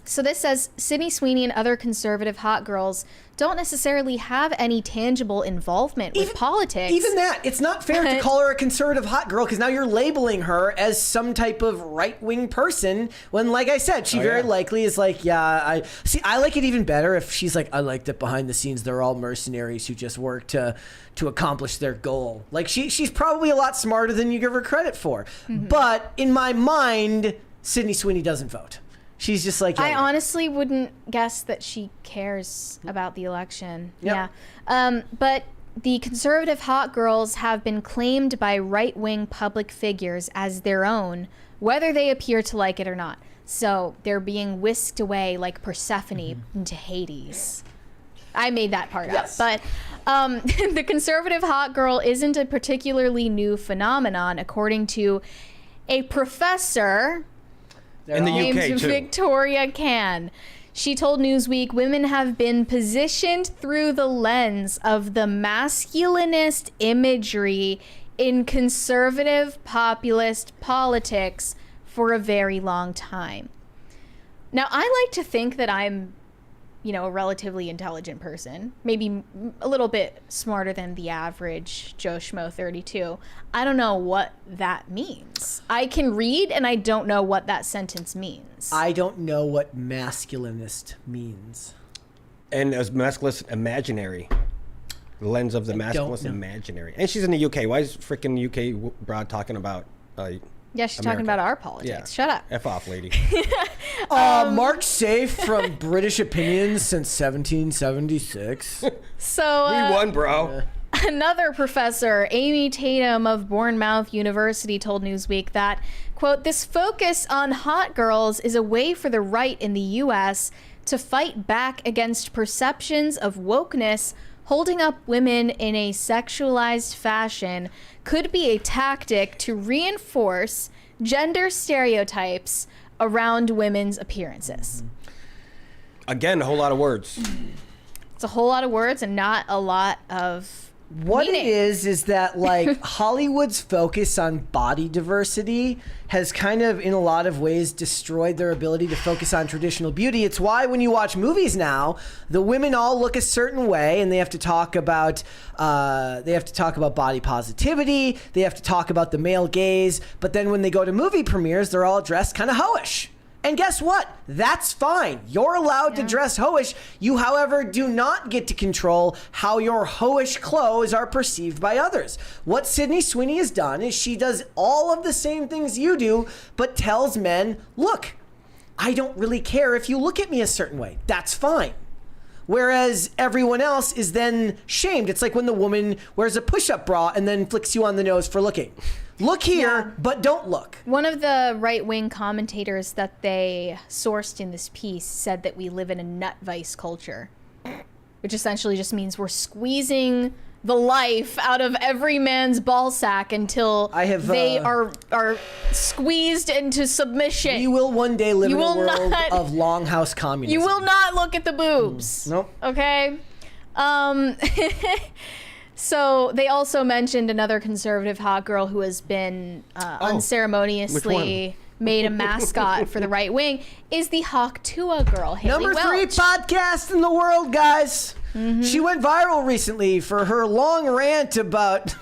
So this says Sydney Sweeney and other conservative hot girls don't necessarily have any tangible involvement with politics. Even that, it's not fair to But- call her a conservative hot girl because now you're labeling her as some type of right-wing person when, like I said, she very likely is like, I like it even better if she's like, I like that behind the scenes they're all mercenaries who just work to accomplish their goal. Like she's probably a lot smarter than you give her credit for. But in my mind, Sydney Sweeney doesn't vote. She's just like, I honestly wouldn't guess that she cares about the election. Yep. Yeah. But the conservative hot girls have been claimed by right-wing public figures as their own, whether they appear to like it or not. So they're being whisked away like Persephone into Hades. I made that part Yes. up. But the conservative hot girl isn't a particularly new phenomenon, according to a professor In the named UK too. Victoria Can. She told Newsweek women have been positioned through the lens of the masculinist imagery in conservative populist politics for a very long time. Now, I like to think that I'm, a relatively intelligent person, maybe a little bit smarter than the average Joe Schmo 32. I don't know what that means. I can read and I don't know what that sentence means. I don't know what masculinist means. And as masculinist imaginary. The lens of the masculinist know. imaginary. And she's in the UK. Why is freaking UK broad talking about Yeah, she's talking America? about our politics. Shut up. F off, lady. Mark Safe from British Opinions since 1776. So We won, bro. another professor, Amy Tatum of Bournemouth University, told Newsweek that, quote, this focus on hot girls is a way for the right in the U.S. to fight back against perceptions of wokeness. Holding up women in a sexualized fashion could be a tactic to reinforce gender stereotypes around women's appearances. Again, a whole lot of words. It's a whole lot of words and not a lot of What meaning. it is that like Hollywood's focus on body diversity has kind of in a lot of ways destroyed their ability to focus on traditional beauty. It's why when you watch movies now, the women all look a certain way and they have to talk about body positivity, they have to talk about the male gaze, but then when they go to movie premieres, they're all dressed kind of hoish. And guess what? That's fine. You're allowed to dress hoish. You, however, do not get to control how your hoish clothes are perceived by others. What Sydney Sweeney has done is she does all of the same things you do, but tells men, look, I don't really care if you look at me a certain way. That's fine. Whereas everyone else is then shamed. It's like when the woman wears a push-up bra and then flicks you on the nose for looking. Look here, but don't look. One of the right-wing commentators that they sourced in this piece said that we live in a nut vice culture, which essentially just means we're squeezing the life out of every man's ball sack until they are squeezed into submission. You will one day live in a world of longhouse communism. You will not look at the boobs. Nope. Okay? So they also mentioned another conservative hot girl who has been unceremoniously made a mascot for the right wing is the Hawk Tua girl, Haley Number 3 Welch. podcast in the world, guys. She went viral recently for her long rant about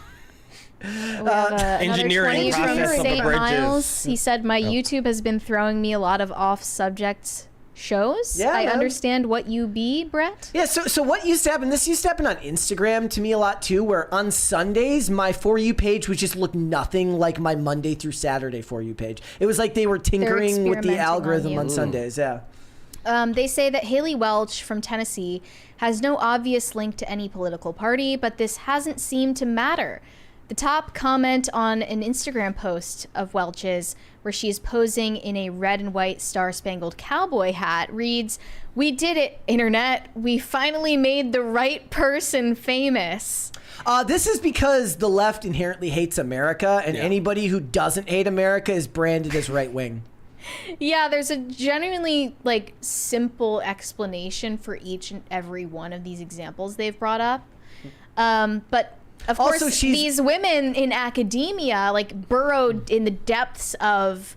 engineering process of the St. bridges. Miles. He said, my YouTube has been throwing me a lot of off-subject shows. Yeah, I man. understand what you be, Brett. Yeah, so what used to happen, this used to happen on Instagram to me a lot too, where on Sundays, my For You page would just look nothing like my Monday through Saturday For You page. It was like they were tinkering with the algorithm on Sundays, yeah. They say that Haley Welch from Tennessee has no obvious link to any political party, but this hasn't seemed to matter. The top comment on an Instagram post of Welch's, where she is posing in a red and white star-spangled cowboy hat, reads, "We did it, internet. We finally made the right person famous." This is because the left inherently hates America, and anybody who doesn't hate America is branded as right-wing. Yeah, there's a genuinely simple explanation for each and every one of these examples they've brought up. But of course, these women in academia, burrowed in the depths of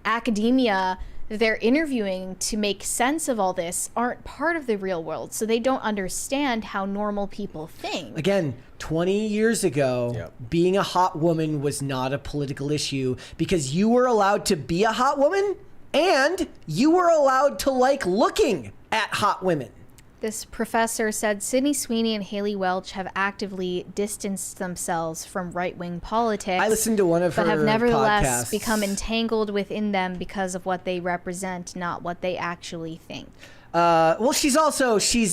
academia, they're interviewing to make sense of all this, aren't part of the real world, so they don't understand how normal people think. Again, 20 years ago, being a hot woman was not a political issue because you were allowed to be a hot woman and you were allowed to like looking at hot women. This professor said Sydney Sweeney and Haley Welch have actively distanced themselves from right-wing politics. I listened to one of her but have nevertheless podcasts. become entangled within them because of what they represent, not what they actually think. Well, she's on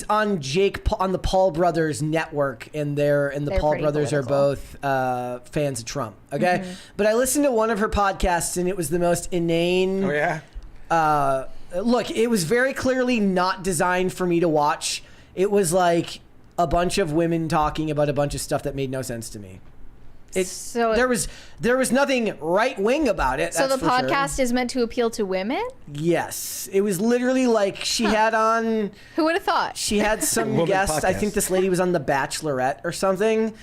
on the Paul Brothers network, and the Paul Brothers are both fans of Trump. Okay, but I listened to one of her podcasts, and it was the most inane. Oh yeah. Look, it was very clearly not designed for me to watch. It was like a bunch of women talking about a bunch of stuff that made no sense to me. There was nothing right wing about it. So the podcast is meant to appeal to women? Yes, it was literally like she had on. Who would have thought? She had some guest. I think this lady was on The Bachelorette or something.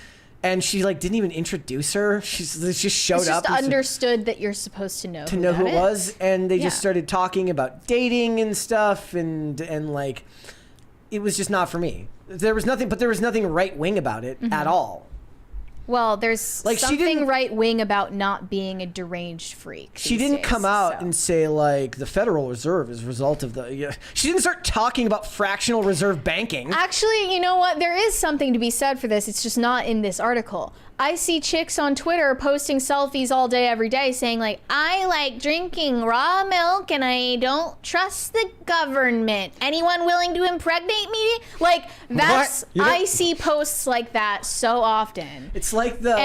And she didn't even introduce her. She just showed up. Just understood that you're supposed to know who it was, and they just started talking about dating and stuff, and it was just not for me. There was nothing right wing about it at all. Well, there's something right wing about not being a deranged freak. She didn't come out and say the Federal Reserve is a result of the. She didn't start talking about fractional reserve banking. Actually, you know what? There is something to be said for this. It's just not in this article. I see chicks on Twitter posting selfies all day, every day, saying I like drinking raw milk and I don't trust the government. Anyone willing to impregnate me? I see posts like that so often. It's like the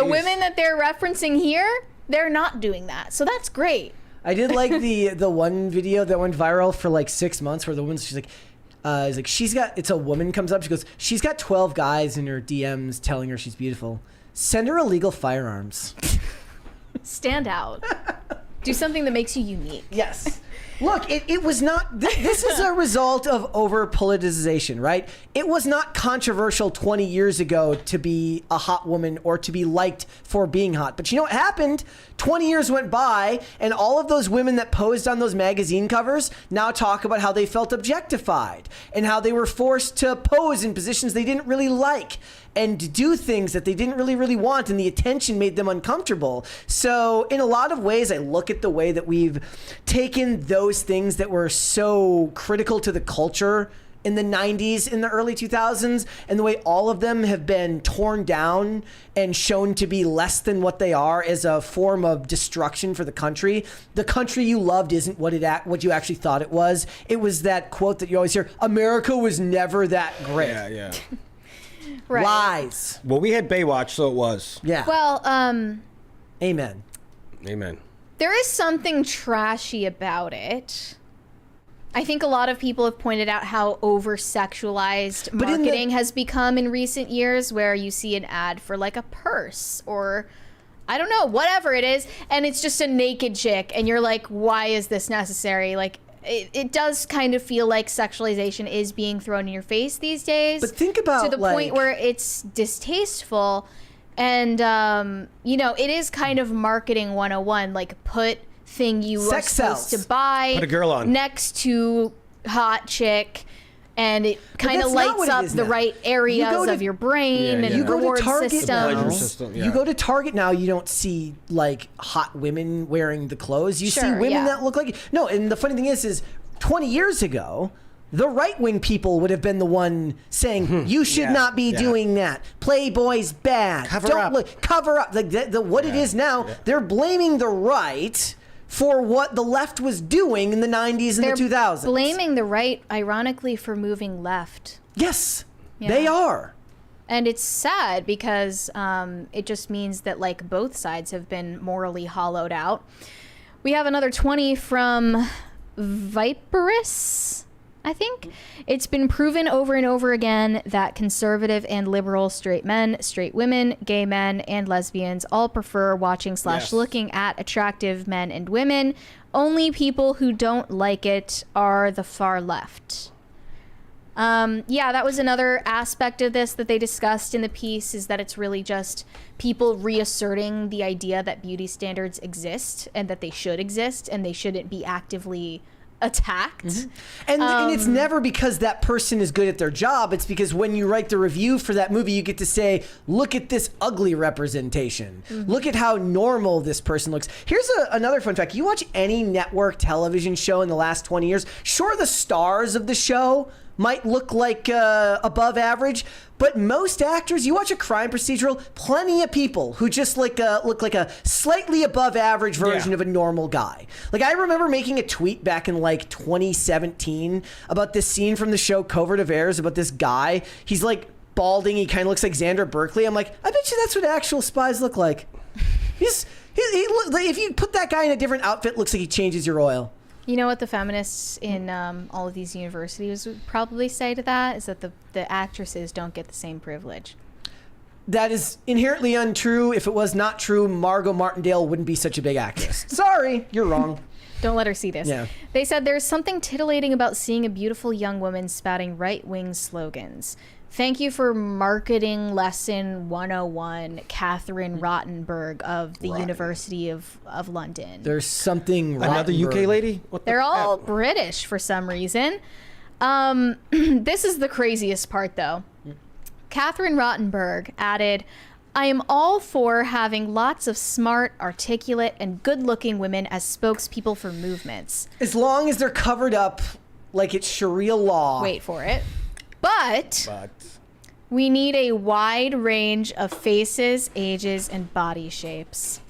women that they're referencing here, they're not doing that. So that's great. I did like the one video that went viral for 6 months where the woman's it's a woman comes up, she goes, she's got 12 guys in her DMs telling her she's beautiful. Send her illegal firearms. Stand out. Do something that makes you unique. Yes. Look, it was not. This is a result of over politicization, right? It was not controversial 20 years ago to be a hot woman or to be liked for being hot. But you know what happened? 20 years went by, and all of those women that posed on those magazine covers now talk about how they felt objectified and how they were forced to pose in positions they didn't really like and do things that they didn't really want, and the attention made them uncomfortable. So in a lot of ways, I look at the way that we've taken those things that were so critical to the culture in the 90s, in the early 2000s, and the way all of them have been torn down and shown to be less than what they are as a form of destruction for the country. The country you loved isn't what you actually thought it was. It was that quote that you always hear, America was never that great. Yeah. Right. Lies. Well, we had Baywatch, so it was. Yeah. Well, Amen. Amen. There is something trashy about it. I think a lot of people have pointed out how over-sexualized marketing has become in recent years, where you see an ad for like a purse or I don't know, whatever it is, and it's just a naked chick, and you're like, why is this necessary? Like, it does kind of feel like sexualization is being thrown in your face these days. But think about, to the point where it's distasteful, and you know, it is kind of marketing 101. Like, put thing you are supposed to buy, put a girl on next to hot chick, and it kind of lights up the right areas of your brain and reward systems. You go to Target now, you don't see like hot women wearing the clothes. You see women that look like no. And the funny thing is 20 years ago, the right-wing people would have been the one saying, you should not be doing that. Playboy's bad. Cover up. Like what it is now, they're blaming the right for what the left was doing in the 90s and the 2000s. They're blaming the right, ironically, for moving left. Yes, they are. And it's sad because it just means that like both sides have been morally hollowed out. We have another 20 from Viperus, I think. It's been proven over and over again that conservative and liberal straight men, straight women, gay men, and lesbians all prefer watching / looking at attractive men and women. Only people who don't like it are the far left. Yeah, that was another aspect of this that they discussed in the piece, is that it's really just people reasserting the idea that beauty standards exist and that they should exist and they shouldn't be actively attacked. And it's never because that person is good at their job. It's because when you write the review for that movie, you get to say, look at this ugly representation. Look at how normal this person looks. Here's another fun fact. You watch any network television show in the last 20 years, sure, the stars of the show might look like above average, but most actors, you watch a crime procedural, plenty of people who just look like a slightly above average version of a normal guy. Like, I remember making a tweet back in like 2017 about this scene from the show Covert Affairs about this guy. He's like balding. He kind of looks like Xander Berkeley. I'm like, I bet you that's what actual spies look like. He if you put that guy in a different outfit, looks like he changes your oil. You know what the feminists in all of these universities would probably say to that is that the actresses don't get the same privilege. That is inherently untrue. If it was not true, Margot Martindale wouldn't be such a big actress. Sorry, you're wrong. Don't let her see this. Yeah. They said there's something titillating about seeing a beautiful young woman spouting right-wing slogans. Thank you for marketing lesson 101, Catherine Rottenberg of the University of London. There's something Another UK lady? They're all British for some reason. This is the craziest part, though. Catherine Rottenberg added, I am all for having lots of smart, articulate, and good-looking women as spokespeople for movements. As long as they're covered up like it's Sharia law. Wait for it. But we need a wide range of faces, ages, and body shapes.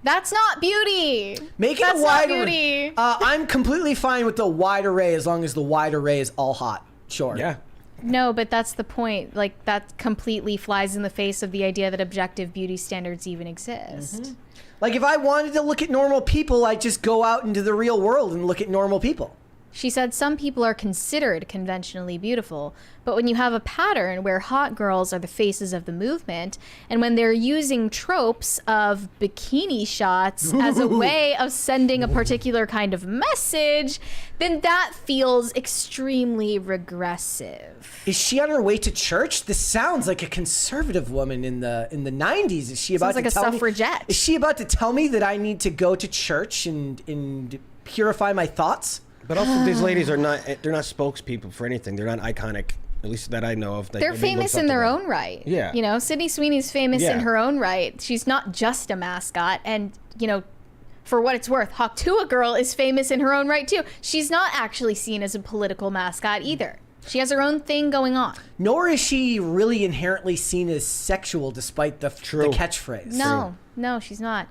That's not beauty. Make it a wide beauty. I'm completely fine with the wide array as long as the wide array is all hot. Sure. Yeah. No, but that's the point. Like, that completely flies in the face of the idea that objective beauty standards even exist. Like, if I wanted to look at normal people, I'd just go out into the real world and look at normal people. She said some people are considered conventionally beautiful, but when you have a pattern where hot girls are the faces of the movement, and when they're using tropes of bikini shots as a way of sending a particular kind of message, then that feels extremely regressive. Is she on her way to church? This sounds like a conservative woman in the 90s. Is she about to tell me? Suffragette. Is she about to tell me that I need to go to church and purify my thoughts? But also, these ladies are not—they're not spokespeople for anything. They're not iconic, at least that I know of. They're famous in their own right. Yeah. You know, Sydney Sweeney's famous in her own right. She's not just a mascot. And, you know, for what it's worth, Hawktua Girl is famous in her own right, too. She's not actually seen as a political mascot either. She has her own thing going on. Nor is she really inherently seen as sexual, despite the catchphrase. No, she's not.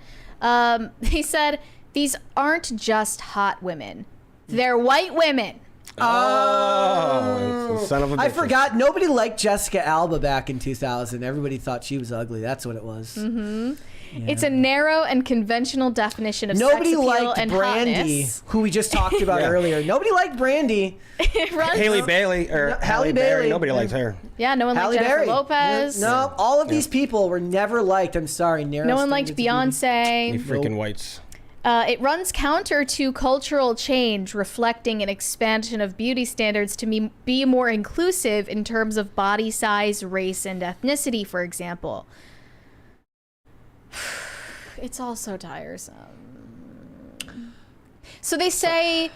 He said, these aren't just hot women. They're white women. Oh, son of a bitch. I forgot. Nobody liked Jessica Alba back in 2000. Everybody thought she was ugly. That's what it was. Mm-hmm. Yeah. It's a narrow and conventional definition of nobody sex appeal liked and Brandy, hotness. who we just talked about earlier. Nobody liked Brandy. Haley Bailey or Halle Berry. Nobody likes her. Yeah, no one liked Jennifer Lopez. No, all of these people were never liked. I'm sorry. No one liked Beyonce. You freaking whites. It runs counter to cultural change, reflecting an expansion of beauty standards to be more inclusive in terms of body size, race, and ethnicity, for example. It's all so tiresome. So they say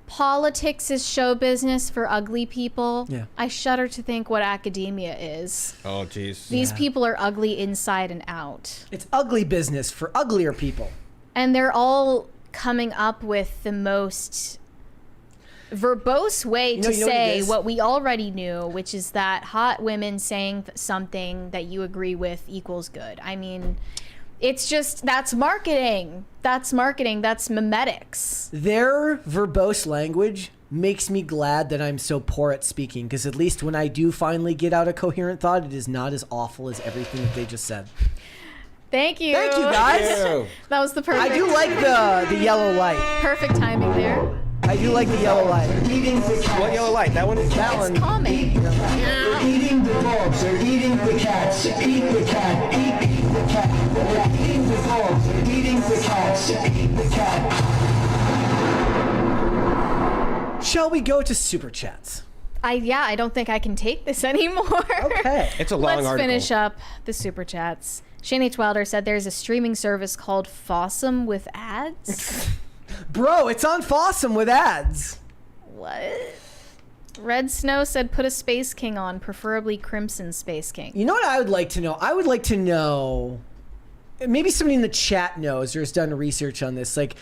politics is show business for ugly people. Yeah. I shudder to think what academia is. Oh, jeez. These people are ugly inside and out. It's ugly business for uglier people. And they're all coming up with the most verbose way to say what we already knew, which is that hot women saying something that you agree with equals good. I mean, it's just, that's marketing. That's marketing. That's memetics. Their verbose language makes me glad that I'm so poor at speaking, because at least when I do finally get out a coherent thought, it is not as awful as everything that they just said. Thank you. Thank you, guys. That was the perfect. I do like the yellow light. Perfect timing there. I do like the yellow light. What yellow light? That one? That one. It's calming. They're eating the dogs, they're eating the cats. Eat the cat, eat the cat. They're eating the dogs, they're eating the cats. Eat the cat. Shall we go to Super Chats? I don't think I can take this anymore. Okay. It's a long article. Let's finish up the Super Chats. Shane H. Wilder said there's a streaming service called Fossum with ads. Bro, it's on Fossum with ads. What? Red Snow said put a Space King on, preferably Crimson Space King. You know what I would like to know? I would like to know, maybe somebody in the chat knows or has done research on this, like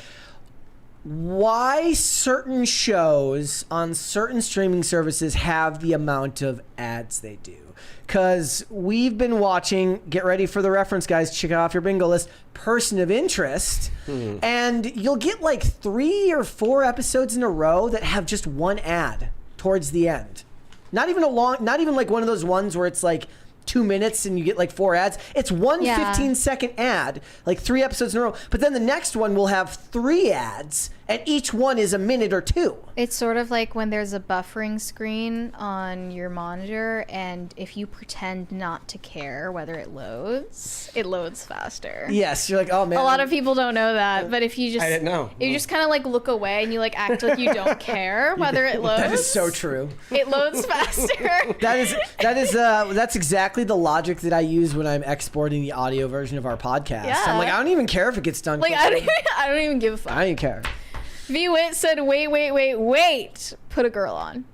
why certain shows on certain streaming services have the amount of ads they do. Because we've been watching, get ready for the reference, guys, check off your bingo list, Person of Interest, and you'll get like 3 or 4 episodes in a row that have just one ad towards the end. Not even like one of those ones where it's like 2 minutes and you get like 4 ads. It's one 15-second ad, like 3 episodes in a row. But then the next one will have 3 ads, and each one is a minute or 2. It's sort of like when there's a buffering screen on your monitor, and if you pretend not to care whether it loads faster. Yes, you're like, oh man. A lot of people don't know that, but if you just, I didn't know. You just kind of like look away and you like act like you don't care whether it loads. That is so true. It loads faster. That's exactly the logic that I use when I'm exporting the audio version of our podcast. Yeah. I'm like, I don't even care if it gets done. Like I don't even give a fuck. I don't even care. V-Wit said, wait, put a girl on.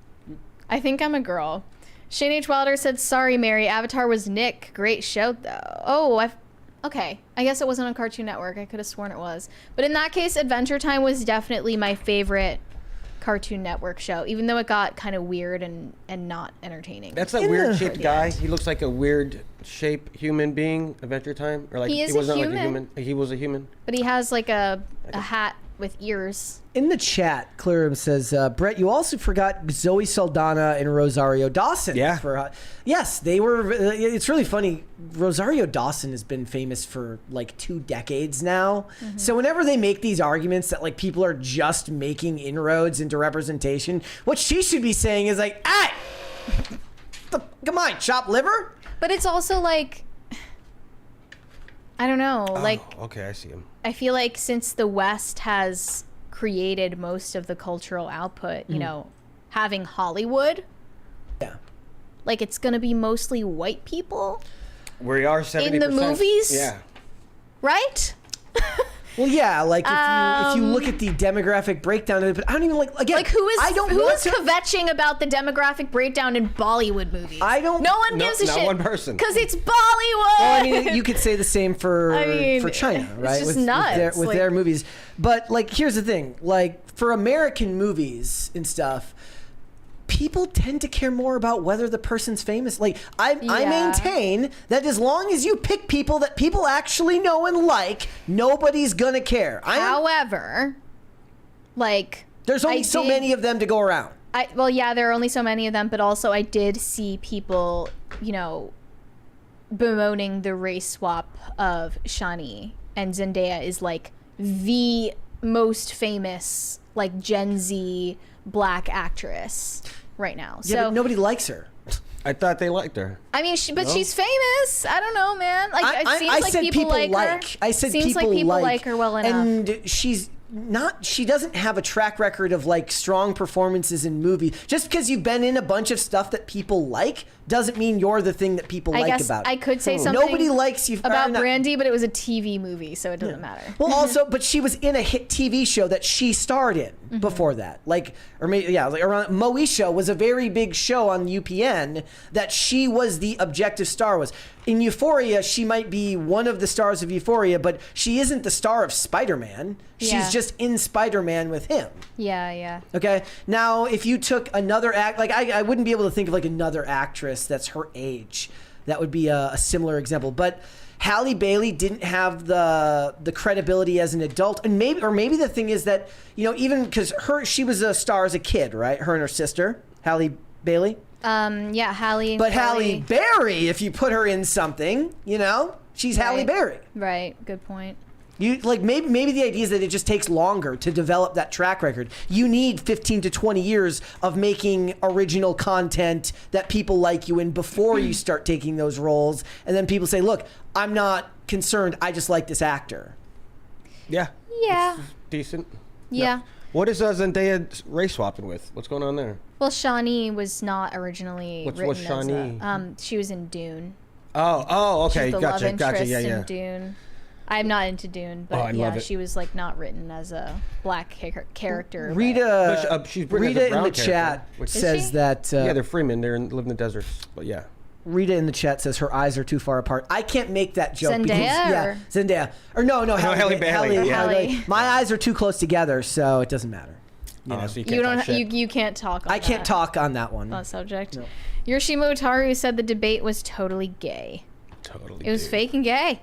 I think I'm a girl. Shane H. Wilder said, sorry, Mary, Avatar was Nick. Great show, though. Oh, okay. I guess it wasn't on Cartoon Network. I could have sworn it was. But in that case, Adventure Time was definitely my favorite Cartoon Network show, even though it got kind of weird and not entertaining. That's a weird-shaped guy. He looks like a weird-shaped human being, Adventure Time. Or like, he is wasn't a human. Like a human. He was a human. But he has like a hat with ears. In the chat, Clearum says, Brett, you also forgot Zoe Saldana and Rosario Dawson. Yeah. Yes, they were. It's really funny. Rosario Dawson has been famous for like 2 decades now. Mm-hmm. So whenever they make these arguments that like people are just making inroads into representation, what she should be saying is like, hey, come on, chopped liver. But it's also like, I don't know. Like, okay, I see him. I feel like since the West has created most of the cultural output, you know, having Hollywood, like it's gonna be mostly white people. We are 70% in the movies, right? Well, yeah, like if you look at the demographic breakdown of it, but I don't even like who is kvetching about the demographic breakdown in Bollywood movies? I don't. No one gives a shit. Not one person. Because it's Bollywood. Well, I mean, you could say the same for China, right? It's just nuts. With their movies. But like, here's the thing: like for American movies and stuff, people tend to care more about whether the person's famous. Like I maintain that as long as you pick people that people actually know and like, nobody's gonna care. However, like there's only so many of them to go around. Well, yeah, there are only so many of them, but also I did see people, you know, bemoaning the race swap of Shani, and Zendaya is like the most famous like Gen Z black actress right now. Yeah, So but nobody likes her. I thought they liked her. I mean, she's famous. I don't know, man. Like it seems I like said people like her. I said seems people like people like her well enough. And she doesn't have a track record of like strong performances in movies. Just because you've been in a bunch of stuff that people like doesn't mean you're the thing that people I like guess about it. I could say something Nobody likes you about Brandy, but it was a TV movie, so it doesn't matter. Well, also, but she was in a hit TV show that she starred in before that. Like, or maybe, yeah, like around Moesha was a very big show on UPN that she was the objective star was. In Euphoria, she might be one of the stars of Euphoria, but she isn't the star of Spider-Man. She's Yeah. just in Spider-Man with him. Yeah. Okay. Now, if you took another I wouldn't be able to think of like another actress that's her age. That would be a similar example. But Halle Bailey didn't have the credibility as an adult, and maybe the thing is that, you know, even because she was a star as a kid, right? Her and her sister, Halle Bailey. Yeah, Halle. But Halle Berry, if you put her in something, you know, she's Halle Berry. Right. Good point. You like maybe the idea is that it just takes longer to develop that track record. You need 15 to 20 years of making original content that people like you in before you start taking those roles, and then people say, "Look, I'm not concerned. I just like this actor." Yeah. Yeah. Decent. Yeah. What is Zendaya race swapping with? What's going on there? Well, Shawnee was not originally What's written Shawnee? as she was in Dune. Oh, okay, She's the love gotcha, interest yeah. in Dune. I'm not into Dune, but I love yeah, it. she was like not written as a black character. but- Rita, she's written as a Rita in brown the character, chat which- says she? that. yeah, they're Freeman. They live in the deserts, but yeah. Rita in the chat says her eyes are too far apart. I can't make that joke. Zendaya because, yeah, or- Zendaya. Or no, Halle Bailey, yeah. Halle. My eyes are too close together, so it doesn't matter. So you can't You don't. talk shit. You can't talk. On I can't that, talk on that one. on subject. No. Yoshimo Taru said the debate was totally gay. Totally. It was fake and gay.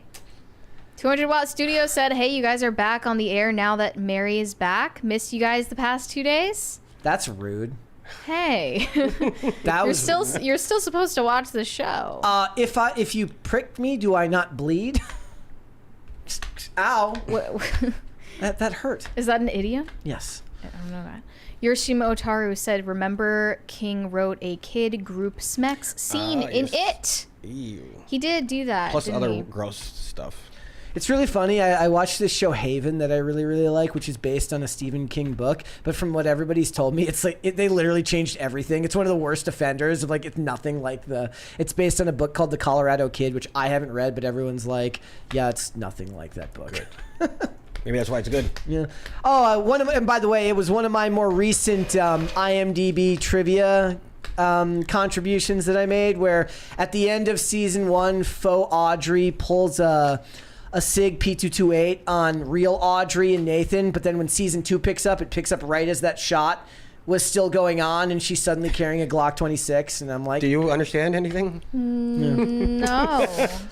200 Watt Studio said, "Hey, you guys are back on the air now that Mary is back. Missed you guys the past 2 days." That's rude. Hey, That was you're still supposed to watch the show. if you pricked me, do I not bleed? Ow. That hurt. Is that an idiom? Yes. I don't know that. Yoshima Otaru said, "Remember King wrote a kid group Smex scene in yes. it." Ew. He did do that. Plus didn't other he? gross stuff. It's really funny. I watched this show Haven that I really, really like, which is based on a Stephen King book. But from what everybody's told me, it's like they literally changed everything. It's one of the worst offenders. Like it's nothing like it's based on a book called The Colorado Kid, which I haven't read, but everyone's like, yeah, it's nothing like that book. Maybe that's why it's good. Yeah. Oh, and by the way, it was one of my more recent IMDb trivia contributions that I made, where at the end of season 1, faux Audrey pulls a SIG P228 on real Audrey and Nathan, but then when season 2 picks up, it picks up right as that shot was still going on, and she's suddenly carrying a Glock 26, and I'm like, Do you understand anything? No.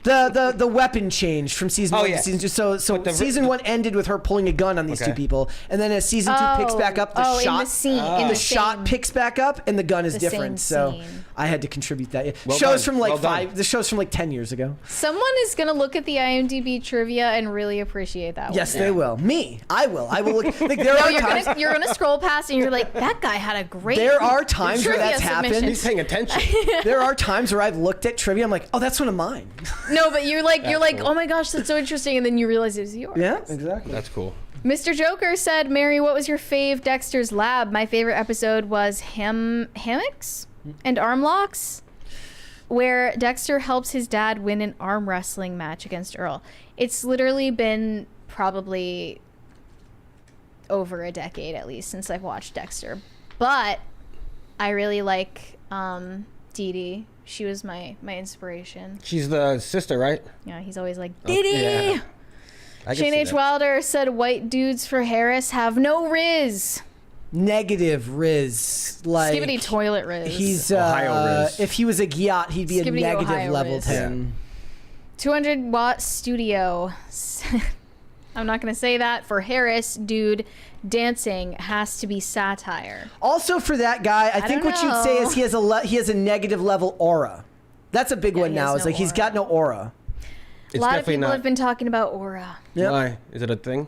the weapon changed from season 1 yeah. to season 2. So the- season 1 ended with her pulling a gun on these two Okay. people, and then as season 2 picks back up, the shot in the scene, in the the shot same- picks back up, and the gun is the different. same So scene. I had to contribute that. Well shows done. from like Well done. the shows from like 10 years ago. Someone is gonna look at the IMDb trivia and really appreciate that. Yes, one. they will. I will. I will look. Like there No, are you're times. gonna scroll past and you're like, that guy had a great. There are times where trivia that's happened. submission. He's paying attention. There are times where I've looked at trivia. I'm like, oh, that's one of mine. No, but you're like, cool. oh my gosh, that's so interesting, and then you realize it was yours. Yeah, exactly. That's cool. Mr. Joker said, "Mary, what was your fave Dexter's Lab? My favorite episode was hammocks and arm locks, where Dexter helps his dad win an arm wrestling match against Earl." It's literally been probably over a decade at least since I've watched Dexter, but I really like Dee Dee. She was my inspiration. She's the sister, right? Yeah, he's always like, Oh, Diddy! yeah. I can Shane see H. that. Wilder said, "White dudes for Harris have no Riz." Negative Riz. Like Skibbity toilet Riz. he's Ohio Riz. if he was a Gyat, he'd be Skibbity a negative Ohio level Riz. 10. 200 Watt Studio. I'm not going to say that. For Harris, dude, dancing has to be satire. Also for that guy, I think what you'd say is he has a negative level aura. That's a big one now. It's like he's got no aura. A lot of people have been talking about aura. Yep. Why? Is it a thing?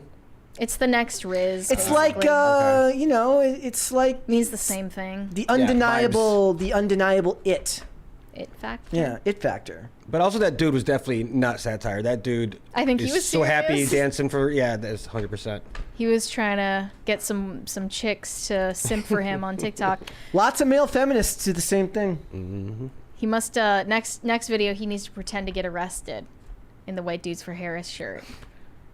It's the next Riz. It's basically. like, you know, it's like... means the same thing. The undeniable, it. It factor. Yeah, it factor. But also that dude was definitely not satire. That dude I think he was so happy serious. dancing for, that's 100%. He was trying to get some chicks to simp for him on TikTok. Lots of male feminists do the same thing. Mm-hmm. He must, next video, he needs to pretend to get arrested in the White Dudes for Harris shirt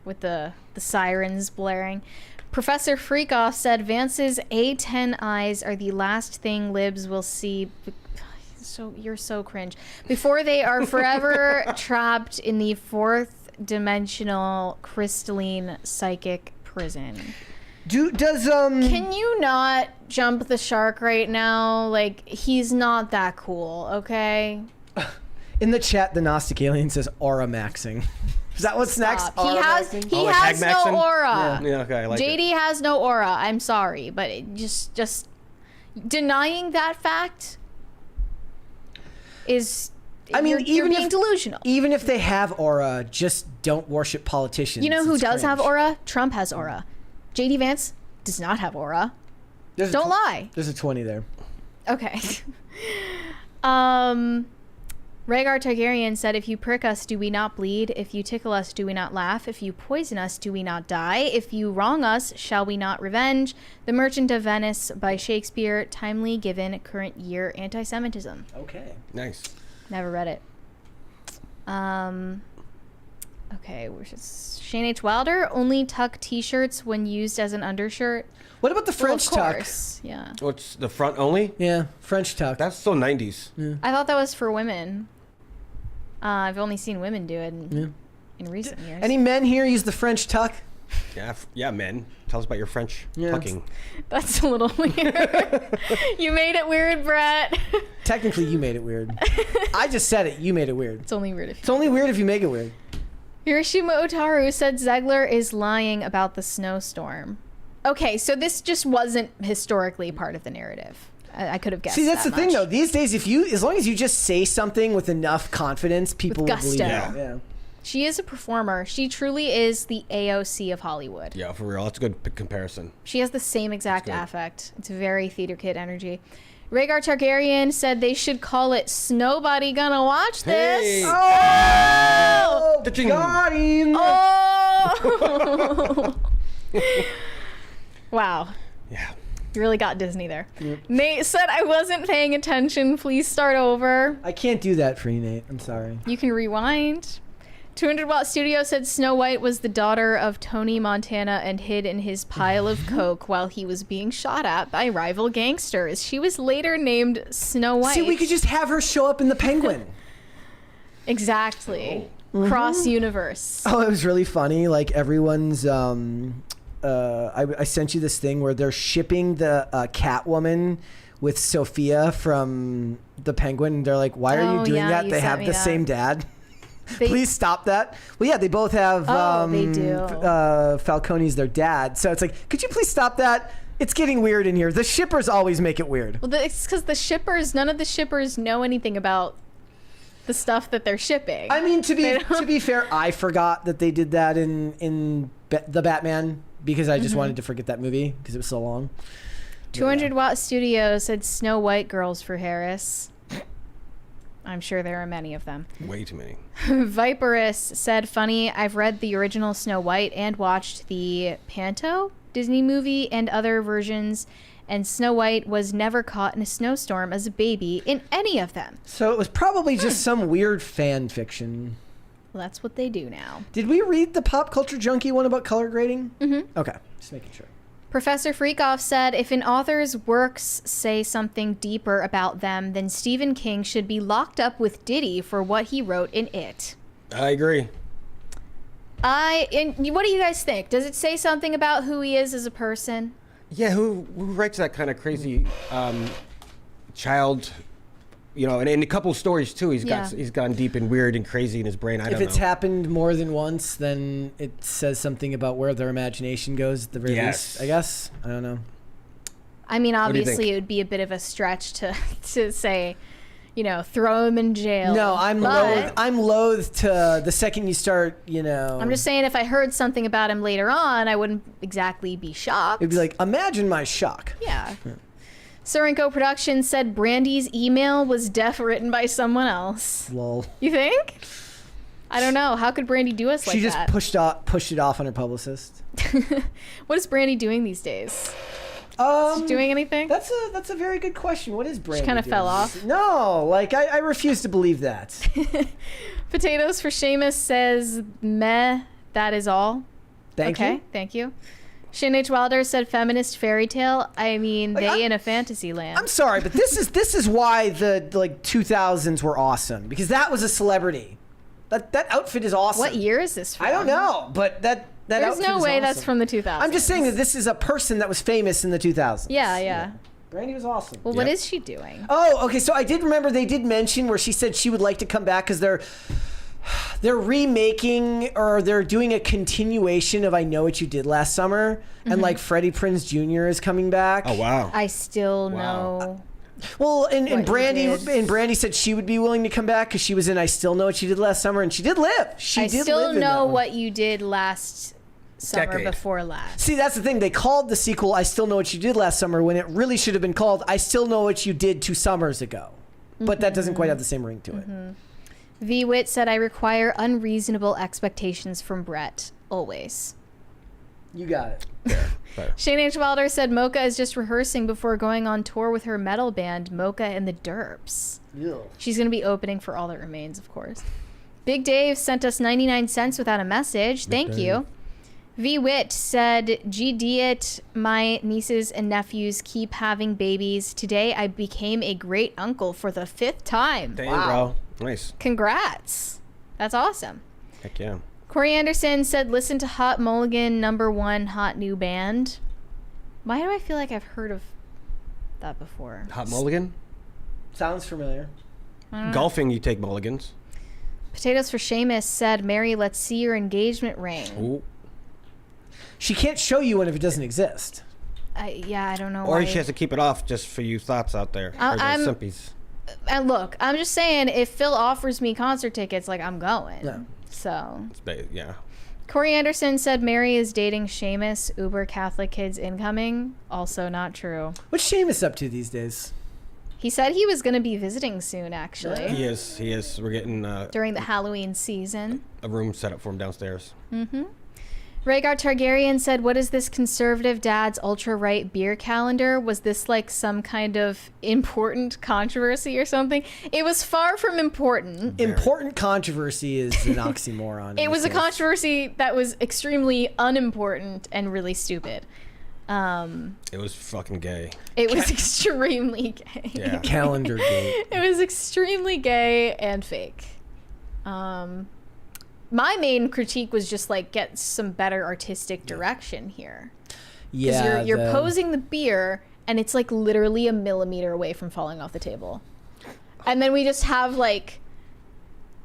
with the sirens blaring. Professor Freakoff said Vance's A10 eyes are the last thing libs will see. So you're so cringe. Before they are forever trapped in the fourth dimensional crystalline psychic prison. Can you not jump the shark right now? Like, he's not that cool, okay? In the chat, the Gnostic alien says aura maxing. Is that what's next? He has no aura. Yeah, okay, I like JD has no aura. I'm sorry, but just denying that fact is... you're being delusional. Even if they have aura, just don't worship politicians. You know who does cringe. have aura? Trump has aura. JD Vance does not have aura. Don't lie. There's a 20 there. Okay. Rhaegar Targaryen said, if you prick us, do we not bleed? If you tickle us, do we not laugh? If you poison us, do we not die? If you wrong us, shall we not revenge? The Merchant of Venice by Shakespeare, timely given current year anti-Semitism. Okay. Nice. Never read it. Okay, where's this? Shane H. Wilder, only tuck t-shirts when used as an undershirt. What about the French tuck? Yeah. What's the front only? Yeah, French tuck. That's so 90s. Yeah. I thought that was for women. I've only seen women do it in recent years. Any men here use the French tuck? Yeah, men. Tell us about your French tucking. That's a little weird. You made it weird, Brett. Technically, you made it weird. I just said it. You made it weird. It's only weird if you make it weird. Hiroshima Otaru said Zegler is lying about the snowstorm. Okay, so this just wasn't historically part of the narrative. I could have guessed. See, that's the thing, though. These days, as long as you just say something with enough confidence, people will believe it. Yeah. She is a performer. She truly is the AOC of Hollywood. Yeah, for real. That's a good comparison. She has the same exact affect. It's very theater kid energy. Rhaegar Targaryen said they should call it Snowbody Gonna Watch This. Hey. Oh! Got him! Oh! Wow. Yeah. You really got Disney there. Yep. Nate said I wasn't paying attention. Please start over. I can't do that for you, Nate. I'm sorry. You can rewind. 200 Watt Studio said Snow White was the daughter of Tony Montana and hid in his pile of coke while he was being shot at by rival gangsters. She was later named Snow White. See, we could just have her show up in The Penguin. Exactly. Oh. Cross universe. Oh, it was really funny. Like everyone's... I sent you this thing where they're shipping the Catwoman with Sophia from The Penguin. They're like, why are you doing that? They have the same dad. Please stop that. Well, yeah, they both have they do. Falcone's their dad. So it's like, could you please stop that? It's getting weird in here. The shippers always make it weird. Well, it's because none of the shippers know anything about the stuff that they're shipping. I mean, to be fair, I forgot that they did that in the Batman because I just wanted to forget that movie because it was so long. 200 Watt Studio said Snow White girls for Harris. I'm sure there are many of them. Way too many. Viperus said, funny, I've read the original Snow White and watched the Panto Disney movie and other versions, and Snow White was never caught in a snowstorm as a baby in any of them. So it was probably just some weird fan fiction. Well, that's what they do now. Did we read the Pop Culture Junkie one about color grading? Mm-hmm. Okay, just making sure. Professor Freakoff said, if an author's works say something deeper about them, then Stephen King should be locked up with Diddy for what he wrote in It. I agree. And what do you guys think? Does it say something about who he is as a person? Yeah, who writes that kind of crazy child you know, and in a couple of stories too, he's gone deep and weird and crazy in his brain. If it's happened more than once, then it says something about where their imagination goes at the very least, I guess. I don't know. I mean, obviously, it would be a bit of a stretch to say, you know, throw him in jail. No, I'm loath to the second you start, you know. I'm just saying, if I heard something about him later on, I wouldn't exactly be shocked. It'd be like, imagine my shock. Yeah. Surenko Productions said Brandy's email was written by someone else. Lol. You think? I don't know. How could Brandy do us like that? She just pushed it off on her publicist. What is Brandy doing these days? Is she doing anything? That's a very good question. What is Brandy? She kind of fell off. No, like I refuse to believe that. Potatoes for Seamus says meh. That is all. Thank you. Thank you. Shane H. Wilder said feminist fairy tale. I mean, like, in a fantasy land. I'm sorry, but this is why the 2000s were awesome, because that was a celebrity. That outfit is awesome. What year is this from? I don't know, but that There's no way that's from the 2000s. I'm just saying that this is a person that was famous in the 2000s. Yeah. Brandy was awesome. Well, what is she doing? Oh, okay. So I did remember they did mention where she said she would like to come back because they're remaking, or they're doing a continuation of I Know What You Did Last Summer, and like Freddie Prinze Jr. is coming back. Oh wow. I still know. Well, and Brandy said she would be willing to come back because she was in I Still Know What You Did Last Summer, and she did live. I still know what you did last summer before last. See, that's the thing. They called the sequel I Still Know What You Did Last Summer when it really should have been called I Still Know What You Did 2 summers ago. But that doesn't quite have the same ring to it. V. Witt said, I require unreasonable expectations from Brett, always. You got it. Shane H. Wilder said Mocha is just rehearsing before going on tour with her metal band, Mocha and the Derps. Ew. She's going to be opening for All That Remains, of course. Big Dave sent us 99 cents without a message. Thank you. V. Witt said, GD it, my nieces and nephews keep having babies. Today I became a great uncle for the 5th time. Damn, bro. Nice. Congrats. That's awesome. Heck yeah. Corey Anderson said, listen to Hot Mulligan, #1 hot new band. Why do I feel like I've heard of that before? Hot Mulligan? Sounds familiar. Golfing, you take mulligans. Potatoes for Seamus said, Mary, let's see your engagement ring. Ooh. She can't show you one if it doesn't exist. I don't know Or why. she has to keep it off just for you thoughts out there. Or those simpies. And look, I'm just saying, if Phil offers me concert tickets, like, I'm going. No. So. Yeah. Corey Anderson said Mary is dating Seamus. Uber Catholic kids incoming. Also not true. What's Seamus up to these days? He said he was going to be visiting soon, actually. He is. We're getting during the Halloween season. A room set up for him downstairs. Rhaegar Targaryen said, what is this conservative dad's ultra-right beer calendar? Was this like some kind of important controversy or something? It was far from important. Important controversy is an oxymoron. It was a controversy that was extremely unimportant and really stupid. It was fucking gay. It was extremely gay. Yeah. Calendar gate. It was extremely gay and fake. My main critique was just like, get some better artistic direction here. Yeah, because you're posing the beer and it's like literally a millimeter away from falling off the table, and then we just have like,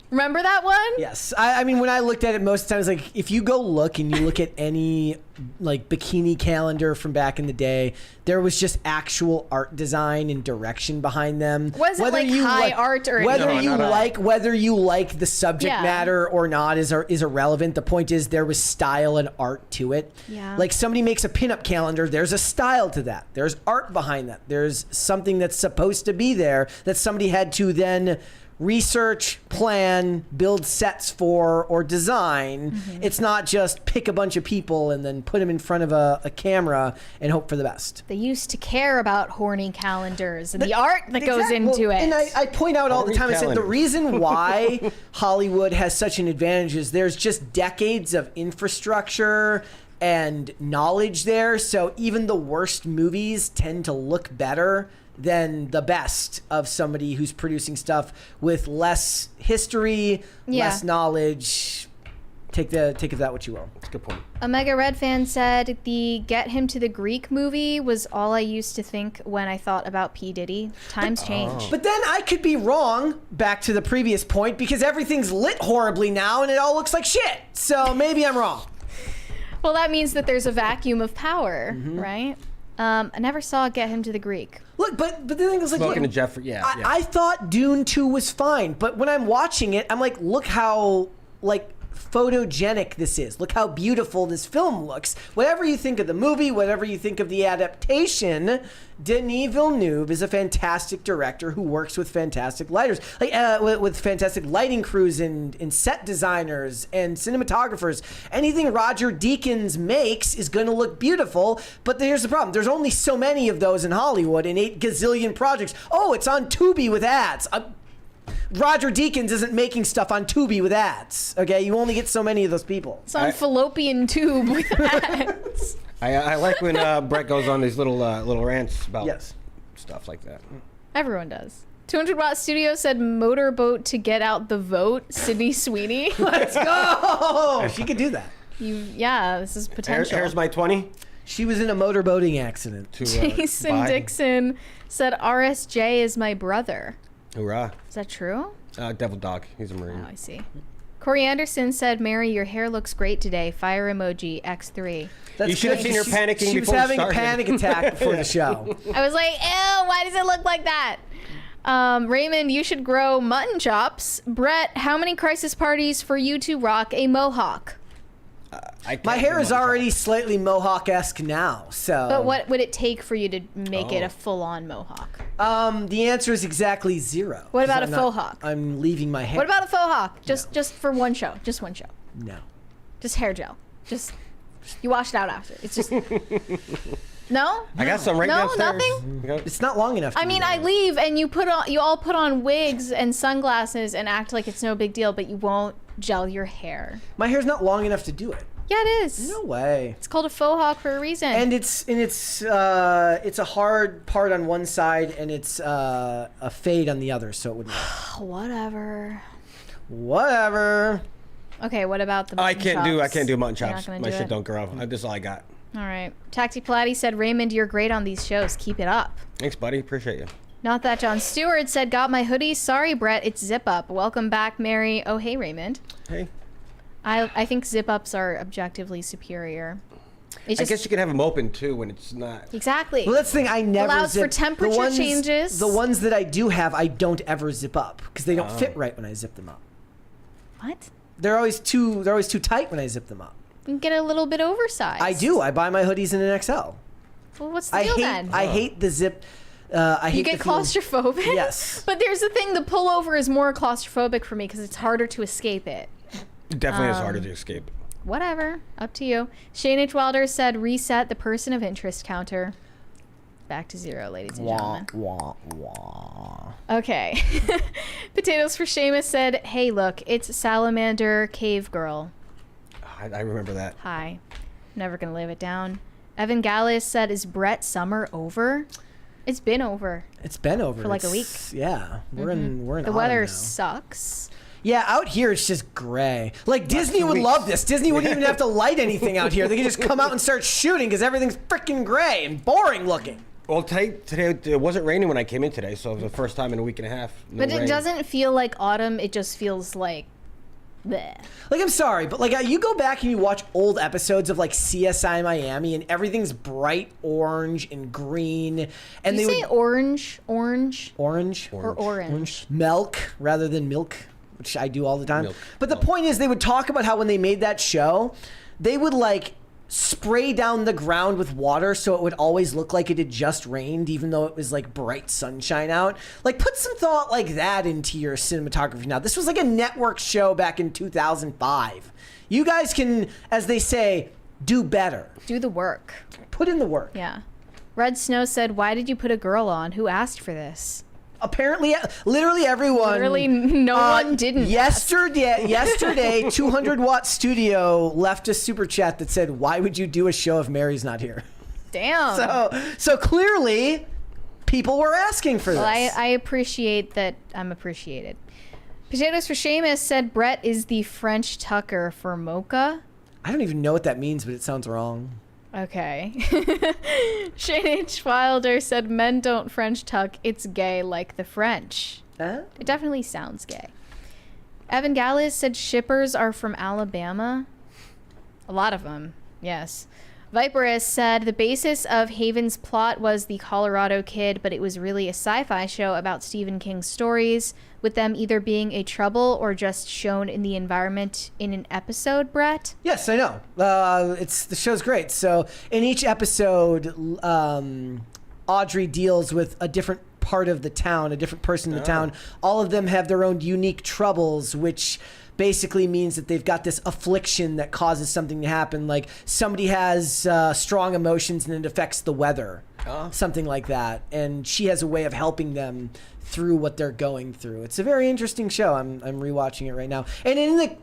remember that one? Yes. I mean, when I looked at it most times, like, if you go look and you look at any like bikini calendar from back in the day, there was just actual art design and direction behind them. Wasn't like high art or whether anything. whether you like the subject matter or not is irrelevant. The point is there was style and art to it. Yeah. Like, somebody makes a pinup calendar, there's a style to that. There's art behind that. There's something that's supposed to be there that somebody had to then research, plan, build sets for, or design. It's not just pick a bunch of people and then put them in front of a camera and hope for the best. They used to care about horny calendars and the art that goes into it. And I point out all the time, I said the reason why Hollywood has such an advantage is there's just decades of infrastructure and knowledge there. So even the worst movies tend to look better than the best of somebody who's producing stuff with less history, less knowledge. Take of that what you will. That's a good point. Omega Red fan said the Get Him to the Greek movie was all I used to think when I thought about P. Diddy. Times change. But then I could be wrong, back to the previous point, because everything's lit horribly now and it all looks like shit. So maybe I'm wrong. Well, that means that there's a vacuum of power, right? I never saw Get Him to the Greek. Look, but the thing is, like, Smoking to Jeffrey, yeah. I thought Dune 2 was fine, but when I'm watching it, I'm like, look how, like, photogenic this is. Look how beautiful this film looks. Whatever you think of the movie, whatever you think of the adaptation, Denis Villeneuve is a fantastic director who works with fantastic lighters, like with fantastic lighting crews and set designers and cinematographers. Anything Roger Deakins makes is going to look beautiful, but here's the problem. There's only so many of those in Hollywood and 8 gazillion projects. Oh, it's on Tubi with ads. Roger Deakins isn't making stuff on Tubi with ads, okay? You only get so many of those people. It's on fallopian tube with ads. I like when Brett goes on these little rants about stuff like that. Everyone does. 200 Watt Studio said motorboat to get out the vote. Sydney Sweeney. Let's go! She could do that. Yeah, this is potential. Here's my 20. She was in a motorboating accident. Jason Dixon said RSJ is my brother. Hoorah. Is that true? Devil Dog. He's a Marine. Oh, I see. Corey Anderson said, Mary, your hair looks great today. Fire emoji, X3. You should have seen her panicking before She was having a panic attack before the show. I was like, ew, why does it look like that? Raymond, you should grow mutton chops. Brett, how many crisis parties for you to rock a mohawk? My hair is already slightly mohawk-esque now, so... But what would it take for you to make it a full-on mohawk? The answer is exactly 0. What about a faux hawk? I'm leaving my hair. What about a faux hawk? Just for one show. Just one show. No. Just hair gel. Just... You wash it out after. It's just... No? I got some right downstairs. Nothing? It's not long enough. I mean, I leave and you all put on wigs and sunglasses and act like it's no big deal, but you won't gel your hair. My hair's not long enough to do it. Yeah, it is. No way. It's called a faux hawk for a reason. And it's a hard part on one side and it's a fade on the other, so it wouldn't work. Whatever. Okay, what about the I can't do mutton You're not chops. gonna My do shit it? don't grow. This is all I got. All right. Taxi Pilates said, Raymond, you're great on these shows. Keep it up. Thanks, buddy. Appreciate you. Not that John Stewart said, got my hoodie. Sorry, Brett. It's zip up. Welcome back, Mary. Oh, hey, Raymond. Hey. I think zip ups are objectively superior. I guess you can have them open too when it's not. Exactly. Well, that's the thing. I never allows zip. for temperature changes. The ones that I do have, I don't ever zip up because they don't fit right when I zip them up. What? They're always too tight when I zip them up. You can get a little bit oversized. I do. I buy my hoodies in an XL. Well, what's the deal then? I hate the zip. You get claustrophobic? Yes. But there's the thing, the pullover is more claustrophobic for me because it's harder to escape it. It definitely is harder to escape. Whatever. Up to you. Shane H. Wilder said, reset the person of interest counter. Back to 0, ladies and gentlemen. Wah, wah. Okay. Potatoes for Seamus said, hey, look, it's Salamander Cave Girl. I remember that. Hi. Never gonna live it down. Evan Gallus said, is Brett summer over? It's been over. It's been over for like a week. Yeah, we're in. The weather now. sucks. Yeah, out here it's just gray. Like Disney would love this. Disney wouldn't even have to light anything out here. They could just come out and start shooting because everything's freaking gray and boring looking. Well, today it wasn't raining when I came in today, so it was the first time in a week and a half. No But it rain. doesn't feel like autumn. It just feels like bleh. Like, I'm sorry, but like you go back and you watch old episodes of like CSI Miami and everything's bright orange and green. And Do you they say would orange? orange Or orange? milk rather than milk, which I do all the time. Milk. But the point is, they would talk about how when they made that show, they would like spray down the ground with water so it would always look like it had just rained, even though it was like bright sunshine out. Like, put some thought like that into your cinematography now. This was like a network show back in 2005. You guys can, as they say, do better. Do the work. Put in the work. Yeah. Red Snow said, why did you put a girl on? Who asked for this? Apparently, literally everyone. Literally no one didn't. Yesterday, 200 Watt Studio left a super chat that said, "Why would you do a show if Mary's not here?" Damn. So clearly, people were asking for this. Well, I appreciate that I'm appreciated. Potatoes for Seamus said Brett is the French Tucker for Mocha. I don't even know what that means, but it sounds wrong. Okay. Shane H. Wilder said men don't French tuck. It's gay like the French. It definitely sounds gay. Evan Gallis said shippers are from Alabama. A lot of them, yes. Viperus said the basis of Haven's plot was the Colorado Kid, but it was really a sci-fi show about Stephen King's stories, with them either being a trouble or just shown in the environment in an episode, Brett? Yes, I know. The show's great. So in each episode, Audrey deals with a different part of the town, a different person in the town. All of them have their own unique troubles, which basically means that they've got this affliction that causes something to happen. Like somebody has strong emotions and it affects the weather, something like that. And she has a way of helping them through what they're going through. It's a very interesting show. I'm rewatching it right now. And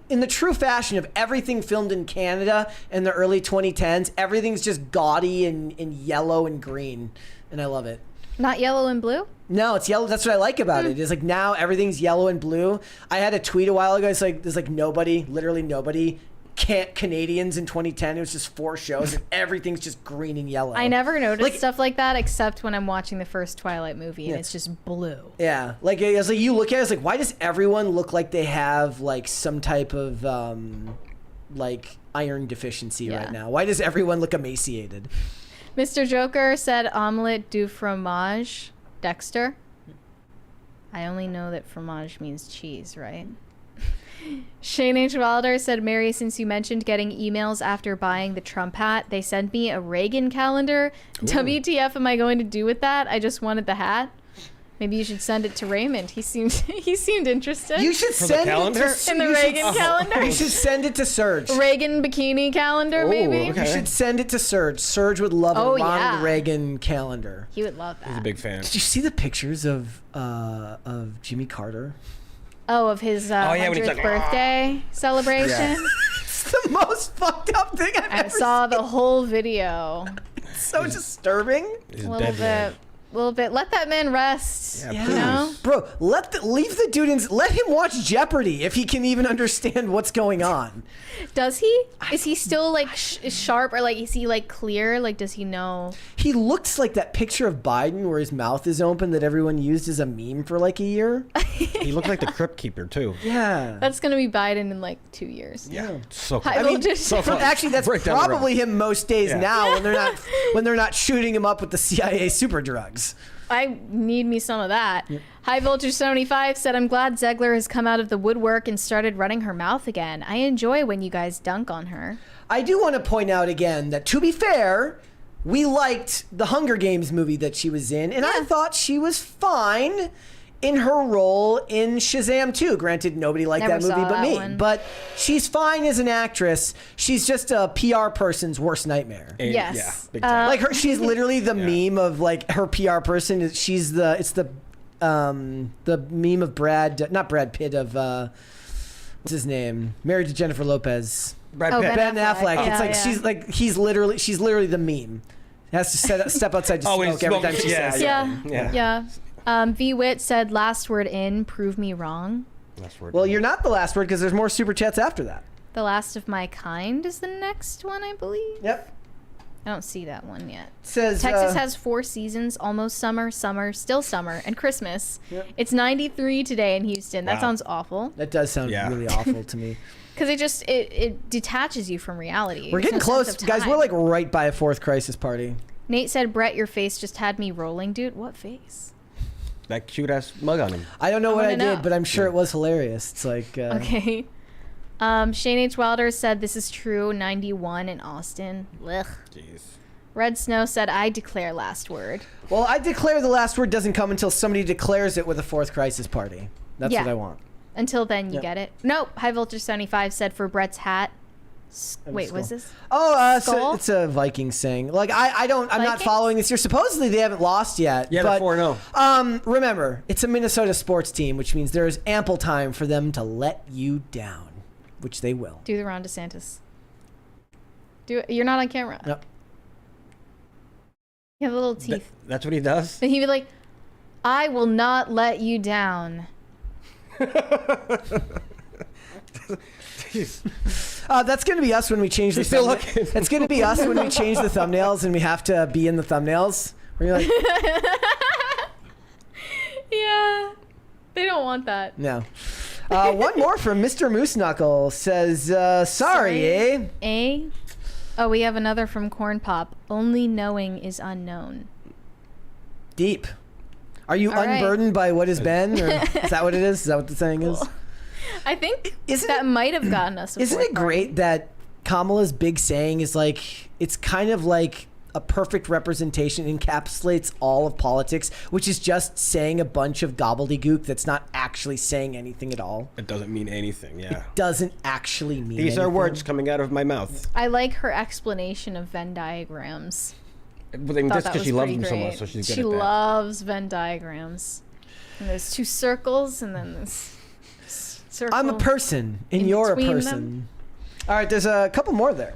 in the true fashion of everything filmed in Canada in the early 2010s, everything's just gaudy and yellow and green, and I love it. Not yellow and blue? No, it's yellow. That's what I like about it. It's like now everything's yellow and blue. I had a tweet a while ago. It's like there's like nobody, literally nobody, Canadians in 2010. It was just 4 shows and everything's just green and yellow. I never noticed stuff like that except when I'm watching the first Twilight movie and it's just blue. Yeah, like it's like you look at it, it's like why does everyone look like they have like some type of like iron deficiency right now? Why does everyone look emaciated? Mr. Joker said omelette du fromage. Dexter? I only know that fromage means cheese, right? Shane H. Wilder said, Mary, since you mentioned getting emails after buying the Trump hat, they sent me a Reagan calendar. Ooh. WTF am I going to do with that? I just wanted the hat. Maybe you should send it to Raymond. He seemed interested. You should send it to in the Reagan calendar. You should send it to Serge. Reagan bikini calendar, maybe. Okay. You should send it to Serge. Serge would love a Ronald Reagan calendar. He would love that. He's a big fan. Did you see the pictures of Jimmy Carter? Oh, of his 100th birthday celebration. Yeah. It's the most fucked up thing I've ever saw seen. The whole video. It's so disturbing. A little bit. Let that man rest. Yeah, you know? Bro, leave the dude in. Let him watch Jeopardy if he can even understand what's going on. Does he? Is he still like sharp or like is he like clear? Like does he know? He looks like that picture of Biden where his mouth is open that everyone used as a meme for like a year. He looked like the Crypt Keeper too. Yeah. That's gonna be Biden in like 2 years. Yeah. So cool. Actually, that's probably him most days now when they're not shooting him up with the CIA super drugs. I need me some of that. Yep. High Voltage 75 said, I'm glad Zegler has come out of the woodwork and started running her mouth again. I enjoy when you guys dunk on her. I do want to point out again that, to be fair, we liked the Hunger Games movie that she was in, and I thought she was fine in her role in Shazam 2. Granted, nobody liked that movie but me. But she's fine as an actress. She's just a PR person's worst nightmare. Yes. Yeah, big time. Like she's literally the meme of like her PR person. It's the meme of not Brad Pitt, of what's his name? Married to Jennifer Lopez. Brad Pitt. Ben Affleck. Yeah, it's like she's literally the meme. Has to step outside to smoke every time she says. Yeah. V Wit said, last word in, prove me wrong. Well, you're not the last word because there's more super chats after that. The Last of My Kind is the next one, I believe. Yep. I don't see that one yet. It says Texas has 4 seasons: almost summer, still summer, and Christmas. Yep. It's 93 today in Houston. That sounds awful. That does sound really awful to me. Because it detaches you from reality. We're getting close, guys. We're like right by a 4th crisis party. Nate said, Brett, your face just had me rolling, dude. What face? That cute ass mug on him. I don't know what I did, but I'm sure it was hilarious. It's like okay. Shane H. Wilder said, this is true. 91 in Austin. Ugh. Jeez. Red Snow said, I declare last word. Well, I declare the last word doesn't come until somebody declares it with a 4th crisis party. That's what I want. Until then, you get it. Nope. High Voltage 75 said, for Brett's hat. Wait, what's this? Oh, so it's a Viking saying. Like I'm not following this year. Supposedly they haven't lost yet. Yeah, they're 4-0. Remember, it's a Minnesota sports team, which means there is ample time for them to let you down, which they will. Do the Ron DeSantis. Do it. You're not on camera. Nope. You have little teeth. That's what he does? And he'd be like, I will not let you down. That's going to be us when we change the thumbnails. That's going to be us when we change the thumbnails and we have to be in the thumbnails. Where you're like, yeah, they don't want that. no. One more from Mr. Moose Knuckle says, sorry, eh? Eh? Oh, we have another from Corn Pop. Only knowing is unknown. Deep. Are you All unburdened by what has been? Or is that what it is? Is that what the saying is? I think that might have gotten us. Isn't it great that Kamala's big saying is like, it's kind of like a perfect representation, encapsulates all of politics, which is just saying a bunch of gobbledygook that's not actually saying anything at all. It doesn't mean anything, yeah. It doesn't actually mean These anything. are words coming out of my mouth. I like her explanation of Venn diagrams. But I mean, that's because she loves them so much, so she's good at that. She loves Venn diagrams. And there's two circles, and then this circle. I'm a person, and you're a person. Them. All right, there's a couple more there.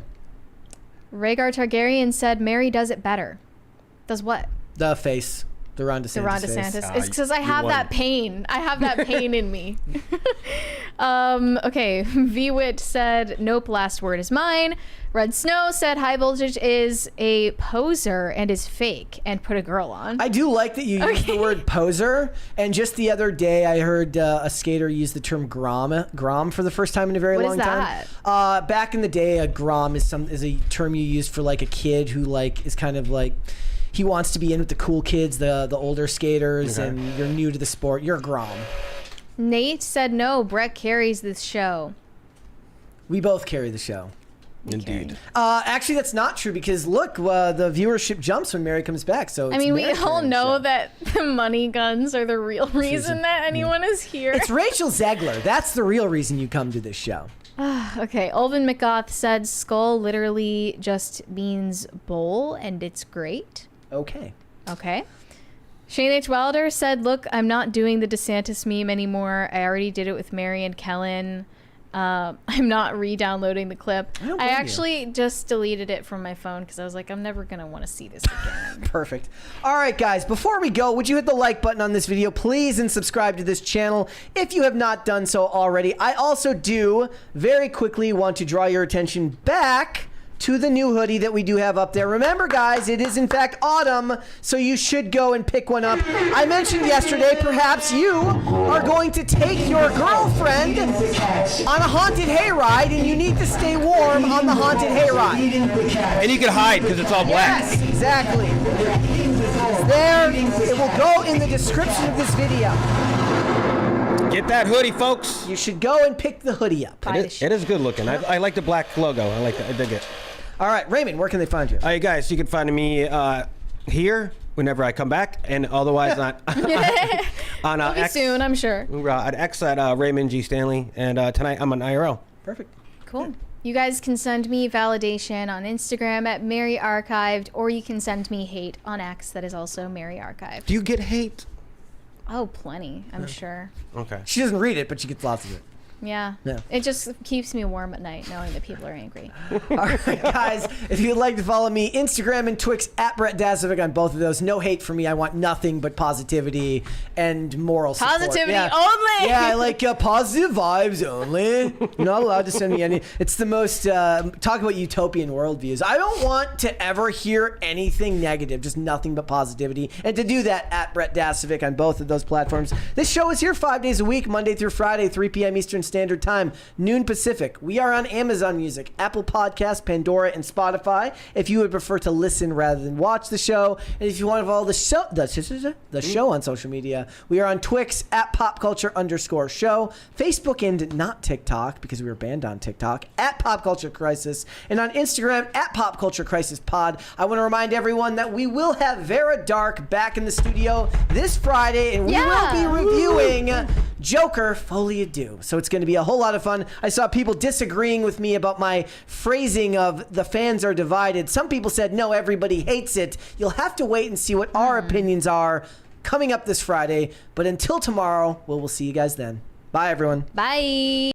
Rhaegar Targaryen said Mary does it better. Does what? The face. The Ron DeSantis. The Ron DeSantis. It's because I have that pain. I have that pain in me. Okay. VWit said, nope, last word is mine. Red Snow said High Voltage is a poser and is fake and put a girl on. I do like that you use the word poser. And just the other day, I heard a skater use the term grom for the first time in a very long time. Back in the day, a grom is a term you used for like a kid who like is kind of like, he wants to be in with the cool kids, the older skaters, and you're new to the sport. You're a grom. Nate said no, Brett carries this show. We both carry the show. Indeed. Actually, that's not true because look, the viewership jumps when Mary comes back. So I mean, we all know that the money guns are the real reason that anyone is here. It's Rachel Zegler. That's the real reason you come to this show. Okay, Olvin McGoth said skull literally just means bowl, and it's great. Okay. Shane H. Wilder said, look, I'm not doing the DeSantis meme anymore. I already did it with Mary and Kellen. I'm not re-downloading the clip. I actually just deleted it from my phone because I was like, I'm never going to want to see this again. Perfect. All right, guys, before we go, would you hit the like button on this video, please, and subscribe to this channel if you have not done so already. I also do very quickly want to draw your attention back to the new hoodie that we do have up there. Remember, guys, it is in fact autumn, so you should go and pick one up. I mentioned yesterday, perhaps you are going to take your girlfriend on a haunted hayride, and you need to stay warm on the haunted hayride. And you can hide because it's all black. Yes, exactly. It's there. It will go in the description of this video. Get that hoodie, folks. You should go and pick the hoodie up. It is good looking. I like the black logo. I like it. I dig it. All right, Raymond, where can they find you? All right, guys, you can find me here whenever I come back, and otherwise on X soon, I'm sure. At X at Raymond G. Stanley, and tonight I'm on IRL. Perfect. Cool. You guys can send me validation on Instagram at Mary Archived, or you can send me hate on X. That is also Mary Archived. Do you get hate? Oh, plenty, I'm sure. Okay. She doesn't read it, but she gets lots of it. Yeah. It just keeps me warm at night knowing that people are angry. All right, guys, if you'd like to follow me, Instagram and Twix at Brett Dazovic on both of those. No hate for me. I want nothing but positivity and moral support. Positivity only. Yeah, I like positive vibes only. You're not allowed to send me any. It's the most, talk about utopian worldviews. I don't want to ever hear anything negative, just nothing but positivity. And to do that, at Brett Dazovic on both of those platforms. This show is here 5 days a week, Monday through Friday, 3 p.m. Eastern Standard Time, noon Pacific. We are on Amazon Music, Apple Podcasts, Pandora, and Spotify. If you would prefer to listen rather than watch the show, and if you want to follow the show on social media, we are on Twix at popculture_show, Facebook and not TikTok because we were banned on TikTok at Pop Culture Crisis, and on Instagram at Pop Culture Crisis Pod. I want to remind everyone that we will have Vera Dark back in the studio this Friday, and we will be reviewing Joker Folie à Deux. So it's going to be a whole lot of fun. I saw people disagreeing with me about my phrasing of the fans are divided. Some people said, no, everybody hates it. You'll have to wait and see what our opinions are coming up this Friday. But until tomorrow, we'll see you guys then. Bye, everyone. Bye.